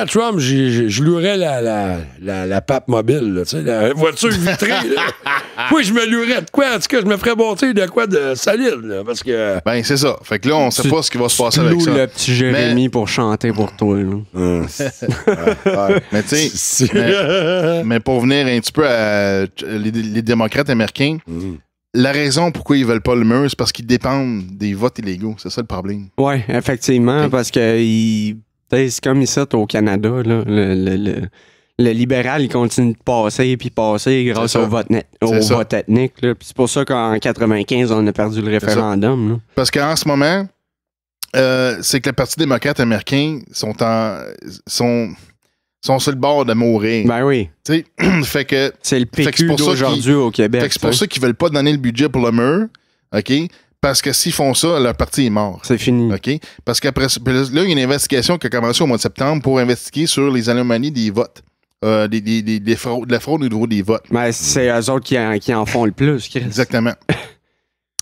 Trump, je louerais la pape mobile, tu sais, la voiture vitrée. Moi, je me louerais de quoi? En tout cas, je me ferais monter de quoi de solide, là, parce que... Ben, c'est ça. Fait que là, on sait pas ce qui va se passer avec ça. Le petit Jérémy pour chanter pour toi, là. Mais tu sais, mais pour venir un petit peu à les démocrates américains, la raison pourquoi ils veulent pas le mur, c'est parce qu'ils dépendent des votes illégaux. C'est ça le problème. Oui, effectivement, parce que c'est comme ici au Canada, là, le libéral, il continue de passer grâce au vote ethnique. Là. Puis c'est pour ça qu'en 95, on a perdu le référendum. Là. Parce qu'en ce moment, c'est que le Parti démocrate américain sont sur le bord de mourir. Ben oui. Fait que c'est le PQ d'aujourd'hui au Québec. C'est pour ça qu'ils veulent pas donner le budget pour le mur. OK? Parce que s'ils font ça, leur parti est mort. C'est fini. OK? Parce qu'après, là, il y a une investigation qui a commencé au mois de septembre pour investiguer sur les anomalies des votes. De la fraude au niveau des votes. Mais c'est eux autres qui en font le plus, Chris. Exactement.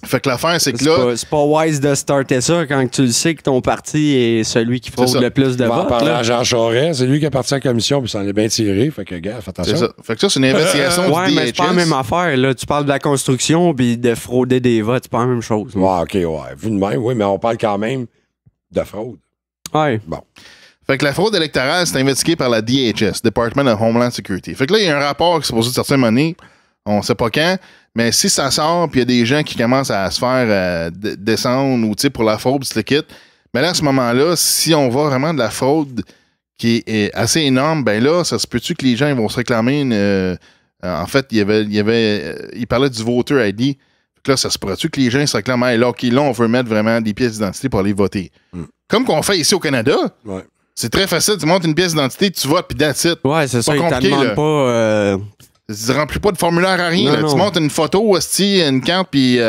Fait que l'affaire, c'est que là... C'est pas wise de starter ça quand tu le sais que ton parti est celui qui fraude le plus de votes. Parler à Jean Charest, c'est lui qui est parti en commission puis s'en est bien tiré. Fait que, gars, fais attention. C'est ça. Fait que ça, c'est une investigation du DHS. Mais c'est pas la même affaire. Là. Tu parles de la construction puis de frauder des votes, c'est pas la même chose. Ouais, OK, ouais. Vu de même, oui, mais on parle quand même de fraude. Ouais. Bon. Fait que la fraude électorale, c'est investigué par la DHS, Department of Homeland Security. Fait que là, il y a un rapport qui est supposé sortir monnaie. On sait pas quand. Mais si ça sort, puis il y a des gens qui commencent à se faire descendre ou pour la fraude, c'est le kit. Mais là, à ce moment-là, si on voit vraiment de la fraude qui est assez énorme, ben là, ça se peut-tu que les gens ils vont se réclamer en fait, il parlait du voter ID. Fait que là, ça se pourrait-tu que les gens se réclament, là, OK, là, on veut mettre vraiment des pièces d'identité pour aller voter. Comme qu'on fait ici au Canada. Ouais. C'est très facile. Tu montes une pièce d'identité, tu votes, puis that's it. Ouais, c'est ça. Ils te demandent pas... Tu remplis pas de formulaire à rien. Non. Tu montes une photo, une carte, puis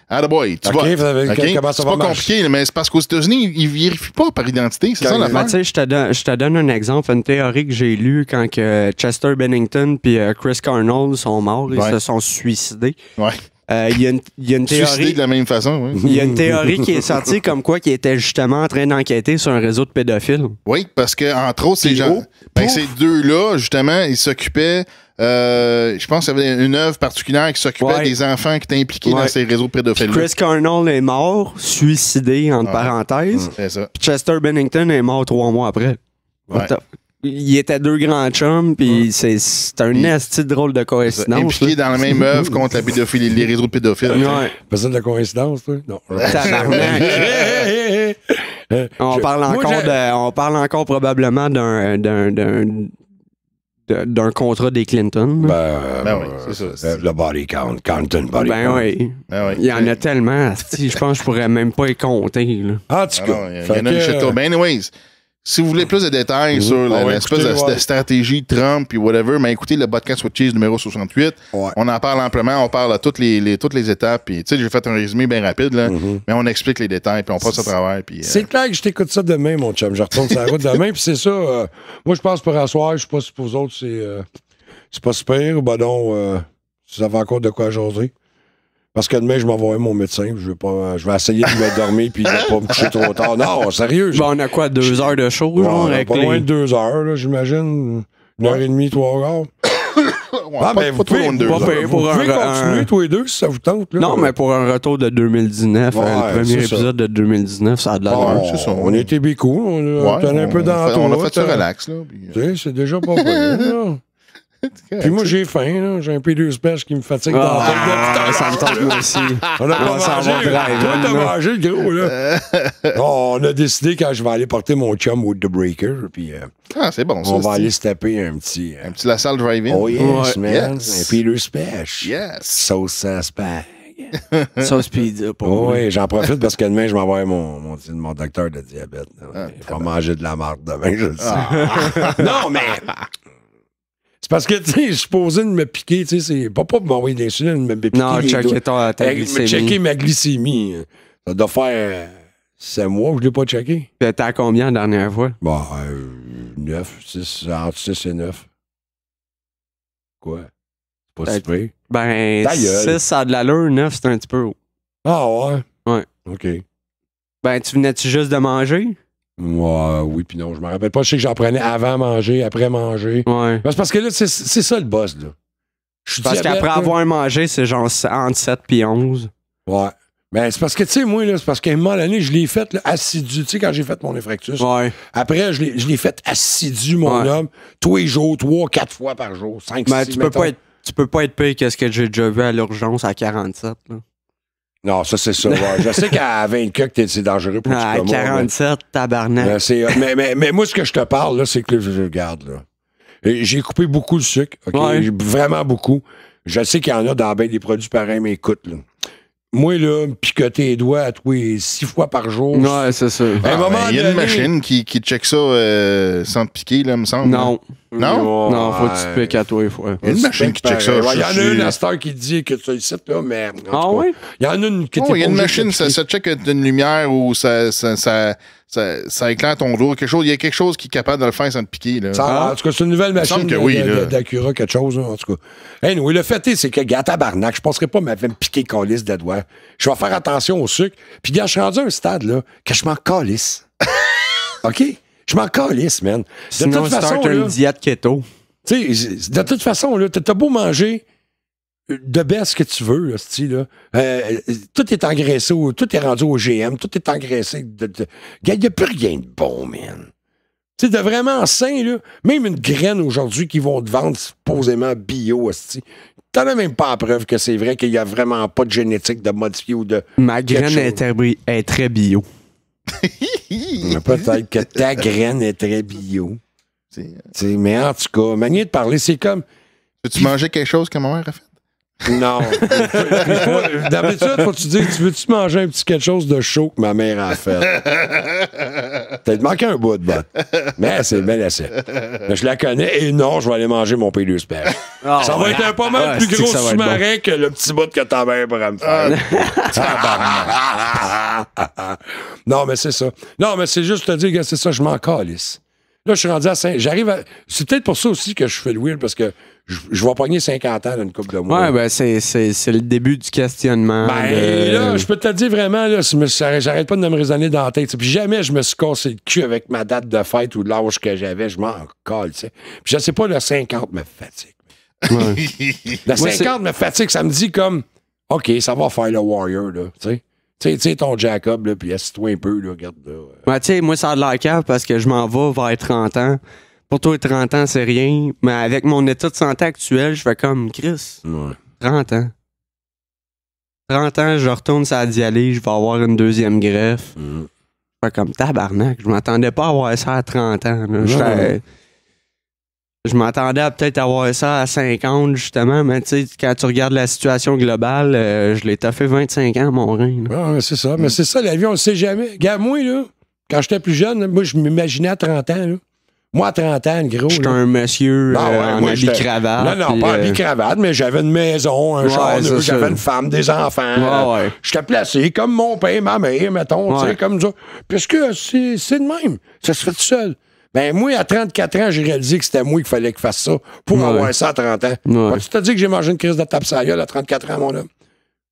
attaboy, tu votes. Comment ça c'est va pas compliqué, mais c'est parce qu'aux États-Unis, ils vérifient pas par identité. C'est ça l'affaire. Tu sais, je te donne un exemple, une théorie que j'ai lue quand que Chester Bennington puis Chris Cornell sont morts. Ils se sont suicidés. Ouais. Il y a une théorie. Suicidés de la même façon, oui. Il y a une théorie qui est sortie comme quoi qui était justement en train d'enquêter sur un réseau de pédophiles. Oui, parce que entre autres, ces gens, ces deux-là, justement, ils s'occupaient. Je pense qu'il y avait une œuvre particulière qui s'occupait des enfants qui étaient impliqués dans ces réseaux de pédophiles. Chris Cornell est mort, suicidé, entre parenthèses. C'est ça. Chester Bennington est mort 3 mois après. Ouais. Il était 2 grands chums, puis c'est un esti drôle de coïncidence. Impliqués dans la même œuvre contre la pédophilie, les réseaux de pédophiles. Ouais. Pas ça de la coïncidence, toi? Non. On parle encore probablement d'un contrat des Clinton. Ben oui, c'est ça. Le body count, Compton body count. Oui. Il y en a tellement. Je pense que je pourrais même pas y compter. Là. En tout cas. Il y en a une château. Ben anyways, si vous voulez plus de détails sur l'espèce de stratégie de Trump et whatever, mais écoutez le podcast with Cheese numéro 68. Ouais. On en parle amplement, on parle à toutes les étapes. Puis, tu sais, j'ai fait un résumé bien rapide, là, mais on explique les détails, puis on passe à travers. Puis, c'est clair que je t'écoute ça demain, mon chum. Je retourne sur la route demain, puis c'est ça. Moi, je pense pour asseoir, je sais pas si pour vous autres, c'est pas super. Ben non, si vous avez encore de quoi jaser. Parce que demain, je m'envoie mon médecin. Je vais essayer de me dormir puis de ne pas me coucher trop tard. Non, sérieux. Ben, on a quoi, 2 heures de show? Pas loin de 2 heures, là, j'imagine. 1h30, 3 heures. Mais vous pouvez continuer, tous les deux, si ça vous tente. Là. Non, mais pour un retour de 2019, le premier épisode de 2019, ça a de l'allure. C'est ça. On était bien cool. On a un peu dans on a fait ça relax. Là. C'est déjà pas pire. Puis moi, j'ai faim, là. J'ai un P2 Special qui me fatigue dans la tête. Ça me tente moi aussi. On a pas mangé, le gros, là. On a décidé quand je vais aller porter mon chum au The Breaker, puis c'est bon, ça. On va aller se taper un petit La Salle drive-in. Oh yes, man. Un P2 Special. Yes. Sauce spag. Sauce pizza pour moi. Oui, j'en profite parce que demain, je m'envoie mon docteur de diabète. Je vais manger de la marde demain, je le sais. Non, mais... C'est parce que, tu sais, je suis supposé de me piquer, tu sais, c'est pas pour m'envoyer de l'insuline, mais me piquer. Non, checker ta glycémie. Checker ma glycémie. Ça doit faire 7 mois que je l'ai pas checké. Puis t'es à combien la dernière fois? Bon, 9, 6, entre 6 et 9. Quoi? C'est pas si près. Ben, 6, ça a de l'allure, 9, c'est un petit peu haut. Ah ouais? Ouais. OK. Ben, tu venais-tu juste de manger? Moi, oui, puis non, je me rappelle pas. Je sais que j'en prenais avant manger, après manger. Ouais. Ben, c'est parce que là, c'est ça le boss, là. Parce qu'après avoir mangé, c'est genre entre 7 et 11. Ouais. Ben, c'est parce que, tu sais, moi, là, c'est parce qu'à un moment donné, je l'ai fait là, assidu. Tu sais, quand j'ai fait mon infractus. Ouais. Après, je l'ai fait assidu, mon homme, tous les jours, 3-4 fois par jour, 5, ben, 6, tu peux pas être pire que ce que j'ai déjà vu à l'urgence à 47, là. Non, ça, c'est ça. Ouais. Je sais qu'à 24, c'est dangereux pour à 47, tabarnak. Mais moi, ce que je te parle, là, c'est que je regarde, là. J'ai coupé beaucoup le sucre, OK? Ouais. Vraiment beaucoup. Je sais qu'il y en a dans bien des produits pareils, mais écoute, là. Moi, là, me picoter les doigts à tous les 6 fois par jour. Ouais, c'est ça. Il y a une machine qui check ça sans te piquer, là, me semble. Non. Non? Non, faut que tu te piques à toi, fois. Il y a une machine qui check ça. Il y en a une à cette heure qui dit que tu as ici, là, mais. Ah oui? Il y en a une qui il y a une machine, ça check une lumière ou ça ça éclaire ton dos. Il y a quelque chose qui est capable de le faire sans te piquer. Là. En tout cas, c'est une nouvelle machine d'Acura, quelque chose, là, en tout cas. Anyway, le fait est, c'est que, gars, tabarnak, je penserais pas m'avait me piquer calice de doigts. Je vais faire attention au sucre. Puis, gars, je suis rendu à un stade, là, que je m'en calisse. OK? Je m'en calisse, man. Sinon, start une diète keto. Tu sais, de toute façon, là, t'as beau manger de baisse que tu veux, là, style, là. Tout est engraissé, tout est rendu au GM, tout est engraissé. Il n'y a plus rien de bon, man. Tu sais, de vraiment sain, là, même une graine aujourd'hui qu'ils vont te vendre supposément bio, hostie. T'en as même pas la preuve que c'est vrai qu'il n'y a vraiment pas de génétique de modifié ou de... Ma graine est très bio. Peut-être que ta graine est très bio. Mais en tout cas, manière de parler, c'est comme... Peux-tu manger quelque chose que ma mère a fait? Non. D'habitude, faut que tu dises, tu veux-tu manger un petit quelque chose de chaud que ma mère a fait? Peut-être manqué un bout de botte. Mais c'est bien assez. Je la connais et non, je vais aller manger mon P2 Spec. Ça va être un pas mal plus gros sous-marin que le petit bout que ta mère pourra me faire. Non, mais c'est ça. Non, mais c'est juste te dire que c'est ça, je m'en calisse. Là, je suis rendu à 5. J'arrive à. C'est peut-être pour ça aussi que je fais le weird, parce que je vais pogner 50 ans dans une couple de mois. Ouais, ben, c'est le début du questionnement. Ben, là, je peux te dire vraiment, là, j'arrête pas de me raisonner dans la tête. Puis jamais je me suis cassé le cul avec ma date de fête ou l'âge que j'avais. Je m'en colle, tu sais. Puis je sais pas, le 50 me fatigue. Ouais. Le 50 me fatigue, ça me dit comme, OK, ça va faire le warrior, là, tu sais. Tu sais, ton Jacob, là, puis assis-toi un peu, là, regarde là. Ouais, tu sais, moi, ça a de la cave parce que je m'en vais vers 30 ans. Pour toi, 30 ans, c'est rien. Mais avec mon état de santé actuel, je fais comme Chris. Ouais. 30 ans. 30 ans, je retourne sur la dialyse, je vais avoir une deuxième greffe. Je fais comme tabarnak. Je m'attendais pas à avoir ça à 30 ans. Là. Je m'attendais à peut-être avoir ça à 50, justement, mais tu sais, quand tu regardes la situation globale, je l'ai taffé 25 ans, mon rein. Ouais, c'est ça. Mais c'est ça, la vie, on le sait jamais. Regarde, moi, là, quand j'étais plus jeune, moi, je m'imaginais à 30 ans, là. Moi, à 30 ans, gros. J'étais un monsieur en habit-cravate. Non, pas habit-cravate, mais j'avais une maison, un char, j'avais une femme, des enfants. Ouais. J'étais placé comme mon père, ma mère, mettons, tu sais, comme ça. Puisque c'est de même. Ça se fait tout seul. Ben, moi, à 34 ans, j'ai réalisé que c'était moi qu'il fallait qu'il fasse ça pour avoir ça à 30 ans. Ouais. Tu t'as dit que j'ai mangé une crise de tape à gueule à 34 ans, mon homme.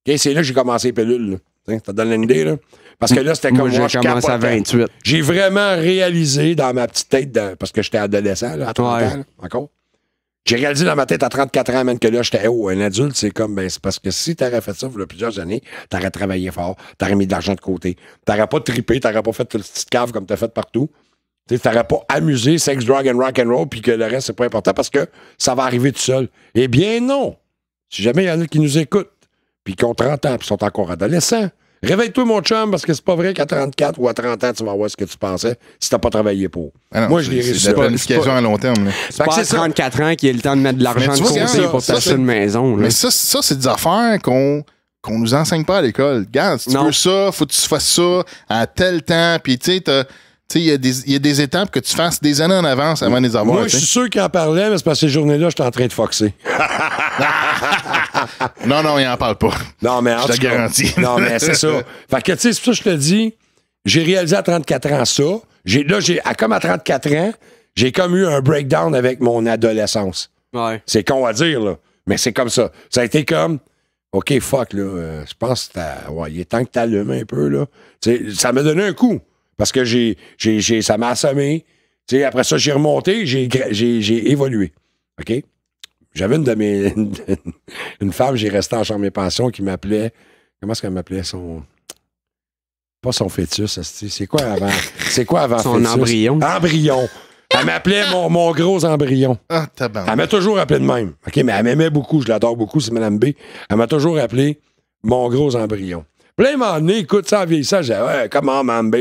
Okay, c'est là que j'ai commencé les pilules. Ça te donne une idée, là? Parce que là, c'était comme moi, j'ai commencé à 28. J'ai vraiment réalisé dans ma petite tête, parce que j'étais adolescent, là, à 30 ans, là, encore. J'ai réalisé dans ma tête à 34 ans, même que là, j'étais un adulte, c'est comme, ben, c'est parce que si t'aurais fait ça il y a plusieurs années, t'aurais travaillé fort, t'aurais mis de l'argent de côté, t'aurais pas trippé, t'aurais pas fait une petite cave comme t'as fait partout. Tu t'aurais pas amusé sex, drug and rock and roll, puis que le reste, c'est pas important parce que ça va arriver tout seul. Eh bien, non. Si jamais il y en a qui nous écoutent, puis qui ont 30 ans, puis sont encore adolescents, réveille-toi, mon chum, parce que c'est pas vrai qu'à 34 ou à 30 ans, tu vas voir ce que tu pensais si t'as pas travaillé pour. Ah non, moi, je l'ai réussi. C'est de la planification à long terme. C'est pas à 34 ans qu'il y a le temps de mettre de l'argent de côté pour t'acheter une maison. Là. Mais ça, c'est des affaires qu'on nous enseigne pas à l'école. Regarde, si tu veux ça, faut que tu fasses ça à tel temps, puis tu sais, il y a des étapes que tu fasses des années en avance avant de les avoir. Moi, je suis sûr qu'il en parlait, mais c'est parce que ces journées-là, j'étais en train de foxer. Non, il en parle pas. Non, mais je te garantis. Non, mais c'est ça. Fait que, tu sais, c'est pour ça que je te dis, j'ai réalisé à 34 ans ça. Comme à 34 ans, j'ai comme eu un breakdown avec mon adolescence. Ouais. C'est con à dire, là. Mais c'est comme ça. Ça a été comme, OK, fuck, là. Je pense que il est temps que t'allumes un peu, là. T'sais, ça m'a donné un coup. Parce que ça m'a assommé. T'sais, après ça, j'ai remonté, j'ai évolué. OK? J'avais une femme, j'ai resté en chambre et pension, qui m'appelait. Comment est-ce qu'elle m'appelait son. Pas son fœtus, c'est quoi avant? C'est quoi avant son fœtus? Embryon. Embryon. Elle m'appelait mon gros embryon. Ah, tabarnak. Elle m'a toujours appelé de même. OK, mais elle m'aimait beaucoup, je l'adore beaucoup, c'est Mme B. Elle m'a toujours appelé mon gros embryon. Plein moment donné, écoute, ça en vieillissant, je disais, ouais, comment, Mme B,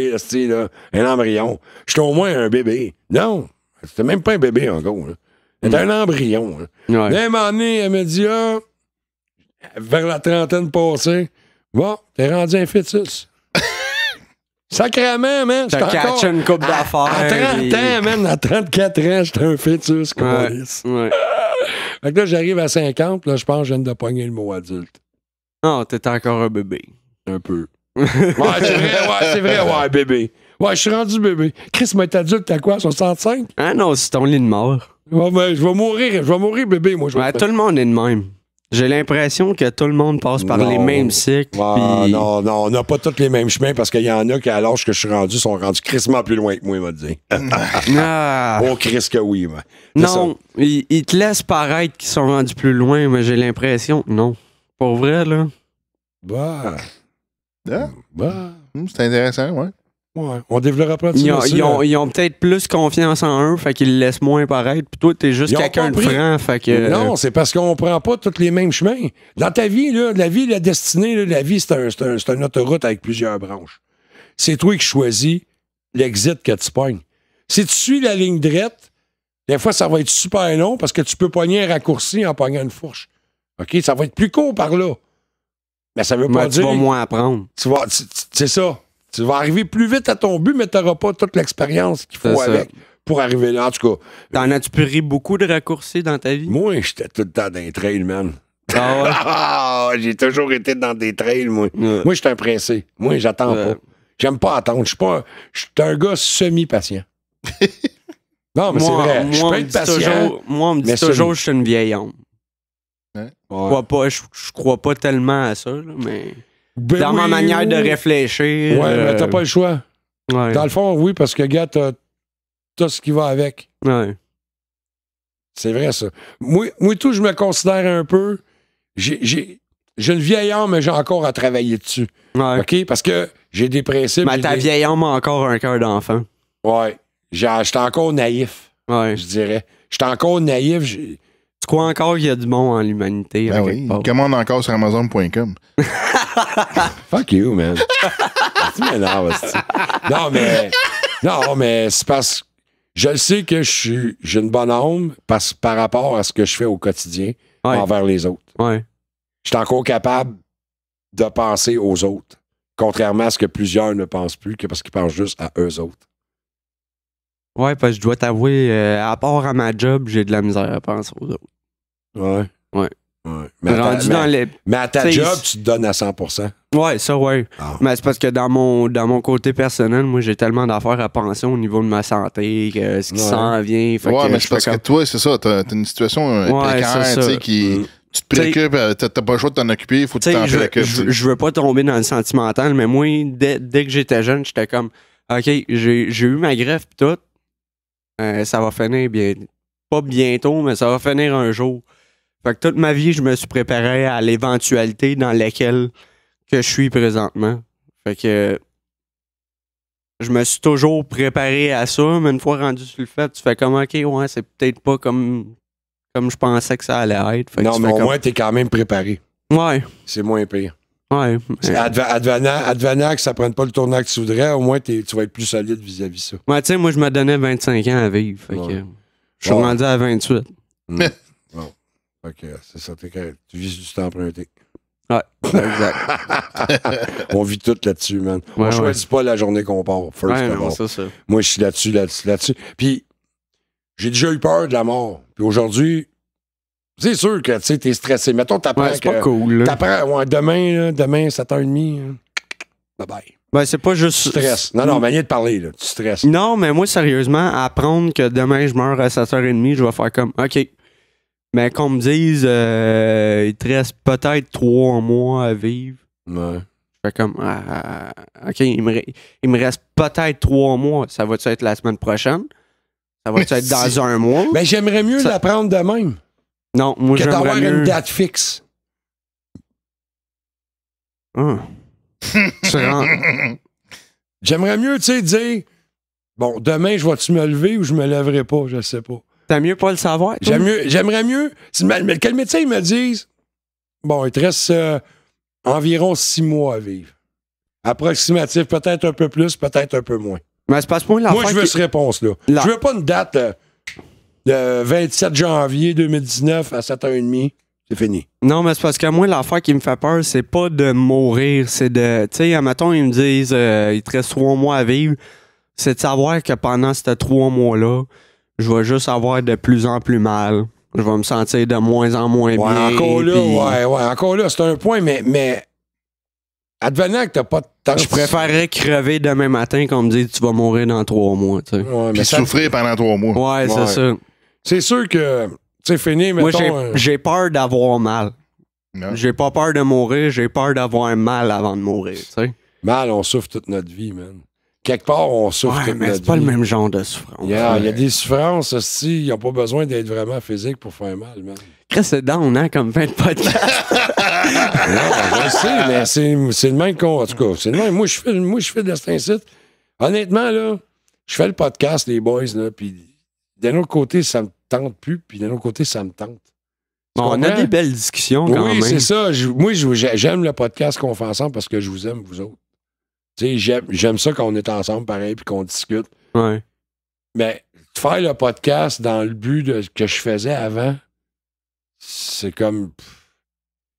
là, un embryon? J'étais au moins un bébé. Non, c'était même pas un bébé, en gros. C'était un embryon. Ouais. Plein moment donné, elle me dit, vers la trentaine passée, bon, t'es rendu un fœtus. Sacrément, man. T'as catché une coupe d'affaires. À 30 ans, man, à 34 ans, j'étais un fœtus. Ouais. Fait que là, j'arrive à 50, là, je pense que je viens de pogner le mot adulte. Non, t'es encore un bébé. Un peu. Ouais, c'est vrai, bébé. Ouais, je suis rendu bébé. Chris m'a été adulte, t'as quoi, 65? Ah non, c'est ton lit de mort. Ouais, ben, je vais mourir bébé, moi. Ouais, tout le monde est de même. J'ai l'impression que tout le monde passe par les mêmes cycles. Ouais, non, on n'a pas tous les mêmes chemins parce qu'il y en a qui, à l'âge que je suis rendu, sont rendus crissement plus loin que moi, il m'a dit. Oh, Chris que oui, moi. Non, ils te laissent paraître qu'ils sont rendus plus loin, mais j'ai l'impression, non. Pour vrai, là. Bah. C'est intéressant, ouais. Ouais, on développera pas ils ont peut-être plus confiance en eux, fait qu'ils le laissent moins paraître. Puis toi, t'es juste quelqu'un de franc, fait que... Non, c'est parce qu'on prend pas tous les mêmes chemins. Dans ta vie, là, la destinée, là, la vie, c'est une autoroute avec plusieurs branches. C'est toi qui choisis l'exit que tu pognes. Si tu suis la ligne droite, des fois, ça va être super long parce que tu peux pogner un raccourci en pognant une fourche. OK? Ça va être plus court par là. Mais ça veut pas dire... Tu vas moins apprendre. C'est ça. Tu vas arriver plus vite à ton but, mais tu n'auras pas toute l'expérience qu'il faut avec pour arriver là. En tout cas. T'en as-tu pris beaucoup de raccourcis dans ta vie? Moi, j'étais tout le temps dans les trails, man. Ah ouais? J'ai toujours été dans des trails, moi. Moi, je suis un pressé. Moi, j'attends pas. J'aime pas attendre. Je suis un gars semi-patient. Non, mais c'est vrai. Je peux être patient. Moi, on me dit toujours que je suis une vieille homme. Je crois pas tellement à ça, là, mais... dans ma manière de réfléchir. Ouais, mais t'as pas le choix. Ouais. Dans le fond, oui, parce que, gars, t'as ce qui va avec. Ouais. C'est vrai, ça. Moi, tout, je me considère un peu... J'ai une vieille âme, mais j'ai encore à travailler dessus. Ouais. OK? Parce que j'ai des principes... Mais ta vieille âme a encore un cœur d'enfant. Ouais. J'étais encore naïf. Ouais. Je dirais. J'étais encore naïf. Tu crois encore qu'il y a du bon en l'humanité? Ben oui. Commande encore sur Amazon.com. Fuck you, man. Tu m'énerves, Non, mais c'est parce que je le sais que j'ai une bonne âme par rapport à ce que je fais au quotidien envers les autres. Ouais. Je suis encore capable de penser aux autres, contrairement à ce que plusieurs ne pensent plus, que parce qu'ils pensent juste à eux autres. Ouais, parce que je dois t'avouer, à part à ma job, j'ai de la misère à penser aux autres. Ouais. Ouais. Mais à ta job, tu te donnes à 100%. Ouais, ça, ouais. Ah. Mais c'est parce que dans mon côté personnel, moi, j'ai tellement d'affaires à penser au niveau de ma santé, ce qui s'en vient. Ouais, mais c'est parce que toi, c'est ça, t'as une situation précaire, tu sais, qui... Tu te préoccupes, t'as pas le choix de t'en occuper, il faut que tu t'en préoccupes. Je veux pas tomber dans le sentimental, mais moi, dès que j'étais jeune, j'étais comme, OK, j'ai eu ma greffe pis tout. Ça va finir pas bientôt, mais ça va finir un jour. Fait que toute ma vie, je me suis préparé à l'éventualité dans laquelle que je suis présentement. Fait que je me suis toujours préparé à ça, mais une fois rendu sur le fait, tu fais comme OK, ouais, c'est peut-être pas comme je pensais que ça allait être. Fait non, mais au moins, t'es quand même préparé. Ouais. C'est moins pire. Ouais. Advenant que ça prenne pas le tournant que tu voudrais, au moins tu vas être plus solide vis-à-vis de ça. Ouais, tu sais, moi, je me donnais 25 ans à vivre. Fait que je suis rendu à 28. Bon. Fait que c'est ça, tu vis du temps emprunté. Ouais, exact. On vit tout là-dessus, man. Ouais, on choisit pas la journée qu'on part. Non, c'est ça. Moi, je suis là-dessus. Puis, j'ai déjà eu peur de la mort. Puis aujourd'hui, c'est sûr que tu t'es stressé. Mettons, t'apprends c'est pas cool. T'apprends, demain, 7h30. Bye-bye. Ben, c'est pas juste... Tu stresses. Non, manière de parler, là. Tu stresses. Non, mais moi, sérieusement, apprendre que demain, je meurs à 7h30, je vais faire comme, OK. Mais qu'on me dise, il te reste peut-être 3 mois à vivre. Ouais. Je fais comme, OK, il me reste peut-être 3 mois. Ça va-tu être la semaine prochaine? Ça va-tu être dans un mois? Ben, j'aimerais mieux l'apprendre de même. Non, moi, j'aimerais d'avoir mieux... une date fixe. J'aimerais mieux, tu sais, dire, bon, demain, je vais-tu me lever ou je me lèverai pas? Je sais pas. T'as mieux pas le savoir? J'aimerais mieux. Mais que le médecin me dise, bon, il te reste environ 6 mois à vivre. Approximatif, peut-être un peu plus, peut-être un peu moins. Mais c'est parce que moi, je veux cette réponse-là. Je veux pas une date le 27 janvier 2019 à 7h30. C'est fini. Non, mais c'est parce que moi, l'affaire qui me fait peur, c'est pas de mourir, c'est de... Tu sais, admettons, ils me disent, il te reste 3 mois à vivre. C'est de savoir que pendant ces 3 mois-là, je vais juste avoir de plus en plus mal. Je vais me sentir de moins en moins bien. Encore là, encore là, c'est un point, mais advenant que t'as pas de temps. Je préférerais crever demain matin qu'on me dise tu vas mourir dans 3 mois. Tu sais. Ouais, puis souffrir pendant 3 mois. Ouais, c'est ça. C'est sûr que, tu sais, fini, mettons... Moi, j'ai peur d'avoir mal. Non. J'ai pas peur de mourir, j'ai peur d'avoir mal avant de mourir, tu sais. Mal, on souffre toute notre vie, man. Quelque part, on souffre toute notre vie. Mais c'est pas le même genre de souffrance. Il y a des souffrances, aussi. Ils n'ont pas besoin d'être vraiment physiques pour faire mal, man. Chris, c'est down, hein, comme fin de podcast. Non, je sais, mais c'est le même qu'on... En tout cas, c'est le même. Moi, je fais de cet incite. Honnêtement, là, je fais le podcast, les boys, là, puis d'un autre côté, ça me tente plus, puis d'un autre côté, ça me tente. Bon, on a des belles discussions quand même. Oui, c'est ça. Moi, j'aime le podcast qu'on fait ensemble parce que je vous aime, vous autres. Tu sais, j'aime ça quand on est ensemble, pareil, puis qu'on discute. Ouais. Mais faire le podcast dans le but que je faisais avant, c'est comme...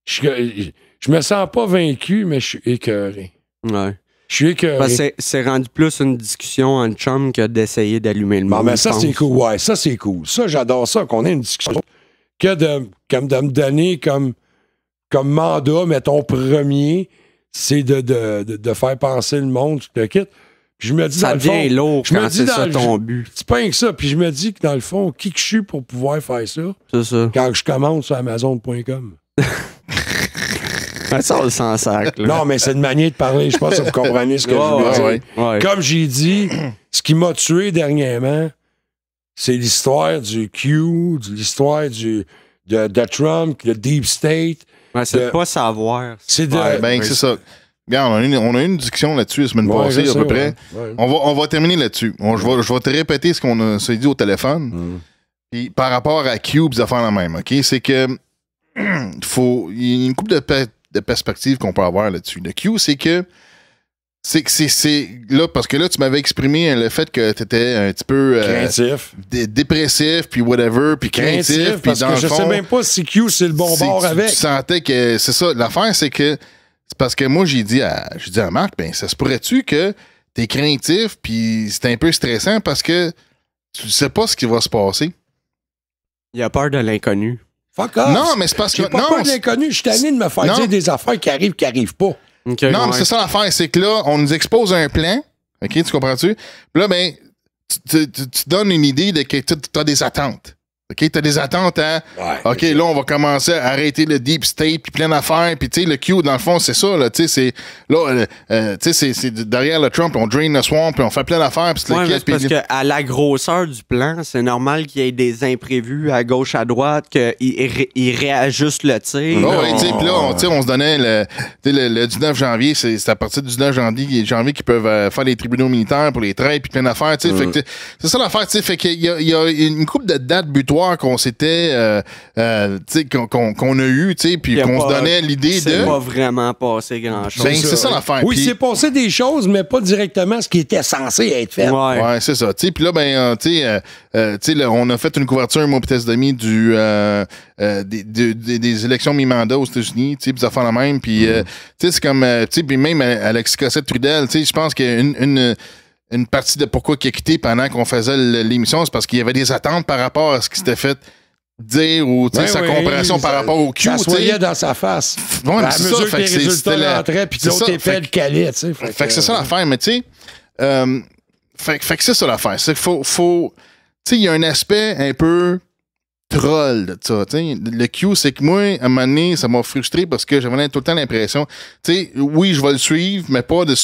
Je me sens pas vaincu, mais je suis écœuré. Ouais. Je suis écœuré. Parce que c'est rendu plus une discussion en chum que d'essayer d'allumer le monde. Mais ça, c'est cool. Ouais, ça, c'est cool. Ça, j'adore ça, qu'on ait une discussion. Que de me donner comme mandat, mettons, premier, c'est de faire penser le monde, tu te quittes. Puis je me dis, ça devient lourd quand c'est ça ton but. C'est pas rien que ça. Puis je me dis que dans le fond, qui que je suis pour pouvoir faire ça? C'est ça. Quand je commande sur Amazon.com. Ça, on le sent sac. Non, mais c'est une manière de parler. Je pense que vous comprenez ce que je veux dire. Ouais. Comme j'ai dit, ce qui m'a tué dernièrement, c'est l'histoire du Q, l'histoire de Trump, le Deep State. Ouais, c'est de pas savoir. C'est de... c'est ça. Regarde, on a eu une discussion là-dessus la semaine passée, à peu près. Ouais. On va terminer là-dessus. Je vais te répéter ce qu'on s'est dit au téléphone. Puis par rapport à Cube, ça fait la même, OK? C'est que il y a une couple de perspectives qu'on peut avoir là-dessus. Le Q, c'est là, parce que là, tu m'avais exprimé le fait que tu étais un petit peu craintif, dépressif, puis whatever, puis craintif. Puis parce dans que le je fond, sais même pas si Q, c'est le bon bord avec. Tu sentais que c'est ça. L'affaire, c'est que c'est parce que moi, j'ai dit à Marc, ben, ça se pourrait-tu que t'es craintif, puis c'est un peu stressant parce que tu sais pas ce qui va se passer. Il a peur de l'inconnu. Fuck off. Non, mais c'est parce que... J'ai pas peur de l'inconnu. Je suis tanné de me faire dire des affaires qui arrivent pas. Okay, non, mais c'est ça l'affaire, c'est que là, on nous expose un plan, OK, tu comprends-tu? Puis là, ben, tu donnes une idée de que tu as des attentes. OK, tu as des attentes à... OK, là, on va commencer à arrêter le Deep State, puis plein d'affaires, puis tu sais, le Q, dans le fond, c'est ça, là, tu sais, c'est... Là, tu sais, c'est derrière le Trump, on drain le swamp, puis on fait plein d'affaires, puis c'est parce qu'à la grosseur du plan, c'est normal qu'il y ait des imprévus à gauche, à droite, qu'il réajuste le tir. Oui, tu sais, puis là, on se donnait le 19 janvier, c'est à partir du 19 janvier qu'ils peuvent faire les tribunaux militaires pour les traits, puis plein d'affaires, tu sais, c'est ça l'affaire, tu sais, fait qu'il y a une couple de dates butoirs qu'on s'était qu'on a eu, tu sais, puis qu'on se donnait l'idée de... C'est pas vraiment passé grand-chose. Ben, c'est ça l'affaire. Oui, c'est passé des choses, mais pas directement ce qui était censé être fait. Ouais, c'est ça. Puis là, ben, on a fait une couverture, moi, peut-être demi des élections mi-mandat aux États-Unis, puis ça fait la même. Puis, c'est comme, puis même Alexis Cossette-Trudel, je pense qu'il y a une partie de pourquoi il a quitté pendant qu'on faisait l'émission, c'est parce qu'il y avait des attentes par rapport à ce qui s'était fait dire ou sa compréhension par rapport au Q. Ça se voyait dans sa face. Ouais, à mesure que les résultats rentraient, puis l'autre était le calais. Fait que c'est ça l'affaire, mais tu sais, fait que c'est ça l'affaire. C'est qu'il faut tu sais, il y a un aspect un peu troll de ça. T'sais. Le Q, c'est que moi, à un moment donné, ça m'a frustré parce que j'avais tout le temps l'impression, tu sais, oui, je vais le suivre, mais pas de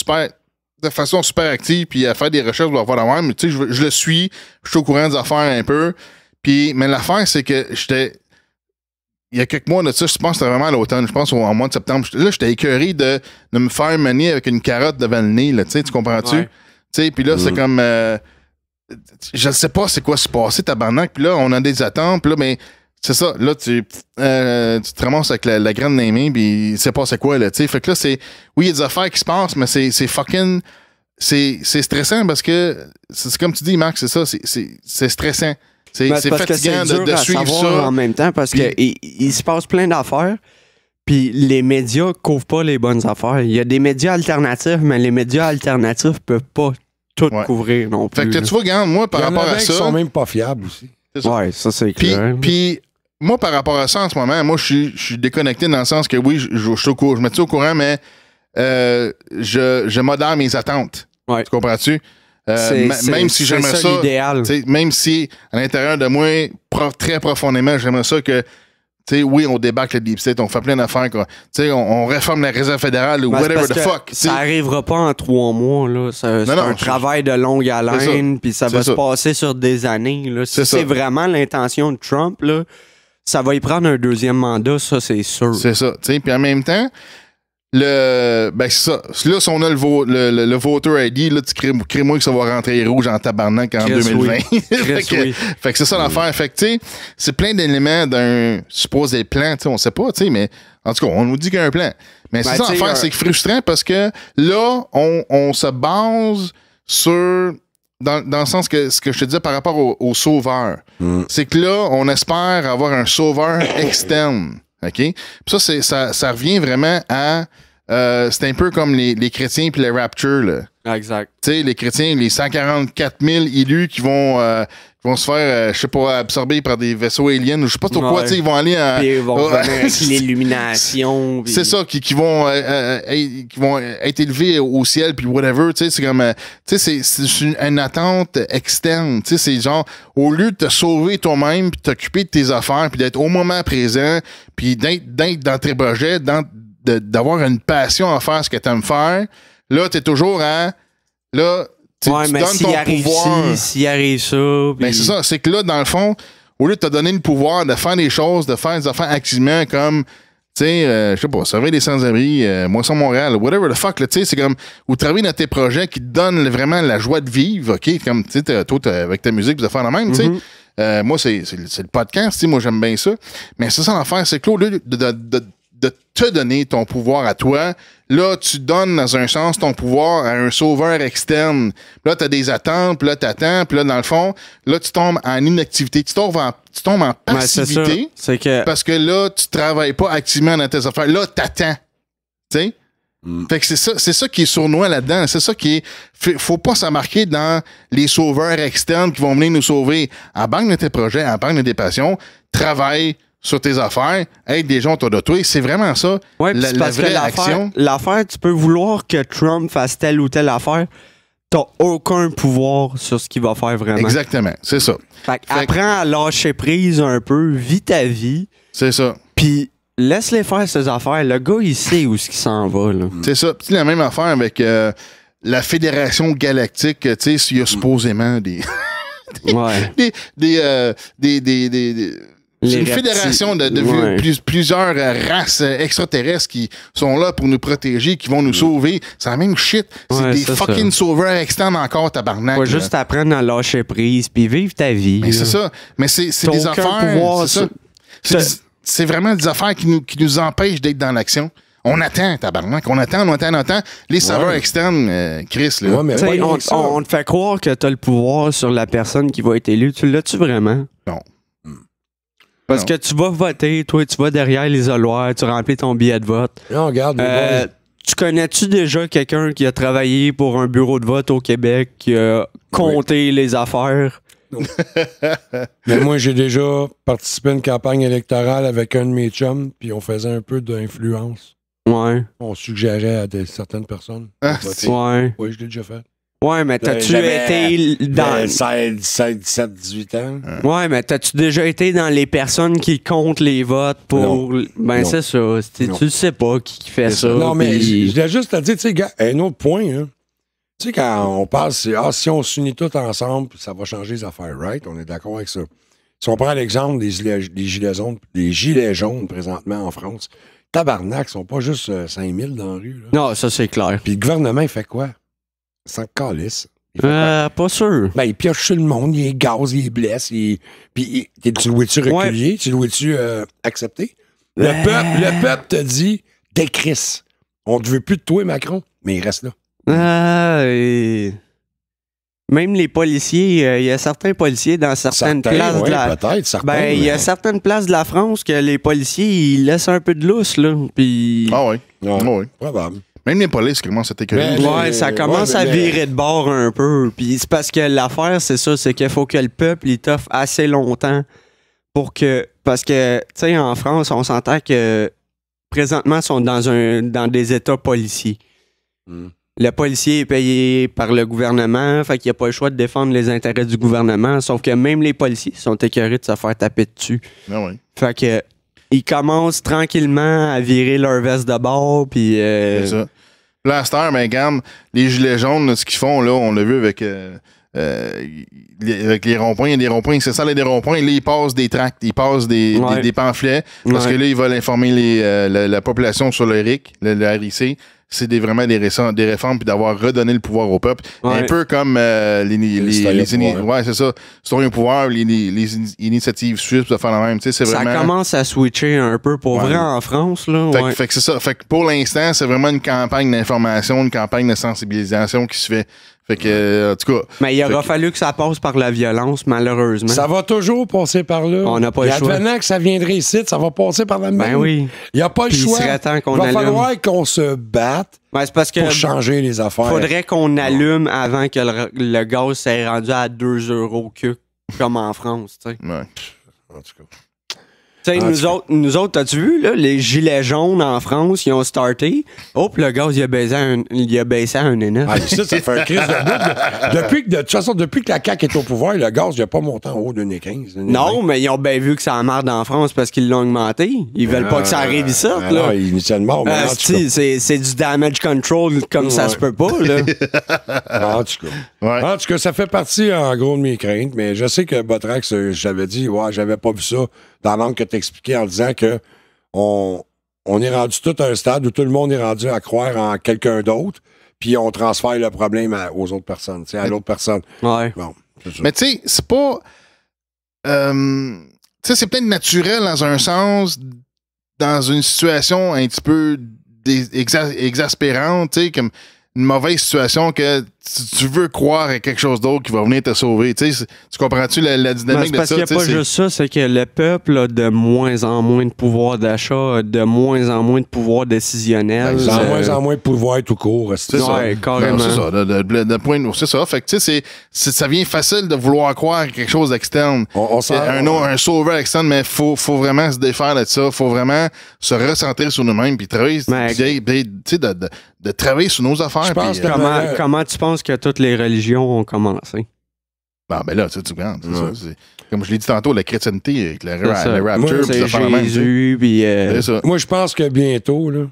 façon super active, puis à faire des recherches pour avoir la même, mais tu sais, je le suis, je suis au courant des affaires un peu, puis, mais l'affaire, c'est que il y a quelques mois de ça, je pense que c'était vraiment à l'automne, je pense au mois de septembre, là, j'étais écœuré de me faire manier avec une carotte devant le nez, là, tu comprends-tu? Tu sais, puis là, c'est comme, je ne sais pas c'est quoi se passer, tabarnak, puis là, on a des attentes, puis là, mais c'est ça, là, tu te ramasses avec la graine dans les mains, puis c'est pas c'est quoi, là, tu sais. Fait que là, oui, il y a des affaires qui se passent, mais c'est fucking, c'est stressant parce que, c'est comme tu dis, Marc, c'est ça, c'est stressant. C'est fatigant de suivre ça. En même temps, parce que il se passe plein d'affaires, puis les médias couvrent pas les bonnes affaires. Il y a des médias alternatifs, mais les médias alternatifs peuvent pas tout couvrir non plus. Fait que tu vois, regarde, moi, par rapport à ça... Ils sont même pas fiables aussi. Ouais, ça, c'est clair. Puis moi, par rapport à ça, en ce moment, moi, je suis déconnecté dans le sens que oui, je suis au courant, je me tiens au courant, mais je modère mes attentes. Ouais. Tu comprends-tu? Même si j'aimerais ça, même si à l'intérieur de moi, très profondément, j'aimerais ça que, tu sais, oui, on débarque le deep state, on fait plein d'affaires, tu sais, on réforme la réserve fédérale ou whatever the fuck. Ça arrivera pas en 3 mois, là. C'est un travail de longue haleine, puis ça va se passer sur des années, là. Si c'est vraiment l'intention de Trump, là, ça va y prendre un 2e mandat, ça, c'est sûr. C'est ça, tu sais, puis en même temps, c'est ça. Là, si on a le voter ID, là, tu crées-moi que ça va rentrer rouge en tabarnak en 2020. Fait que c'est ça l'affaire. Fait que, tu sais, c'est plein d'éléments d'un supposé plan, tu sais, on sait pas, tu sais, mais en tout cas, on nous dit qu'il y a un plan. Mais c'est ça l'affaire, c'est frustrant parce que là, on se base sur... Dans le sens que ce que je te disais par rapport au sauveur, c'est que là, on espère avoir un sauveur externe. OK? Puis ça revient vraiment à... c'est un peu comme les chrétiens puis les rapture, là. Exact. Tu sais, les chrétiens, les 144 000 élus qui vont se faire, je sais pas, absorber par des vaisseaux aliens ou je sais pas trop quoi, tu sais, ils vont aller en... Puis ils vont revenir avec l'illumination. Puis... C'est ça, qui vont être élevés au ciel puis whatever, tu sais, c'est comme... tu sais, c'est une attente externe, tu sais, c'est genre, au lieu de te sauver toi-même puis t'occuper de tes affaires puis d'être au moment présent puis d'être dans tes projets, d'avoir une passion à faire ce que t'aimes faire, là, t'es toujours à... Là, tu donnes ton pouvoir. S'il arrive ça... Ben, c'est ça. C'est que là, dans le fond, au lieu de te donner le pouvoir de faire des choses, de faire des affaires activement comme... Tu sais, je sais pas, sauver les sans-abri, Moisson Montréal, whatever the fuck, tu sais, c'est comme... Ou travailler dans tes projets qui te donnent vraiment la joie de vivre, OK? Comme, tu sais, toi, avec ta musique, tu vas faire la même, tu sais. Moi, c'est le podcast, tu sais, moi, j'aime bien ça. Mais c'est ça l'affaire, c'est que là, au lieu de te donner ton pouvoir à toi, là, tu donnes dans un sens ton pouvoir à un sauveur externe. Là, tu as des attentes, puis là, tu attends, puis là, dans le fond, là, tu tombes en inactivité. Tu tombes en passivité parce que là, tu travailles pas activement dans tes affaires. Là, tu attends. Tu sais? Fait que c'est ça qui est sournois là-dedans. C'est ça qui est... Faut pas s'embarquer dans les sauveurs externes qui vont venir nous sauver. Embarque de tes projets, embarque de tes passions, travaille sur tes affaires, aide des gens autour de toi. C'est vraiment ça, la vraie action. L'affaire, tu peux vouloir que Trump fasse telle ou telle affaire, t'as aucun pouvoir sur ce qu'il va faire vraiment. Exactement, c'est ça. Fait apprends à lâcher prise un peu, vis ta vie. C'est ça. Puis laisse-les faire ses affaires. Le gars, il sait où ce qu'il s'en va. Là. C'est ça. Puis la même affaire avec la Fédération Galactique, tu sais, s'il y a supposément c'est une fédération de plusieurs races extraterrestres qui sont là pour nous protéger, qui vont nous sauver. C'est la même shit. C'est des fucking sauveurs externes encore, tabarnak. Faut juste apprendre à lâcher prise puis vivre ta vie. Mais c'est ça. Mais c'est des affaires. C'est vraiment des affaires qui nous empêchent d'être dans l'action. On attend, tabarnak. On attend. Les serveurs externes, Chris, là. On te fait croire que t'as le pouvoir sur la personne qui va être élue. Tu l'as-tu vraiment? Non. Parce que tu vas voter, toi, tu vas derrière l'isoloir, tu remplis ton billet de vote. Non, regarde. Tu connais-tu déjà quelqu'un qui a travaillé pour un bureau de vote au Québec, qui a compté les affaires? Mais moi, j'ai déjà participé à une campagne électorale avec un de mes chums, puis on faisait un peu d'influence. Ouais. On suggérait à certaines personnes. Ouais. Oui, je l'ai déjà fait. Ouais, mais t'as-tu été dans... 16, 17, 18 ans. Ouais, mais t'as-tu déjà été dans les personnes qui comptent les votes pour... Non. Ben, non. C'est ça. Tu sais pas qui fait ça. Non, mais je voulais juste te dire, tu sais, gars, un autre point, hein. Tu sais, quand on parle, c'est si on s'unit tous ensemble, ça va changer les affaires, right? On est d'accord avec ça. Si on prend l'exemple des gilets jaunes présentement en France, tabarnak, ils sont pas juste 5000 dans la rue. Là. Non, ça c'est clair. Puis le gouvernement, il fait quoi? Sans calisse. Pas sûr. Ben, il pioche sur le monde, il gaz, il blesse, puis tu le vois-tu reculer? Ouais. Tu le vois-tu accepter? Le peuple te dit, décrisse. On ne veut plus de toi, Macron, mais il reste là. Même les policiers, il y a certains policiers dans certaines places de la... peut-être, certains. Ben, il y a certaines places de la France que les policiers, ils laissent un peu de lousse, là. Puis... Ah oui. Oui. Probable. Même les polices commencent à t'écœurer. Ouais, ça commence à virer de bord un peu. Puis c'est parce que l'affaire, c'est ça, c'est qu'il faut que le peuple, il t'offre assez longtemps pour que... Parce que, tu sais, en France, on s'entend que présentement sont dans des états policiers. Le policier est payé par le gouvernement, fait qu'il n'y a pas le choix de défendre les intérêts du gouvernement, sauf que même les policiers sont écœurés de se faire taper dessus. Ah oui. Fait que ils commencent tranquillement à virer leur veste de bord, puis... C'est ça. Là, à cette heure, ben, regarde, les gilets jaunes, là, ce qu'ils font, là, on l'a vu avec les ronds-points. Il y a des ronds-points, c'est ça, des ronds-points. Là, ils passent des tracts, ils passent des pamphlets, parce que là, ils veulent informer la population sur le RIC, le RIC. C'est vraiment des réformes, puis d'avoir redonné le pouvoir au peuple. Un peu comme c'est ça. Citoyen au pouvoir, les initiatives suisses, ça fait la même. C'est vraiment... Ça commence à switcher un peu pour vrai en France. Là, fait que c'est ça. Fait que pour l'instant, c'est vraiment une campagne d'information, une campagne de sensibilisation qui se fait. Fait que, en tout cas. Mais il aura fallu que ça passe par la violence, malheureusement. Ça va toujours passer par là. On n'a pas le choix. Advenant que ça viendrait ici, ça va passer par la même. Ben oui. Il n'y a pas le choix. Il va falloir qu'on se batte pour changer les affaires. Il faudrait qu'on allume avant que le gaz s'est rendu à 2 € cube, comme en France. T'sais. Ouais. En tout cas. T'sais, nous autres, t'as-tu vu, là, les gilets jaunes en France, ils ont starté. Oh, puis le gaz, il a baissé à 1,9. Ah, ça fait un crise de bout. De toute façon, depuis que la CAQ est au pouvoir, le gaz, il n'a pas monté en haut de 1,15. Non, mais ils ont bien vu que ça merde en France parce qu'ils l'ont augmenté. Ils veulent pas que ça arrive ici, là. Non, initialement, c'est du damage control comme ça se peut pas, là. En tout cas. En tout cas, ça fait partie, en gros, de mes craintes, mais je sais que Botrax, j'avais dit, j'avais pas vu ça dans l'angle que t'expliquais en disant que on est rendu tout à un stade où tout le monde est rendu à croire en quelqu'un d'autre, puis on transfère le problème aux autres personnes, à l'autre personne. Ouais. Bon, mais tu sais, c'est pas... tu sais, c'est peut-être naturel dans un sens, dans une situation un petit peu exaspérante, tu sais, comme une mauvaise situation que tu veux croire à quelque chose d'autre qui va venir te sauver. Tu comprends-tu la dynamique de ça? Parce qu'il n'y a pas juste ça, c'est que le peuple a de moins en moins de pouvoir d'achat, de moins en moins de pouvoir décisionnel. De moins en moins de pouvoir tout court. C'est ça. Carrément. C'est ça. C'est ça. Fait que tu sais, ça vient facile de vouloir croire à quelque chose d'externe. Un sauveur externe, mais faut vraiment se défaire de ça. Faut vraiment se recentrer sur nous-mêmes puis travailler, de travailler sur nos affaires. Comment tu penses que toutes les religions ont commencé? Ben là, tu regardes. Comme je l'ai dit tantôt, la chrétienté avec le rapture, moi, c'est Jésus, puis... Moi, je pense que bientôt, là,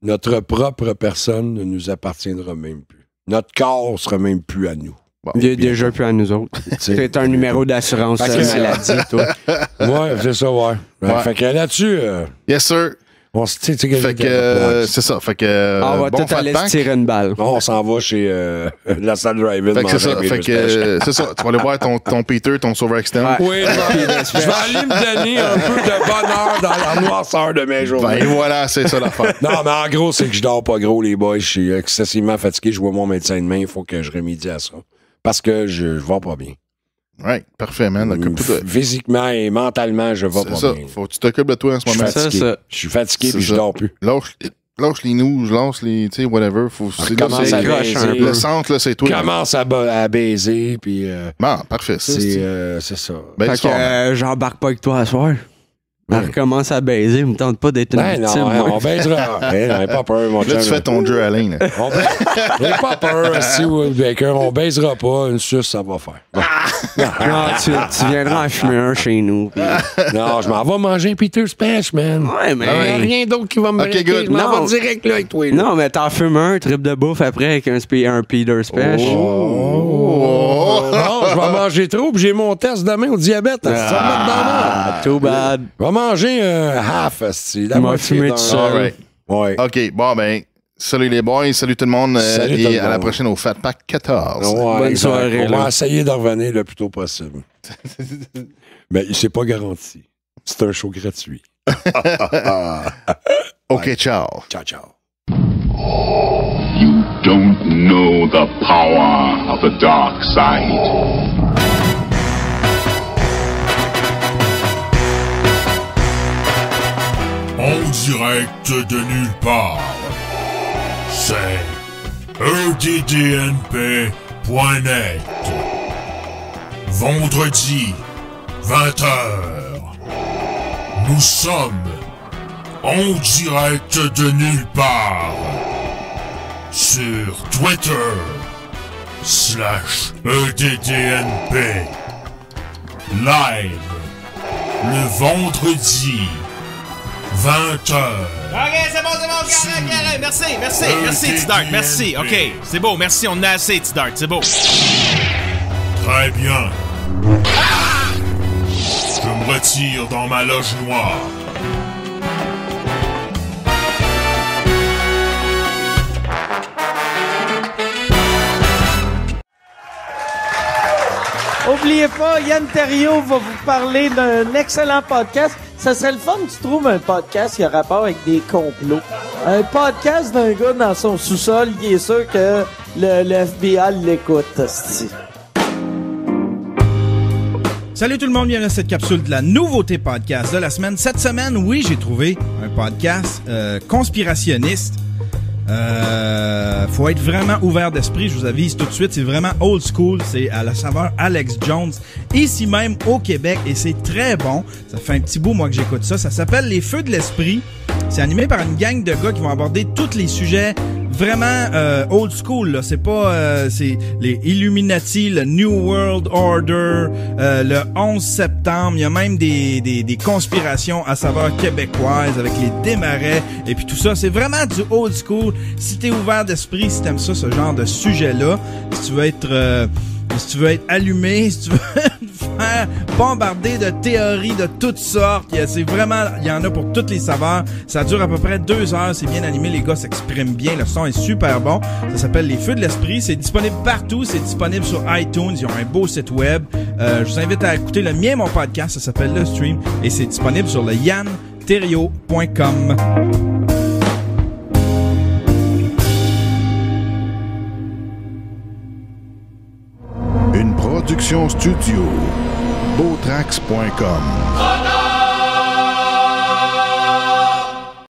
notre propre personne ne nous appartiendra même plus. Notre corps sera même plus à nous. Bon, il est déjà plus à nous autres. C'est un numéro d'assurance maladie, toi. Ouais, c'est ça, ouais. Fait que là-dessus... Yes, sir. Fait que c'est ça. Fait que on va tout aller se tirer une balle. On s'en va chez la salle drive-in. Fait que c'est ça. Tu vas aller voir ton Peter, ton sauveur externe. Oui, je vais aller me donner un peu de bonheur dans la noirceur de mes journées. Ben voilà, c'est ça l'affaire. Non, mais en gros, c'est que je dors pas gros, les boys. Je suis excessivement fatigué. Je vois mon médecin demain. Il faut que je remédie à ça. Parce que je vais pas bien. Ouais, parfait, man. Physiquement et mentalement, je vais pas bien. Faut que tu t'occupes de toi en ce moment. Je suis fatigué et je dors plus. Lâche les news, lâche les, tu sais, whatever. Le centre, là, c'est toi. Commence à baiser, puis... Bon, parfait. C'est ça. Fait que j'embarque pas avec toi à soir. Elle recommence à baiser, me tente pas d'être une victime. Non, on baisera. N'aie pas peur, mon chum. Là, tu fais ton jeu à ligne. N'aie pas peur, si Baker, on baisera pas. Une suce, ça va faire. Non, tu viendras en fumer un chez nous. Puis... Non, je m'en vais manger un Peter Spash, man. Ouais, mais... Il n'y a rien d'autre qui va me breaker. Je m'en vais direct là avec toi. Là. Non, mais t'en fumes un trip de bouffe après avec un Peter Spash. Non, je vais manger trop, puis j'ai mon test demain au diabète. Too bad. Je vais manger un half, la moitié d'un... Right. Ouais. OK, bon, ben, salut les boys, salut tout le monde, et à la prochaine au Fat Pack 14. Ouais, bonne soirée. On va essayer d'en revenir le plus tôt possible. Mais c'est pas garanti. C'est un show gratuit. OK, ciao. Ciao, ciao. You don't know the power of the dark side. En direct de nulle part, c'est EDDNP.net. Vendredi, 20h. Nous sommes en direct de nulle part, sur Twitter, /EDDNP, live, le vendredi, 20h. Ok, c'est bon, carré. Merci, T-Dart, merci. Ok, c'est beau, merci, on a assez, T-Dart, c'est beau. Très bien. Je me retire dans ma loge noire. Oubliez pas, Yann Terriot va vous parler d'un excellent podcast. Ça serait le fun que tu trouves un podcast qui a rapport avec des complots. Un podcast d'un gars dans son sous-sol, il est sûr que le FBI l'écoute. Salut tout le monde, bienvenue à cette capsule de la nouveauté podcast de la semaine. Cette semaine, oui, j'ai trouvé un podcast conspirationniste. Faut être vraiment ouvert d'esprit, je vous avise tout de suite, c'est vraiment old school, c'est à la saveur Alex Jones, ici même au Québec, et c'est très bon. Ça fait un petit bout, moi, que j'écoute ça. Ça s'appelle Les Feux de l'Esprit. C'est animé par une gang de gars qui vont aborder tous les sujets vraiment old school, là. C'est pas c'est les Illuminati, le New World Order, le 11 septembre, il y a même des conspirations à saveur québécoise avec les démarrais et puis tout ça, c'est vraiment du old school. Si t'es ouvert d'esprit, si t'aimes ça, ce genre de sujet-là, si tu veux être allumé, si tu veux faire bombarder de théories de toutes sortes, c'est vraiment, il y en a pour toutes les saveurs. Ça dure à peu près 2 heures, c'est bien animé, les gars s'expriment bien, le son est super bon. Ça s'appelle Les Feux de l'Esprit, c'est disponible partout, c'est disponible sur iTunes, ils ont un beau site web. Je vous invite à écouter le mien, mon podcast, ça s'appelle Le Stream, et c'est disponible sur le yanterrio.com. Une production studio, beautrax.com.